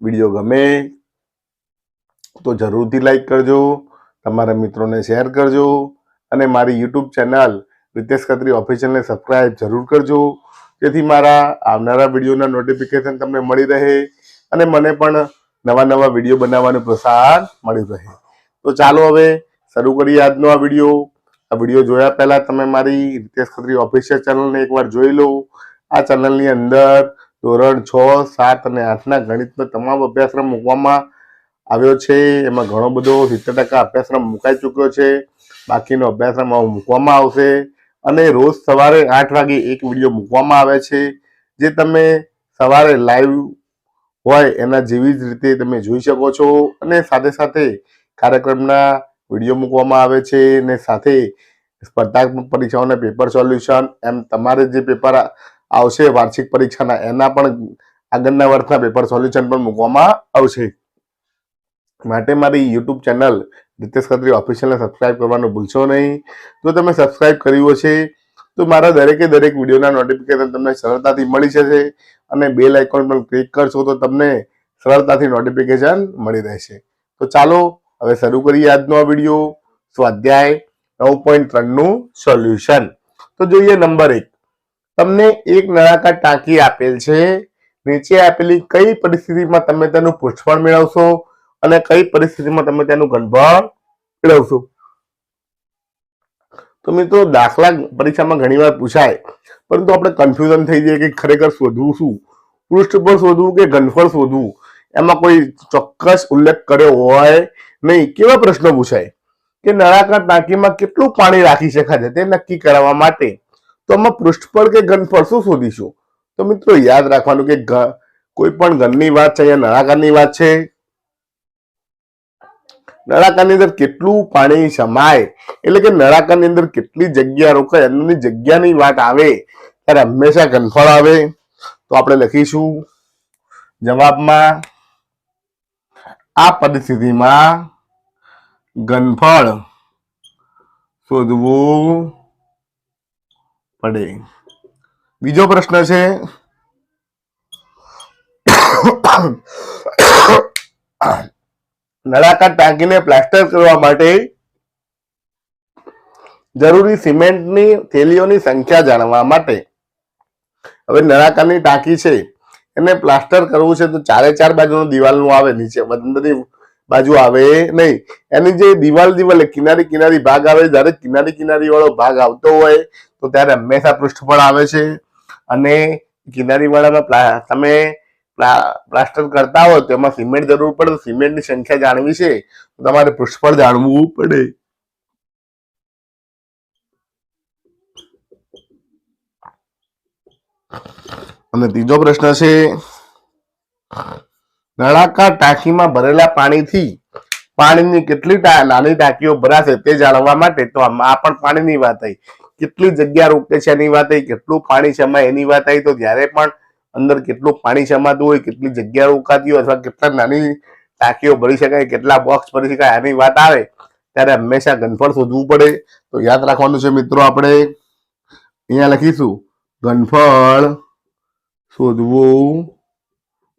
વિડીયો ગમે તો જરૂરથી લાઈક કરજો, તમારા મિત્રોને શેર કરજો અને મારી યુટ્યુબ ચેનલ રીતેશ ખત્રી ઓફિશિયલને સબસ્ક્રાઇબ જરૂર કરજો, જેથી મારા આવનારા વિડીયોના નોટિફિકેશન તમને મળી રહે અને મને પણ નવા નવા વિડીયો બનાવવાનું પ્રોત્સાહન મળી રહે. તો ચાલો હવે શરૂ કરીએ આજનો આ વિડીયો. આ વિડીયો જોયા પહેલા તમે મારી રીતેશ ખત્રી ઓફિશિયલ ચેનલને એકવાર જોઈ લો. આ ચેનલની અંદર ધોરણ 6, 7 અને 8ના ગણિતનો તમામ અભ્યાસક્રમ મૂકવામાં આવ્યો છે. એમાં ઘણો બધો 70% અભ્યાસક્રમ મુકાઈ ચૂક્યો છે. બાકીનો અભ્યાસક્રમ મૂકવામાં આવશે અને રોજ સવારે 8 વાગે એક વિડીયો મૂકવામાં આવે છે, જે તમે સવારે લાઈવ હોય એના જેવી જ રીતે તમે જોઈ શકો છો અને સાથે સાથે કાર્યક્રમના વિડીયો મૂકવામાં આવે છે અને સાથે સ્પર્ધાત્મક પરીક્ષાઓના પેપર સોલ્યુશન, એમ તમારે જે પેપર આવશે વાર્ષિક પરીક્ષાના એના પણ આગળના વર્ષના પેપર સોલ્યુશન પણ મૂકવામાં આવશે. માટે મારી યુટ્યુબ ચેનલ રીતેશ ખત્રી ઓફિશિયલને સબસ્ક્રાઇબ કરવાનું ભૂલશો નહીં. જો તમે સબસ્ક્રાઇબ કર્યું હશે તો મારા દરેકે દરેક વિડીયોના નોટિફિકેશન તમને સરળતાથી મળી જશે અને બેલ આઇકોન પર ક્લિક કરશો તો તમને સરળતાથી નોટિફિકેશન મળી રહેશે. તો ચાલો હવે શરૂ કરીએ આજનો આ વિડીયો, સ્વાધ્યાય 9.3 નું સોલ્યુશન. તો જોઈએ નંબર 1. તમને એક નળાકાર ટાંકી આપેલ છે. નીચે આપેલી કઈ પરિસ્થિતિમાં તમે તેનું પૃષ્ઠફળ મેળવશો અને કઈ પરિસ્થિતિમાં તમે તેનું ઘનફળ મેળવશો? તો મિત્રો દાખલા પરીક્ષામાં ઘણીવાર પૂછાય, પરંતુ આપણે કન્ફ્યુઝન થઈ જાય કે ખરેખર શોધવું શું, પૃષ્ઠફળ શોધવું કે ઘનફળ શોધવું, એમાં કોઈ ચોક્કસ ઉલ્લેખ કર્યો હોય નહીં. કેવા પ્રશ્નો પૂછાય કે નળાકાર ટાંકીમાં કેટલું પાણી રાખી શકાય છે તે નક્કી કરવા માટે તો આમાં પૃષ્ઠફળ કે ઘનફળ શું શોધીશું? તો મિત્રો યાદ રાખવાનું કે કોઈ પણ ઘનની વાત છે, અહીંયા નળાકારની વાત છે નળાકારની અંદર કેટલું પાણી સમાય એટલે કે નળાકારની અંદર કેટલી જગ્યા રોકાય અંદરની જગ્યાની વાત આવે ત્યારે હંમેશા ઘનફળ આવે. તો આપણે લખીશું જવાબમાં આ પરિસ્થિતિમાં ઘનફળ શોધવું પડે. બીજો પ્રશ્ન છે નળાકાર ટાંકીને પ્લાસ્ટર કરવા માટે જરૂરી સિમેન્ટની થેલીઓની સંખ્યા જાણવા માટે. હવે નળાકારની ટાંકી છે એને પ્લાસ્ટર કરવું છે તો 4 બાજુનો દિવાલનું આવે, નીચે અંદરની બાજુ આવે નહીં. એની જે દિવાલ કિનારી કિનારી ભાગ આવે, જ્યારે કિનારી વાળો ભાગ આવતો હોય તો ત્યારે હંમેશા પૃષ્ઠફળ આવે છે. અને કિનારી વાળામાં તમે પ્લાસ્ટર કરતા હોય તો એમાં સિમેન્ટ જરૂર પડે, તો સિમેન્ટની સંખ્યા જાણવી છે તો તમારે પૃષ્ઠફળ જાણવું પડે. અને ત્રીજો પ્રશ્ન છે નળાકાર ટાંકીમાં ભરેલા પાણીથી પાણીની કેટલી નાની ટાંકીઓ ભરાશે તે જાણવા માટે. તો આ પણ પાણીની વાત આવી, કેટલી જગ્યા રોકે છે એની વાત આવી, કેટલું પાણી સમાય એની વાત આવી. તો જ્યારે પણ અંદર કેટલું પાણી સમાતું હોય, કેટલી જગ્યા રોકાતી હોય, અથવા કેટલા નાની ટાંકીઓ ભરી શકાય, કેટલા બોક્સ ભરી શકાય આની વાત આવે ત્યારે હંમેશા ઘનફળ શોધવું પડે. તો યાદ રાખવાનું છે મિત્રો, આપણે અહીંયા લખીશું ઘનફળ શોધવું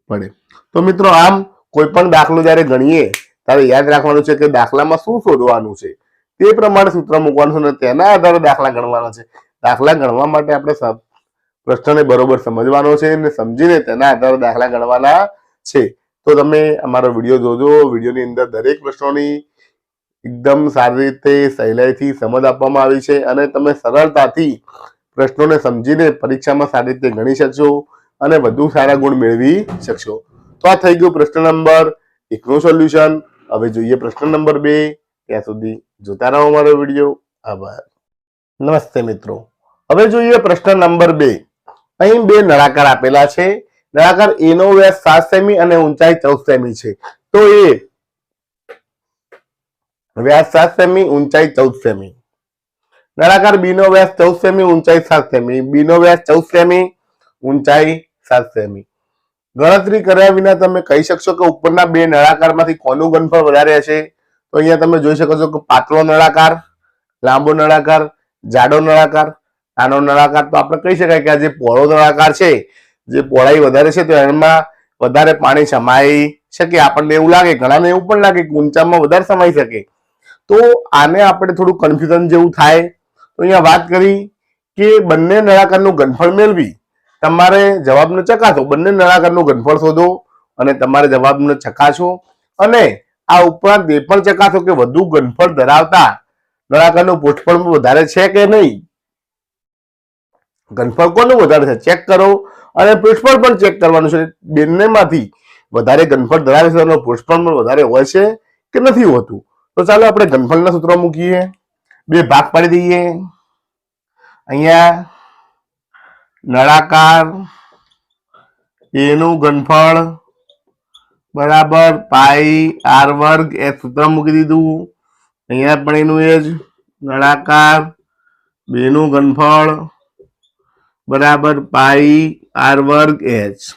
પડે. તો મિત્રો આમ કોઈ પણ દાખલો જયારે ગણીએ ત્યારે યાદ રાખવાનું છે કે દાખલામાં શું શોધવાનું છે, તે પ્રમાણે સૂત્ર મૂકવાનું છે અને તેના આધારે દાખલા ગણવાના છે. દાખલા ગણવા માટે આપણે પ્રશ્નને બરોબર સમજવાનો છે અને સમજીને તેના આધારે દાખલા ગણવાના છે. તો તમે અમારો વિડીયો જોજો. વિડીયોની અંદર દરેક પ્રશ્નોની એકદમ સારી રીતે સહેલાઈથી સમજ આપવામાં આવી છે અને તમે સરળતાથી પ્રશ્નોને સમજીને પરીક્ષામાં સારી રીતે ગણી શકશો અને વધુ સારા ગુણ મેળવી શકશો. તો આ થઈ ગયું પ્રશ્ન નંબર 1 નું સોલ્યુશન. હવે જોઈએ પ્રશ્ન નંબર 2. ત્યાં સુધી જોતા રહો અમારો વિડીયો. આભાર. નમસ્તે મિત્રો, હવે જોઈએ પ્રશ્ન નંબર 2. અહીં 2 નળાકાર આપેલા છે. નળાકાર A નો વ્યાસ 7 સેમી અને ઊંચાઈ 14 સેમી છે. તો એ વ્યાસ 7 સેમી, ઊંચાઈ 14 સેમી. નળાકાર B નો વ્યાસ 14 સેમી, ઊંચાઈ 7 સેમી. B નો વ્યાસ 14 સેમી, ઊંચાઈ 7 સેમી. ગણતરી કર્યા વિના તમે કહી શકશો કે ઉપરના 2 નળાકારમાંથી કોનું ઘનફળ વધારે હશે. તો અહીંયા તમે જોઈ શકો છો કે પાતળો નળાકાર, લાંબો નળાકાર, જાડો નળાકાર, નાનો નળાકાર. તો આપણે કહી શકાય કે આ જે પહોળો નળાકાર છે, જે પહોળાઈ વધારે છે તો એમાં વધારે પાણી સમાઈ શકે. આપણને એવું લાગે, ઘણાને એવું પણ લાગે કે ઊંચામાં વધારે સમાઈ શકે. તો આને આપણે થોડું કન્ફ્યુઝન જેવું થાય. તો અહીંયા વાત કરી કે બંને નળાકારનું ઘનફળ મેળવી તમારે જવાબને ચકાસો. બંને નળાકારનું ઘનફળ શોધો અને તમારે જવાબને ચકાસો અને આ ઉપરાંત એ પણ ચકાસો કે વધુ ઘનફળ ધરાવતા નળાકારનું પૃષ્ઠફળ વધારે છે કે નહીં. ઘનફળ કોનું વધારે છે ચેક કરો અને પૃષ્ઠફળ પણ ચેક કરવાનું છે. બંનેમાંથી વધારે ઘનફળ ધરાવે છે અને પૃષ્ઠફળ પણ વધારે હોય છે કે નથી હોતું. તો ચાલો આપણે ઘનફળના સૂત્ર મૂકીએ, 2 ભાગ પાડી દઈએ. અહીંયા નળાકાર A નું ઘનફળ બરાબર પાઈ r વર્ગ એ સૂત્ર મૂકી દીધું. અહીંયા પણ એનું એ જ નળાકાર B નું ઘનફળ બરાબર પાઈ r વર્ગ h.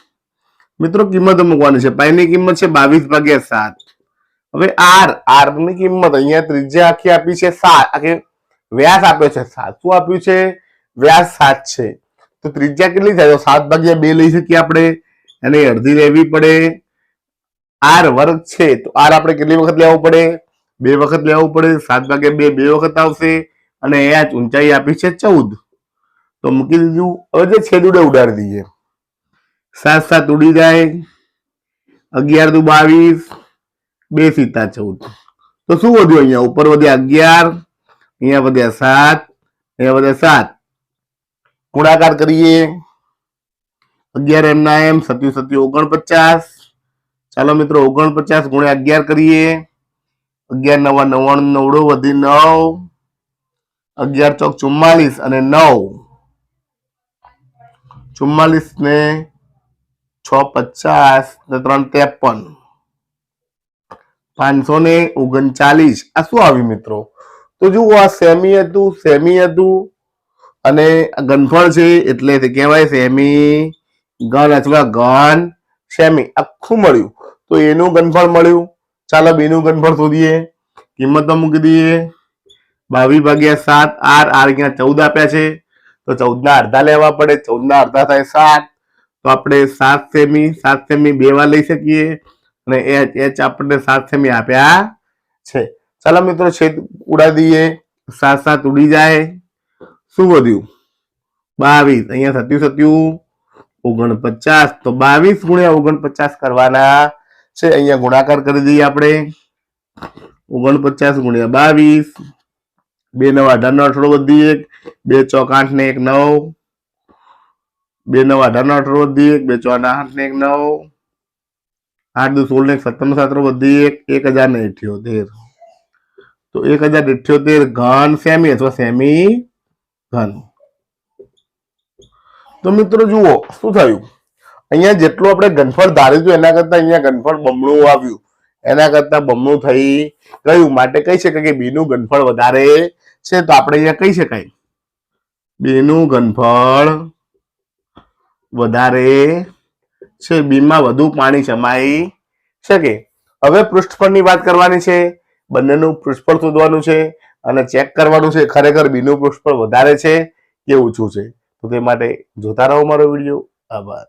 મિત્રો કિંમત મૂકવાની છે. પાઈની કિંમત છે 22/7. હવે r ની કિંમત અહીંયા ત્રિજ્યા આખી આપી છે 7, વ્યાસ આપ્યો છે 7. શું આપ્યું છે? વ્યાસ 7 છે. તો ત્રિજ્યા કેટલી થાય? તો 7/2 લઈ શકીએ આપણે, એને અડધી લેવી પડે. r વર્ગ છે તો r આપણે કેટલી વખત લેવું પડે? 2 વખત લેવું પડે. 7/2 2 વખત આવશે અને h ઊંચાઈ આપી છે 14. તો મૂકી દીધું. હવે જે છેદુડે ઉડાડી દઈએ, 7 7 ઉડી જાય, 11 દુ 22, 2 સીતા 14. તો શું વધ્યું? અહીંયા ઉપર વધ્યા 11, અહીંયા વધ્યા 7, અહીંયા વધ્યા 7. ગુણાકાર કરીએ, 11 એમના એમ, 7 7 49. ચાલો મિત્રો 49 ગુણ્યા 11 કરીએ. 11 9 99, વધી 9, 11 ચોક 44 અને 9, 44 ને 6 50 ને 3 53. 539 આ શું આવ્યું મિત્રો? તો જુઓ આ સેમી હતું અને ઘનફળ છે એટલે કહેવાય સેમી ઘન અથવા ઘન સેમી આખું મળ્યું. તો એનું ઘનફળ મળ્યું. ચાલો બીનું ઘનફળ શોધીએ. કિંમત મૂકી દઈએ 22/7 r અહીંયા 14 આપ્યા છે તો 14 ના અડધા લેવા પડે. 14 ના અડધા થાય 7. તો આપણે 7 સેમી 2 વાર લઈ શકીએ અને h આપણને 7 સેમી આપ્યા છે. ચાલો મિત્રો છેદ ઉડાડી દઈએ. 7 ઉડી જાય. શું વધ્યું? 22. અહીંયા 49 તો 22 ગુણ્યા 49 કરવાના છે. અહીંયા ગુણાકાર કરી દઈએ આપણે. 49 ગુણ્યા 22. 2 9 18 18 વધીએ 2 ચોક 8 ને 1 9. 2 9 18 18 વધીએ 2 ચોક 8 ને 1 9. 8 2 16 ને 17 17 વધીએ 1078. તો 1078 ઘન સેમી અથવા સેમી ઘન. તો મિત્રો જુઓ શું થયું? અહીંયા જેટલું આપણે ઘનફળ ધાર્યું હતું એના કરતા અહીંયા ઘનફળ બમણું આવ્યું. એના કરતા બમણું થઈ ગયું. માટે કહી શકાય કે બી નું ઘનફળ વધારે છે. તો આપણે અહીંયા કહી શકાય બી નું ઘનફળ વધારે છે. બી માં વધુ પાણી સમાઈ શકે. હવે પૃષ્ઠફળની વાત કરવાની છે. બંનેનું પૃષ્ઠફળ શોધવાનું છે અને ચેક કરવાનું છે ખરેખર બી નું પૃષ્ઠફળ વધારે છે કે ઓછું છે. તો તે માટે જોતા રહો મારો વિડીયો. આભાર.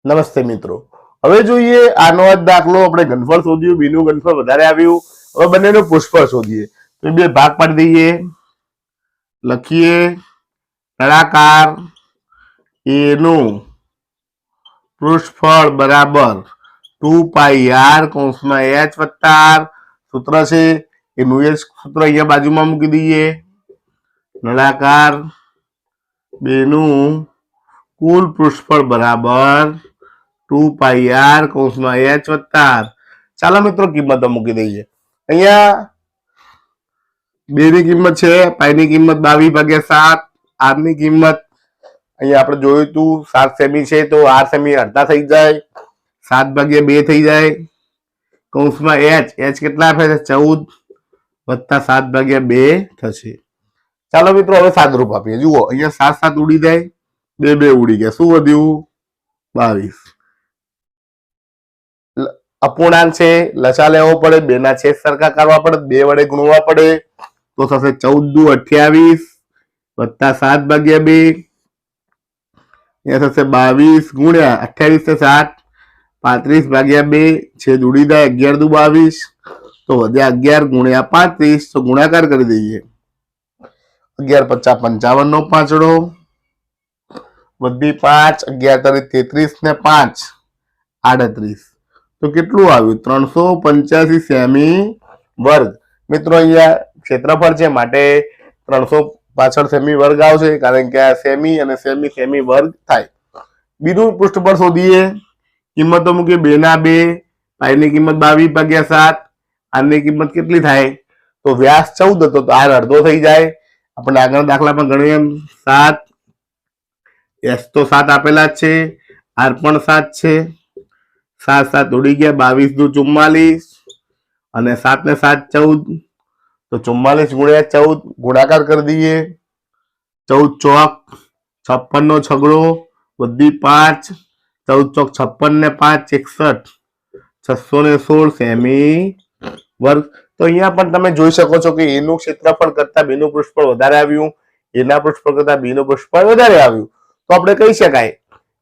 નમસ્તે મિત્રો. હવે જોઈએ આનો જ દાખલો. આપણે ઘનફળ શોધ્યું, બી નું ઘનફળ વધારે આવ્યું. હવે બંનેનું પૃષ્ઠફળ શોધીએ. તો બે ભાગ પાડી દઈએ. લખીએ નળાકાર એ નું પૃષ્ઠફળ બરાબર 2πr કૌંસમાં h વત્તા r. સૂત્ર છે એનું એ સૂત્ર અહીંયા બાજુમાં મૂકી દઈએ. નળાકાર બેનું કુલ પૃષ્ઠફળ બરાબર 2πr કૌંસમાં h વત્તા r. ચાલો મિત્રો કિંમતો મૂકી દઈએ. અહીંયા બે ની કિંમત છે. પાઈની કિંમત 22/7. r ની કિંમત અહીંયા આપણે જોયું હતું 7 સેમી છે તો 8 સેમી અડધા થઈ જાય. 7/2 થઈ જાય. કૌંસમાં h કેટલા આપે છે? 14 વત્તા 7/2 થશે. ચાલો મિત્રો હવે સાદરૂપ આપીએ. જુઓ અહીંયા 7 7 ઉડી જાય. 2 2 ઉડી ગયા. શું વધ્યું? 22. અપૂર્ણાંક છે લસા લેવો પડે. 2 ના છેદ સરખા કરવા પડે. 2 વડે ગુણવા પડે તો થશે 14 દુ 28 વત્તા 7/2. અહીંયા થશે 22 ગુણ્યા 28 છે 7 35/2 છેદ ઉડી જાય. 11 દુ 22 તો વધ્યા 11 ગુણ્યા 35. તો ગુણાકાર કરી દઈએ. 11 50 55 નો પાંચડો વધી 5 11 33 ને 5 38. તો કેટલું આવ્યું? 385 સેમી વર્ગ. મિત્રો અહીંયા ક્ષેત્રફળ છે માટે 365 સેમી વર્ગ આવશે કારણ કે આ સેમી અને સેમી સેમી વર્ગ થાય. બીજું પૃષ્ઠફળ શોધીએ. કિંમતો મૂકીએ. 2 ના 2. પાઈની કિંમત 22/7. આની કિંમત કેટલી થાય? તો વ્યાસ 14 હતો તો r અડધો થઈ જાય. આપણે આગળ દાખલામાં ગણીએ 7 s તો 7 આપેલા જ છે. r પણ 7 છે. 7 7 ઉડી ગયા. 22 દુ 44 અને 7 ને 7 14. તો 44 ગુણ્યા 14 ગુણાકાર કરી દઈએ. 14 ચોક 56 નો છગડો વધી 5 14 ચોક 56 ને 5 61 616 સેમી વર્ગ. તો અહીંયા પણ તમે જોઈ શકો છો કે એનું ક્ષેત્રફળ કરતા બીનું પૃષ્ઠફળ વધારે આવ્યું. એના પૃષ્ઠફળ કરતા બીનું પૃષ્ઠફળ વધારે આવ્યું. તો આપણે કહી શકાય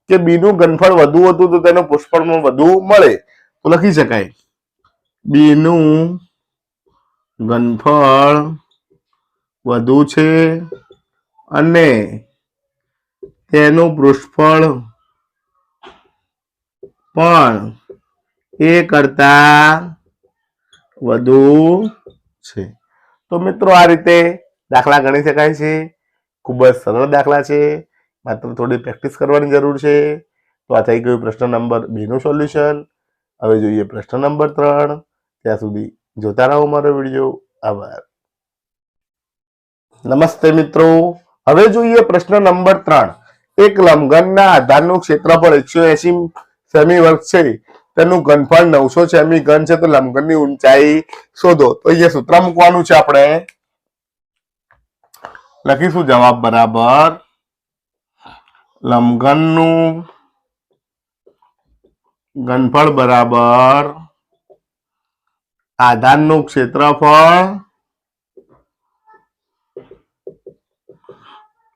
કે બીનું ઘનફળ વધુ હતું તો તેનું પૃષ્ઠફળ વધુ મળે. તો લખી શકાય બીનું ઘનફળ વધુ છે અને તેનું પૃષ્ઠફળ પણ એ કરતા વધુ છે. તો મિત્રો આ રીતે દાખલા ગણી શકાય છે. ખૂબ જ સરળ દાખલા છે. માત્ર થોડી પ્રેક્ટિસ કરવાની જરૂર છે. તો આ થઈ ગયું પ્રશ્ન નંબર 2 નું સોલ્યુશન. હવે જોઈએ પ્રશ્ન નંબર 3. ત્યાં સુધી જોતા રહો મારો વિડીયો. આભાર. નમસ્તે મિત્રો. હવે જોઈએ પ્રશ્ન નંબર 3. એક લંબઘનના આધારનું ક્ષેત્રફળ 180 સેમી વર્ગ છે તેનું ઘનફળ 900 સેમી ઘન છે, તો લંબઘનની ઊંચાઈ શોધો. તો અહીંયા સૂત્ર મૂકવાનું છે. આપણે લખીશું જવાબ બરાબર લંબઘનનું ઘનફળ બરાબર આધારનું ક્ષેત્રફળ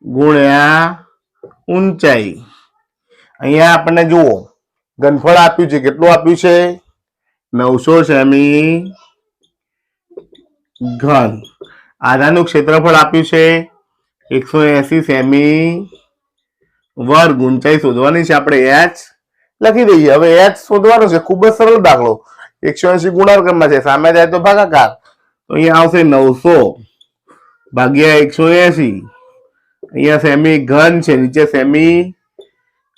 ગુણ્યા ઊંચાઈ. અહીંયા આપણને જુઓ ઘનફળ આપ્યું છે. કેટલું આપ્યું છે? 900 સેમી ઘન. આધારનું ક્ષેત્રફળ આપ્યું છે 180 સેમી વર્ગ. ઊંચાઈ શોધવાની છે. આપણે h લખી દઈએ. હવે h શોધવાનો છે. ખૂબ જ સરળ દાખલો. 180 ગુણાકારમાં છે, સામે જાય તો ભાગાકાર. તો અહીંયા આવશે 900 ભાગ્યા 180. અહીંયા સેમી ઘન છે, નીચે સેમી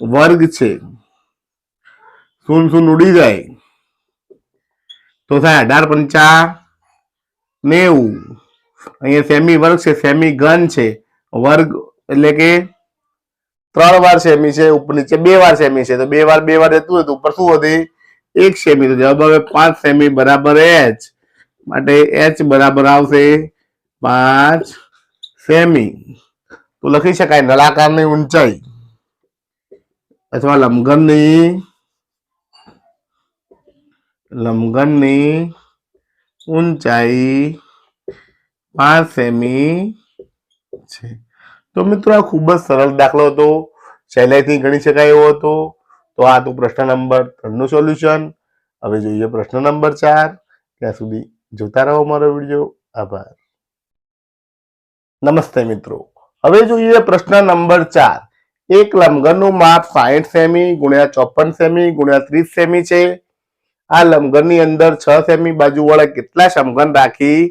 વર્ગ છે. શૂન્ય ઉડી જાય તો થાય 18 × 5 = 90. અહીંયા સેમી વર્ગ છે, સેમી ઘન છે, વર્ગ એટલે કે 3 વાર સેમી છે, ઉપર નીચે 2 વાર સેમી છે. તો 2 વાર 2 વાર જતું હોય તો ઉપર શું વધે? 1 સેમી. તો જવાબ આવે 5 સેમી બરાબર h. માટે h બરાબર આવશે 5 સેમી. તો લખી શકાય નળાકારની ઊંચાઈ અથવા લંબઘનની ઊંચાઈ 5 સેમી છે. તો મિત્રો આ ખૂબ જ સરળ દાખલો હતો, સહેલાઈથી ગણી શકાય એવો હતો. તો આ તો પ્રશ્ન નંબર 3 નું સોલ્યુશન. હવે જોઈએ પ્રશ્ન નંબર 4. ત્યાં સુધી જોતા રહો મારો વિડીયો. આભાર. નમસ્તે મિત્રો. હવે જોઈએ પ્રશ્ન નંબર 4. એક લંબઘનનું માપ 60 સેમી ગુણ્યા 54 સેમી ગુણ્યા 30 સેમી છે. આ લંબઘનની અંદર 6 સેમી બાજુ વડે કેટલા સમઘન રાખી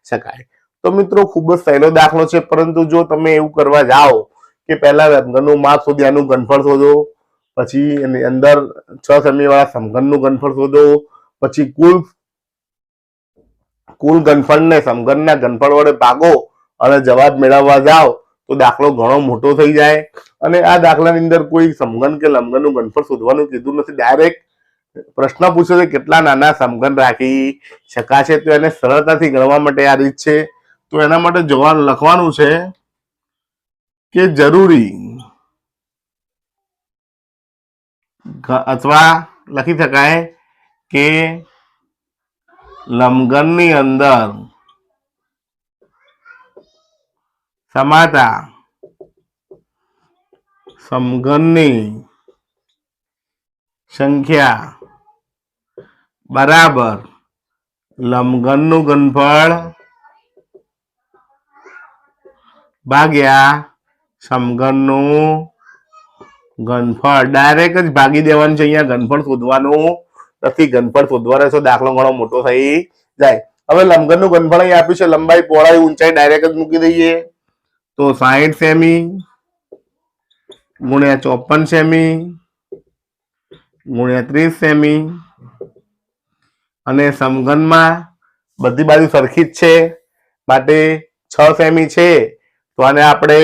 શકાય? તો મિત્રો ખૂબ જ સહેલો દાખલો છે, પરંતુ જો તમે એવું કરવા જાઓ કે પહેલા લંબઘનનું માપ શોધી આનું ઘનફળ શોધો, પછી એની અંદર 6 સેમી વાળા સમઘનનું ઘનફળ શોધો, પછી કુલ ઘનફળને સમઘનના ઘનફળ વડે ભાગો અને જવાબ મેળવવા જાઓ તો દાખલો ઘણો મોટો થઈ જાય. અને આ દાખલાની અંદર કોઈ સમઘન કે લંબઘનનું ઘનફળ શોધવાનું કીધું નથી. ડાયરેક્ટ પ્રશ્ન પૂછ્યો છે કેટલા નાના સમઘન રાખી શકાશે. તો એને સરળતાથી ગણવા માટે આ રીત છે. તો એના માટે જવાબ લખવાનું છે કે જરૂરી અથવા લખી શકાય કે લંબઘનની અંદર સમાતા સમઘનની સંખ્યા બરાબર લંબઘનનું ઘનફળ ભાગ્યા સમઘનનું ઘનફળ. ડાયરેક્ટ જ ભાગી દેવાનું છે. અહીંયા ઘનફળ શોધવાનું નથી. ઘનફળ શોધવાનો છે, દાખલો ઘણો મોટો થઈ જાય. હવે લંબઘનનું ઘનફળ અહીં આપ્યું છે. લંબાઈ, પહોળાઈ, ઊંચાઈ ડાયરેક્ટ જ મૂકી દઈએ. તો 60 સેમી ગુણ્યા 54 સેમી ગુણ્યા 30 સેમી. અને સમઘનમાં બધી બાજુ સરખી જ છે, માટે 6 સેમી છે. તો આને આપણે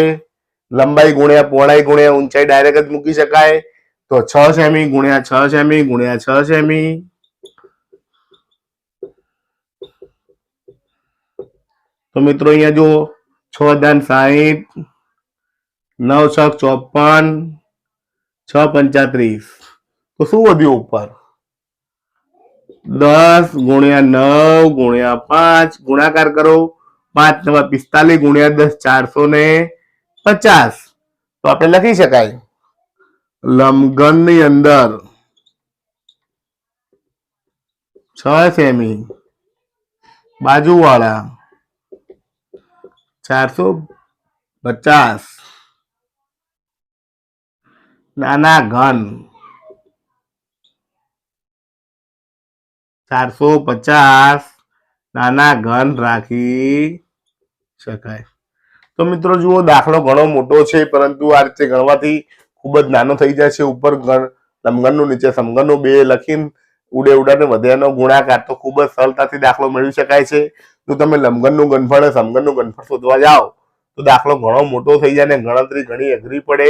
લંબાઈ ગુણ્યા પહોળાઈ ગુણ્યા ઊંચાઈ ડાયરેક્ટ જ મૂકી શકાય. તો 6 સેમી ગુણ્યા 6 સેમી ગુણ્યા 6 સેમી. તો મિત્રો અહીંયા જો 6 × 60, 9 × 54, 6 × 35. તો શું વધ્યું ઉપર? 10 ગુણ્યા 9 ગુણ્યા 5 ગુણાકાર કરો. 5 × 9 = 45 ગુણ્યા 10 450. તો આપણે લખી શકાય લંબઘનની અંદર 6 સેમી બાજુવાળા 450 નાના ઘન 450 નાના ઘન રાખી શકાય. તો મિત્રો જુઓ દાખલો ઘણો મોટો છે, પરંતુ આ રીતે ગણવાથી ખૂબ જ નાનો થઈ જાય છે. ઉપર લંબઘનનું નીચે સમઘનનું 2 લખીને ઉડે ઉડાને વધ્યાનો ગુણાકાર તો ખૂબ જ સરળતાથી દાખલો મેળવી શકાય છે. જો તમે લંબઘનનું ઘનફળ અને સમઘનનું ઘનફળ શોધવા જાઓ તો દાખલો ઘણો મોટો થઈ જાય અને ગણતરી ઘણી અઘરી પડે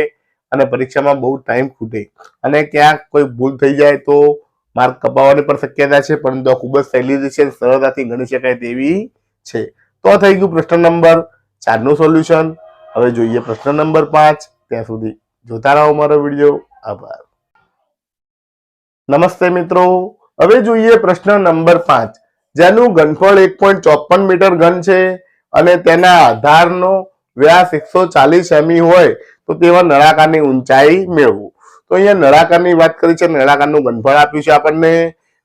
અને પરીક્ષામાં બહુ ટાઈમ ખૂટે. અને ક્યાંક કોઈ ભૂલ થઈ જાય તો માર્ક કપાવવાની પણ શક્યતા છે, પરંતુ આ ખૂબ જ સહેલી રીત છે, સરળતાથી ગણી શકાય તેવી છે. તો થઈ ગયું પ્રશ્ન નંબર 4 નું સોલ્યુશન. હવે જોઈએ પ્રશ્ન નંબર 5. ત્યાં સુધી જોતા રહો મારો વિડીયો. આભાર. નમસ્તે મિત્રો, હવે જોઈએ પ્રશ્ન નંબર 5, જેનું ઘનફળ 1.54 મીટર ઘન છે અને તેના આધારનો વ્યાસ 140 સેમી હોય તો તેવા નળાકારની ઊંચાઈ મેળવો. તો અહીંયા નળાકારની વાત કરી છે, નળાકારનું ઘનફળ આપ્યું છે આપણને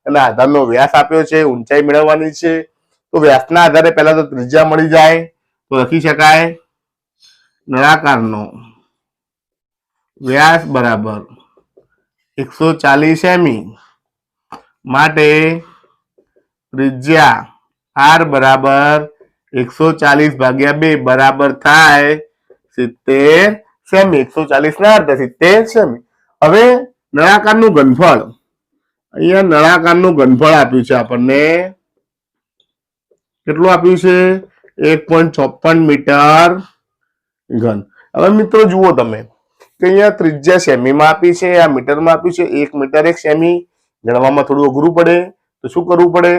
અને આધારનો વ્યાસ આપ્યો છે, ઊંચાઈ મેળવવાની છે. તો વ્યાસના આધારે પહેલા તો ત્રિજ્યા મળી જાય, તો લખી શકાય નળાકારનો વ્યાસ બરાબર 140 સેમી માટે ત્રિજ્યા r બરાબર 140 ભાગ્યા 2 બરાબર થાય 70 સેમી. 140 ના અર્ધે 70 સેમી. હવે નળાકારનું ઘનફળ, અહીંયા નળાકારનું ઘનફળ આપ્યું છે આપણને. કેટલું આપ્યું છે? 1.54 મીટર ઘન. હવે મિત્રો જુઓ તમે કે અહીંયા ત્રિજ્યા સેમીમાં આપી છે, આ મીટરમાં આપ્યું છે. 1 મીટર 1 સેમી ગણવામાં થોડું અઘરું પડે, તો શું કરવું પડે?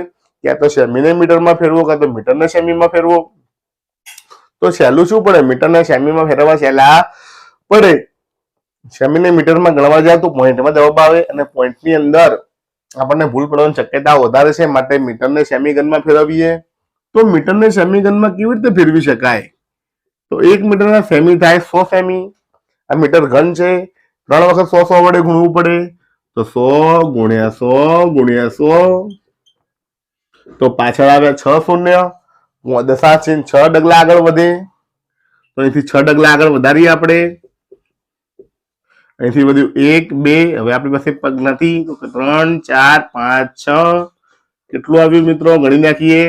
ક્યાં તો સેમીને મીટરમાં ફેરવો, કાં તો મીટરને સેમીમાં ફેરવો. તો સહેલું શું પડે? મીટરને સેમીમાં ફેરવવા સહેલા પડે. સેમીને મીટરમાં ગણવા જાય તો પોઈન્ટમાં જવાબ આવે અને પોઈન્ટની અંદર આપણને ભૂલ પડવાની શક્યતા વધારે છે, માટે મીટરને સેમી ગનમાં ફેરવીએ. તો મીટરને સેમી ગનમાં કેવી રીતે ફેરવી શકાય? તો 1 મીટરના સેમી થાય 100 સેમી. આ મીટર ઘન છે, 3 વખત 100 100 વડે ગુણવું પડે. તો 100 ગુણ્યા 100 ગુણ્યા 100, તો પાછળ આવે 6 શૂન્ય. 6 ડગલા આગળ વધે, તો અહીંથી 6 ડગલા આગળ વધારીએ આપણે. અહીંથી વધ્યું 1 2. હવે આપણી પાસે પગ નથી, તો 3 4 5 6. કેટલું આવ્યું મિત્રો? ગણી નાખીએ.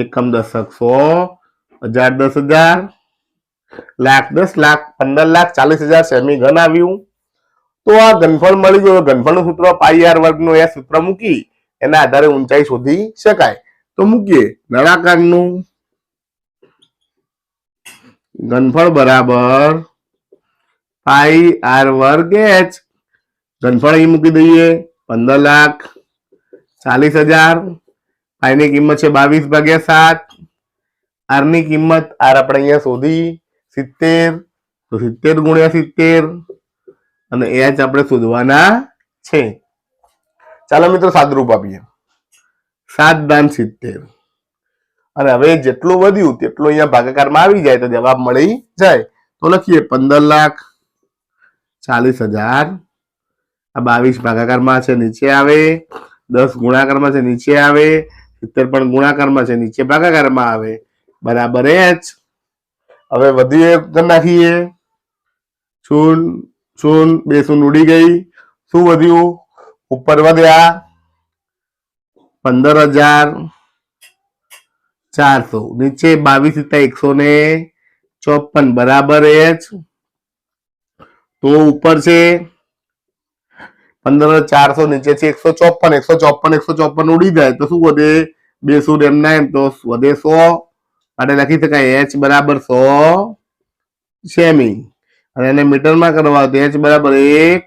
એકમ દશક 100, હજાર 10,000, લાખ 10 લાખ, 15 લાખ 40,000 સેમી ઘન આવ્યું. તો આ ઘનફળ મળી ગયું. ઘનફળનું સૂત્ર પાઈ આર વર્ગનો એ સૂત્ર મૂકી એના આધારે ઊંચાઈ શોધી શકાય. તો મૂકીએ. નળાકારનું ઘનફળ બરાબર પાઈ આર વર્ગ h. ઘનફળ અહીં મૂકી દઈએ 15,40,000. પાઈની કિંમત છે 22 ભાગ્યા 7. આર ની કિંમત આર આપણે અહીંયા શોધી 70, તો 70 ગુણ્યા 70 અને h આપણે શોધવાના છે. ચાલો મિત્રો સાદરૂપ આપીએ. 7 દાન 70 અને હવે જેટલું વધ્યું તેટલું અહીંયા ભાગાકારમાં આવી જાય તો જવાબ મળી જાય. તો લખીએ 15,40,000. આ 22 ભાગાકારમાં છે, નીચે આવે. 10 ગુણાકારમાં છે, નીચે આવે. 70 પણ ગુણાકારમાં છે, નીચે ભાગાકારમાં આવે. બરાબર h. હવે વધ્યું નાખીએ. શૂન શૂન 2 શૂન ઉડી ગઈ. શું વધ્યું? ઉપર વધ્યા 15,400. નીચે 22 + 154 બરાબર h. તો ઉપર છે 15,400, નીચે છે 154. 154 ઉડી જાય તો શું વધે? 2 શૂન્ય એમના એમ, તો વધે 100. માટે લખી શકાય h બરાબર 100 સેમી. અને એને મીટરમાં કરવા તો h બરાબર 1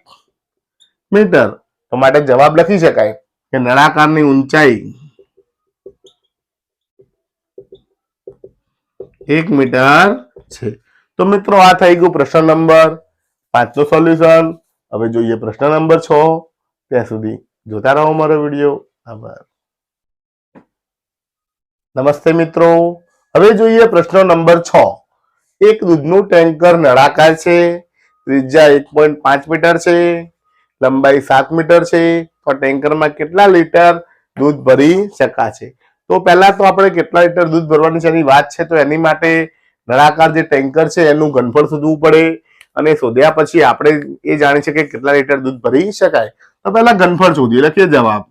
મીટર. તો માટે જવાબ લખી શકાય કે નળાકારની ઊંચાઈ 1 મીટર છે. તો મિત્રો આ થઈ ગયું પ્રશ્ન નંબર 5 નું સોલ્યુશન. હવે જોઈએ પ્રશ્ન નંબર 6. ત્યાં સુધી જોતા રહો મારો વિડીયો. આભાર. નમસ્તે મિત્રો, હવે જોઈએ પ્રશ્ન નંબર 6. એક દૂધનું ટેન્કર નળાકાર છે, ત્રિજ્યા 1.5 મીટર છે, લંબાઈ 7 મીટર છે. તો ટેન્કરમાં કેટલા લીટર દૂધ ભરી શકાશે? તો પહેલા તો આપણે કેટલા લીટર દૂધ ભરવાની છે એની વાત છે, તો એની માટે નળાકાર જે ટેન્કર છે એનું ઘનફળ શોધવું પડે અને શોધ્યા પછી આપણે એ જાણી શકીએ કે કેટલા લીટર દૂધ ભરી શકાય. તો પહેલા ઘનફળ શોધીએ. લખીએ જવાબ.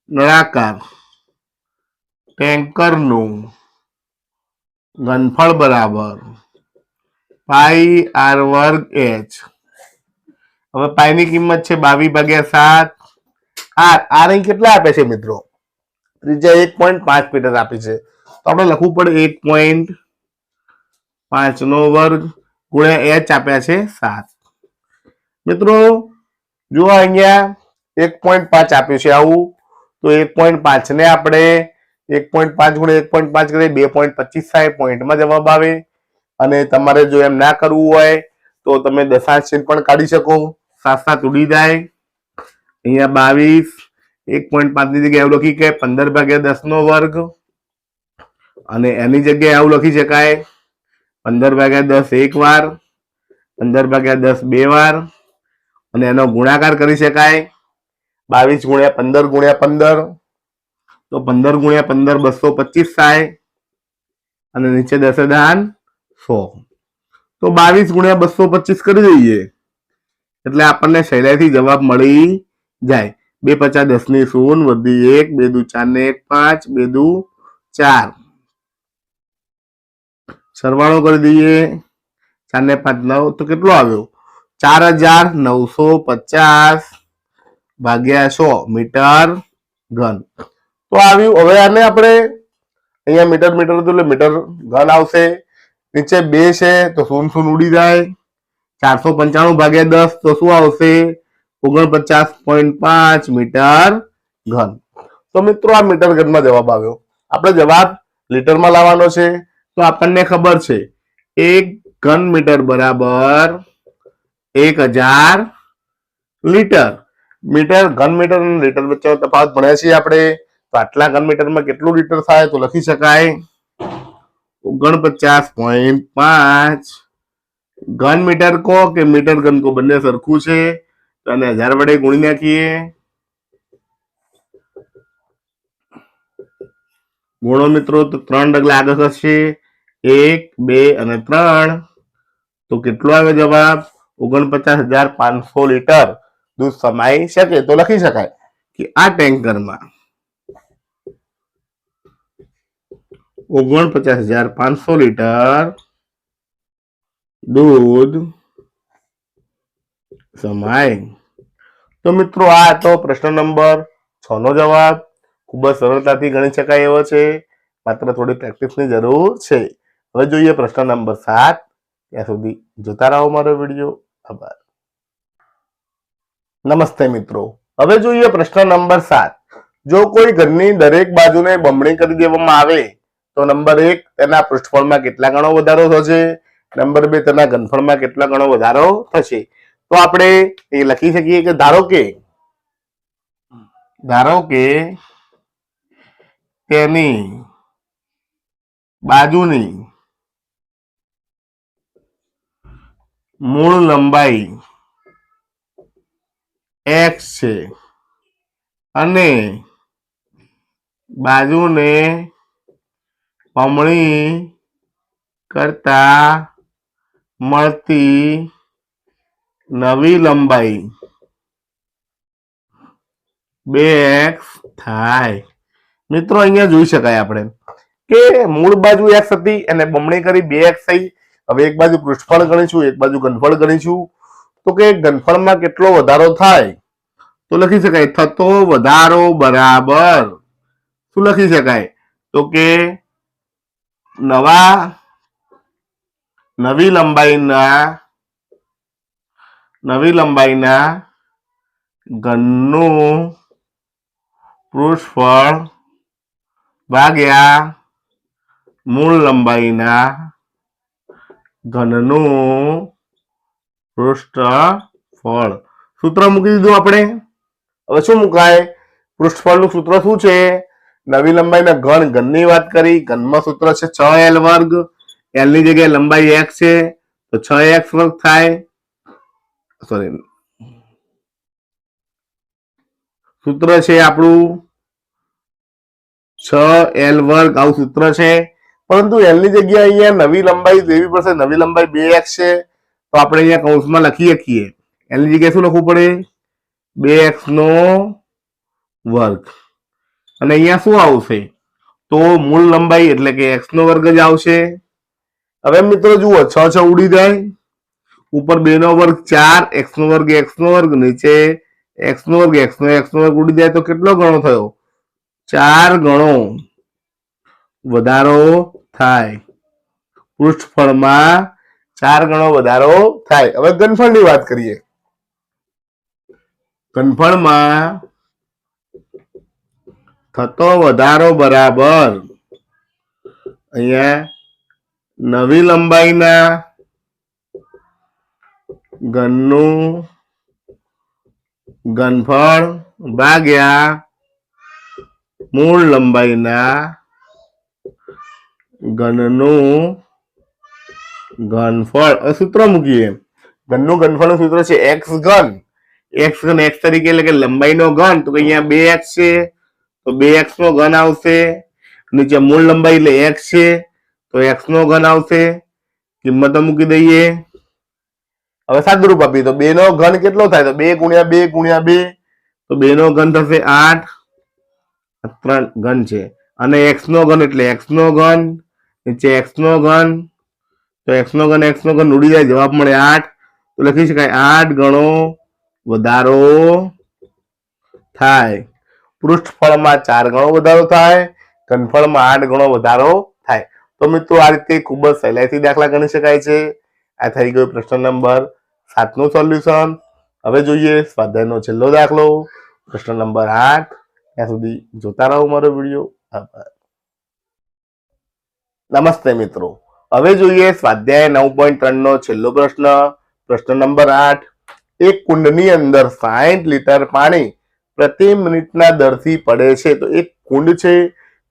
નળાકાર ટેન્કરનું ઘનફળ બરાબર પાઈ આર વર્ગ h. હવે પાઈની કિંમત છે 22 ભાગ્યા 7. આર અહીં કેટલા આપે છે મિત્રો? ત્રિજ્યા 1.5 મીટર આપી છે, તો આપણે લખવું પડે 1.5 નો વર્ગ ગુણ્યા h આપ્યા છે 7. મિત્રો જો અહીંયા 1.5 આપ્યું છે આવું, તો 1.5 ને આપણે 1.5 ગુણ્યા 1.5 કરીએ 2.25 થાય, પોઈન્ટમાં જવાબ આવે. અને તમારે જો એમ ના કરવું હોય તો તમે દશાંશ ચિહ્ન પણ કાઢી શકો, 7 7 ઉડી જાય. અહીંયા 22, 1.5 ની જગ્યાએ એવું લખી કે 15/10 નો વર્ગ, અને એની જગ્યાએ આવું લખી શકાય 15/10 એક વાર, 15/10 બે વાર, અને એનો ગુણાકાર કરી શકાય 22 ગુણ્યા 15 ગુણ્યા 15, તો 15 ગુણ્યા 15 225 થાય, અને નીચે 10 100. તો 22 ગુણ્યા 225 કરી દઈએ એટલે આપણને સહેલાઈથી જવાબ મળી જાય. 2 × 5 = 10 ની 0 વધી 1, 2 × 4 ને 1 5, 2 × 4. સરવાળો કરી દઈએ 4 ને 5 9, તો કેટલો આવ્યો 4950 ભાગ્યા 100 મીટર ઘન. તો આવ્યું. હવે આને આપણે અહીંયા મીટર મીટર એટલે મીટર ઘન આવશે. નીચે 2 છે તો 0 0 ઉડી જાય. 495 ભાગ્યા 10 તો શું આવશે 49.5 મીટર ઘન. તો મિત્રો આ મીટર ઘનમાં જવાબ આવ્યો. આપણે જવાબ લીટરમાં લાવવાનો છે, તો આપણને ખબર છે 1 ઘન મીટર બરાબર 1000 લીટર. મીટર ઘન મીટર અને લીટર વચ્ચેનો તફાવત ભણ્યા છીએ આપણે. તો આટલા ઘન મીટરમાં કેટલું લીટર થાય, તો લખી શકાય 49.5. ઘન મીટર કો કે મીટર ઘન કો બંને સરખું છે, તો આને 1000 વડે ગુણી નાખીએ. ગુણો મિત્રો તો 3 ડગલા આગળ થશે, 1 2 અને 3. તો કેટલો આવે જવાબ 49,500 લીટર દૂધ સમાઈ શકે. તો લખી શકાય કે આ ટેન્કરમાં 49,500 લીટર દૂધ સમાય. તો મિત્રો આ તો પ્રશ્ન નંબર 6 નો જવાબ. ખૂબ જ સરળતાથી ગણી શકાય એવો છે, માત્ર થોડી પ્રેક્ટિસની જરૂર છે. હવે જોઈએ પ્રશ્ન નંબર 7. ત્યાં સુધી જોતા રહો મારો વિડીયો. આભાર. નમસ્તે મિત્રો, હવે જોઈએ પ્રશ્ન નંબર 7. જો કોઈ ઘરની દરેક બાજુને બમણી કરી દેવામાં આવે તો નંબર 1 તેના પૃષ્ઠફળમાં કેટલા ગણો વધારો થશે, નંબર 2 તેના ઘનફળમાં કેટલા ગણો વધારો થશે. તો આપણે એ લખી શકીએ કે ધારો કે તેની બાજુની મૂળ લંબાઈ x છે અને બાજુને બમણી કરતા મળતી નવી લંબાઈ 2x થાય. મિત્રો અહીંયા જોઈ શકાય આપણે કે મૂળ બાજુ x હતી અને બમણી કરી 2x થઈ. હવે એક બાજુ પૃષ્ઠફળ ગણીશું, એક બાજુ ઘનફળ ગણીશું. તો કે ઘનફળમાં કેટલો વધારો થાય, તો લખી શકાય થતો વધારો બરાબર શું લખી શકાય, તો કે નવી લંબાઈના ઘનનું પૃષ્ઠફળ ભાગ્યા મૂળ લંબાઈના ઘનનું પૃષ્ઠફળ. સૂત્ર મૂકી દીધું આપણે. હવે શું મુકાય, પૃષ્ઠફળનું સૂત્ર શું છે, નવી લંબાઈના ઘનની વાત કરી. ઘનમાં સૂત્ર છે 6l વર્ગ. l ની જગ્યાએ લંબાઈ x છે તો 6x વર્ગ થાય. સૂત્ર છે આપણું 6l વર્ગ, આવું સૂત્ર છે. પરંતુ l ની જગ્યાએ અહીંયા નવી લંબાઈ દેવી પડશે. નવી લંબાઈ 2x છે, તો આપણે અહીંયા કૌંસમાં લખી શકીએ. l ની જગ્યાએ શું લખવું પડે 2x નો વર્ગ. અને અહીંયા શું આવશે, તો મૂળ લંબાઈ એટલે કે x નો વર્ગ જ આવશે. હવે મિત્રો જુઓ 6 6 ઉડી જાય, ઉપર 2 નો વર્ગ 4, x નો વર્ગ x નો વર્ગ, નીચે x નો વર્ગ x નો વર્ગ ઉડી જાય તો કેટલો ગણો થયો 4 ગણો વધારો થાય. પૃષ્ઠફળમાં 4 ગણો વધારો થાય. હવે ઘનફળની વાત કરીએ. ઘનફળમાં થતો વધારો બરાબર અહીંયા નવી લંબાઈના ઘનનું ઘનફળ ભાગ્યા મૂળ લંબાઈના ઘનનું ઘનફળ. સૂત્ર મૂકીએ. ઘનનું ઘનફળનું સૂત્ર છે x ઘન. x ઘન x તરીકે એટલે કે લંબાઈનો ઘન, તો અહીંયા 2x છે તો 2x નો ઘન આવશે. નીચે મૂળ લંબાઈ એટલે x છે તો x નો ઘન આવશે. કિંમતો મૂકી દઈએ. હવે સાદુરૂપ આપીએ તો 2 નો ઘન કેટલો થાય? તો 2 ગુણ્યા 2 ગુણ્યા 2, તો 2 નો ઘન થશે 8. 3 ઘન છે. અને x નો ઘન એટલે x નો ઘન, નીચે x નો ઘન, તો x નો ઘન ઉડી જાય, જવાબ મળે 8. તો લખી શકાય 8 ગણો વધારો થાય. પૃષ્ઠફળમાં 4 ગણો વધારો થાય, ઘનફળમાં 8 ગણો વધારો થાય. તો મિત્રો આ રીતે ખૂબ જ સહેલાઈથી દાખલા ગણી શકાય છે. આ થઈ ગયો પ્રશ્ન નંબર 7 નું સોલ્યુશન. હવે જોઈએ સ્વાધ્યાયનો છેલ્લો દાખલો, પ્રશ્ન નંબર 8. ત્યાં સુધી જોતા રહો મારો વિડીયો. આભાર. નમસ્તે મિત્રો, હવે જોઈએ સ્વાધ્યાય 9.3 નો છેલ્લો પ્રશ્ન, પ્રશ્ન નંબર 8. એક કુંડની અંદર 60 લીટર પાણી પ્રતિ મિનિટના દરથી પડે છે. તો એક કુંડ છે,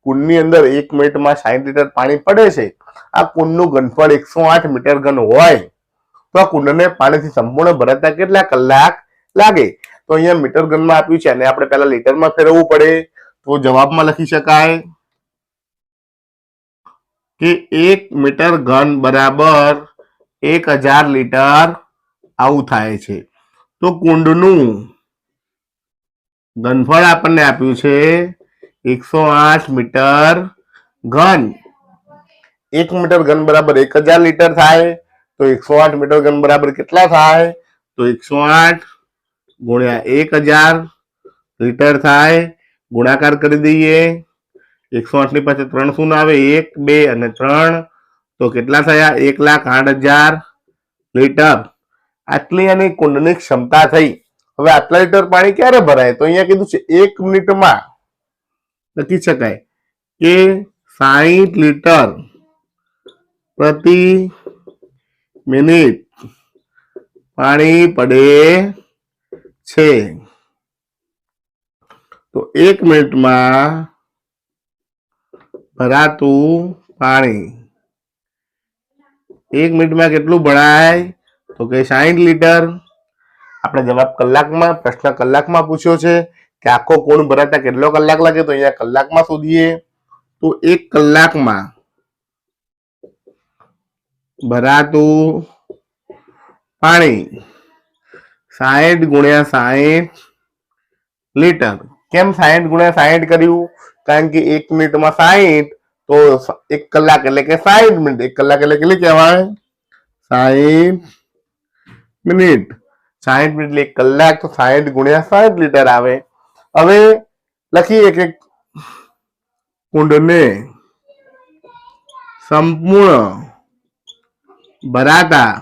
કુંડની અંદર 1 મિનિટમાં 60 લીટર પાણી પડે છે. આ કુંડનું ઘનફળ 108 મીટર ઘન હોય તો આ કુંડને પાણીથી સંપૂર્ણ ભરાતા કેટલા કલાક લાગે? તો અહીંયા મીટર ઘનમાં આપ્યું છે અને આપણે પહેલા લીટરમાં ફેરવવું પડે. તો જવાબમાં લખી શકાય કે 1 મીટર ઘન બરાબર 1000 લીટર આવું થાય છે. તો કુંડનું ઘનફળ આપણને આપ્યું છે 108 મીટર ઘન. 1 મીટર ઘન બરાબર 1000 લીટર થાય. તો 108 મીટર ઘન બરાબર કેટલા થાય? તો 108 ગુણ્યા 1000 લીટર થાય. ગુણાકાર કરી દઈએ. 108 ની પાસે 3 શૂન્ય આવે, 1 2 અને 3, તો કેટલા થયા? 1,08,000 લીટર. આટલી આની કુંડની ક્ષમતા થઈ. હવે આટલા લીટર પાણી ક્યારે ભરાય? તો અહીંયા કીધું છે 1 મિનિટમાં. લખી શકાય કે 60 લીટર પ્રતિ મિનિટ પાણી પડે છે. તો 1 મિનિટમાં ભરાતું પાણી 1 મિનિટમાં કેટલું ભરાય? તો કે 60 લીટર. આપણે જવાબ કલાકમાં, પ્રશ્ન કલાકમાં પૂછ્યો છે કે આખો કુંડ ભરાતા કેટલો કલાક લાગે? તો અહીંયા કલાકમાં શોધીએ. તો 1 કલાકમાં ભરાતું પાણી 60 ગુણ્યા 60 લીટર. કેમ 60 ગુણ્યા 60 કર્યું? કારણ કે 1 મિનિટમાં 60, તો 1 કલાક એટલે કે 60 મિનિટ. 1 કલાક એટલે કેટલી કહેવાય? 60 મિનિટ. 60 મિનિટ એટલે 1 કલાક, તો 60 ગુણ્યા 60 લીટર આવે. હવે લખીએ કે કુંડને સંપૂર્ણ ભરાતા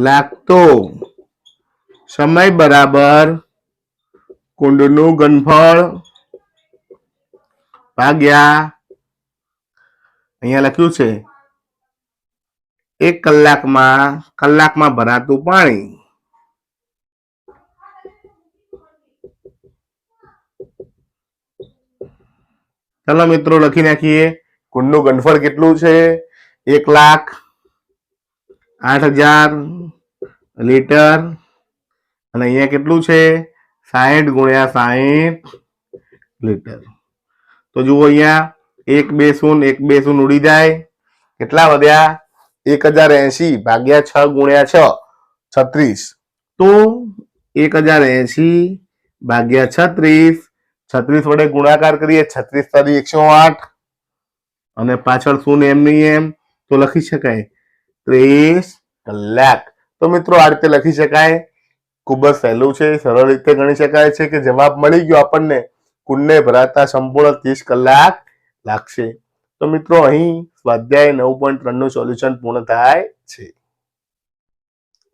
લાગતો સમય બરાબર કુંડનું ઘનફળ ભાગ્યા અહીંયા લખ્યું છે 1 કલાકમાં ભરાતું પાણી. ચલો મિત્રો લખી નાખીએ. કુંડનું ઘનફળ કેટલું છે? 1,08,000 લીટર. અને અહીંયા કેટલું છે? 60 ગુણ્યા 60 લીટર. તો જુઓ અહીંયા 1 2 0 1 2 0 ઉડી જાય. કેટલા વધ્યા? 1080 ભાગ્યા 6 ગુણ્યા 6 36. તો 1080 ભાગ્યા 36, 36 વડે ગુણાકાર કરીએ. 36 તારી 108 અને પાછળ શૂન્ય એમની એમ, તો લખી શકાય 30 કલાક. તો મિત્રો આ રીતે લખી શકાય. ખૂબ જ સહેલું છે, સરળ રીતે ગણી શકાય છે કે જવાબ મળી ગયો આપણને. કુંડને ભરાતા સંપૂર્ણ 30 કલાક લાગશે. તો મિત્રો અહીં સ્વાધ્યાય 9.3 નું સોલ્યુશન પૂર્ણ થાય છે.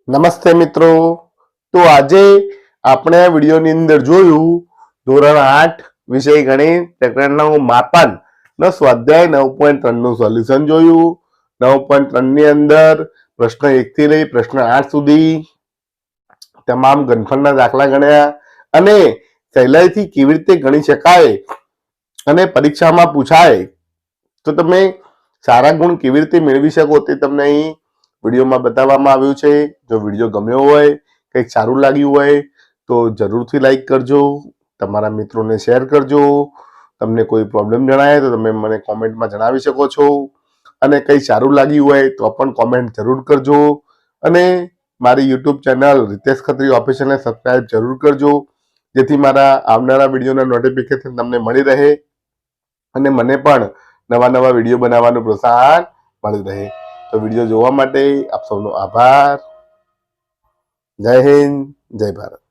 નમસ્તે મિત્રો, તો આજે આપણે આ વિડીયોની અંદર જોયું ધોરણ 8 વિષય ગણિત પ્રકરણનું માપન નો સ્વાધ્યાય 9.3 નું સોલ્યુશન જોયું. 9.3 ની અંદર પ્રશ્ન 1 થી લઈ પ્રશ્ન 8 સુધી તમામ ઘનફળના દાખલા ગણ્યા અને સહેલાઈથી કેવી રીતે ગણી શકાય અને પરીક્ષામાં પૂછાય તો તમે સારા ગુણ કેવી રીતે મેળવી શકો તે તમને અહીં વિડીયોમાં બતાવવામાં આવ્યું છે. જો વિડીયો ગમ્યો હોય, કંઈક સારું લાગ્યું હોય તો જરૂરથી લાઈક કરજો, તમારા મિત્રોને શેર કરજો. તમને કોઈ પ્રોબ્લેમ જણાય તો તમે મને કોમેન્ટમાં જણાવી શકો છો અને કંઈ સારું લાગ્યું હોય તો પણ કોમેન્ટ જરૂર કરજો અને મારી યુટ્યુબ ચેનલ રીતેશ ખત્રી ઓફિશિયલને સબસ્ક્રાઇબ જરૂર કરજો, જેથી મારા આવનારા વિડીયોના નોટિફિકેશન તમને મળી રહે અને મને પણ નવા વિડીયો બનાવવાનું પ્રોત્સાહન મળી રહે. તો વિડીયો જોવા માટે આપ સૌનો આભાર. જય હિન્દ, જય ભારત.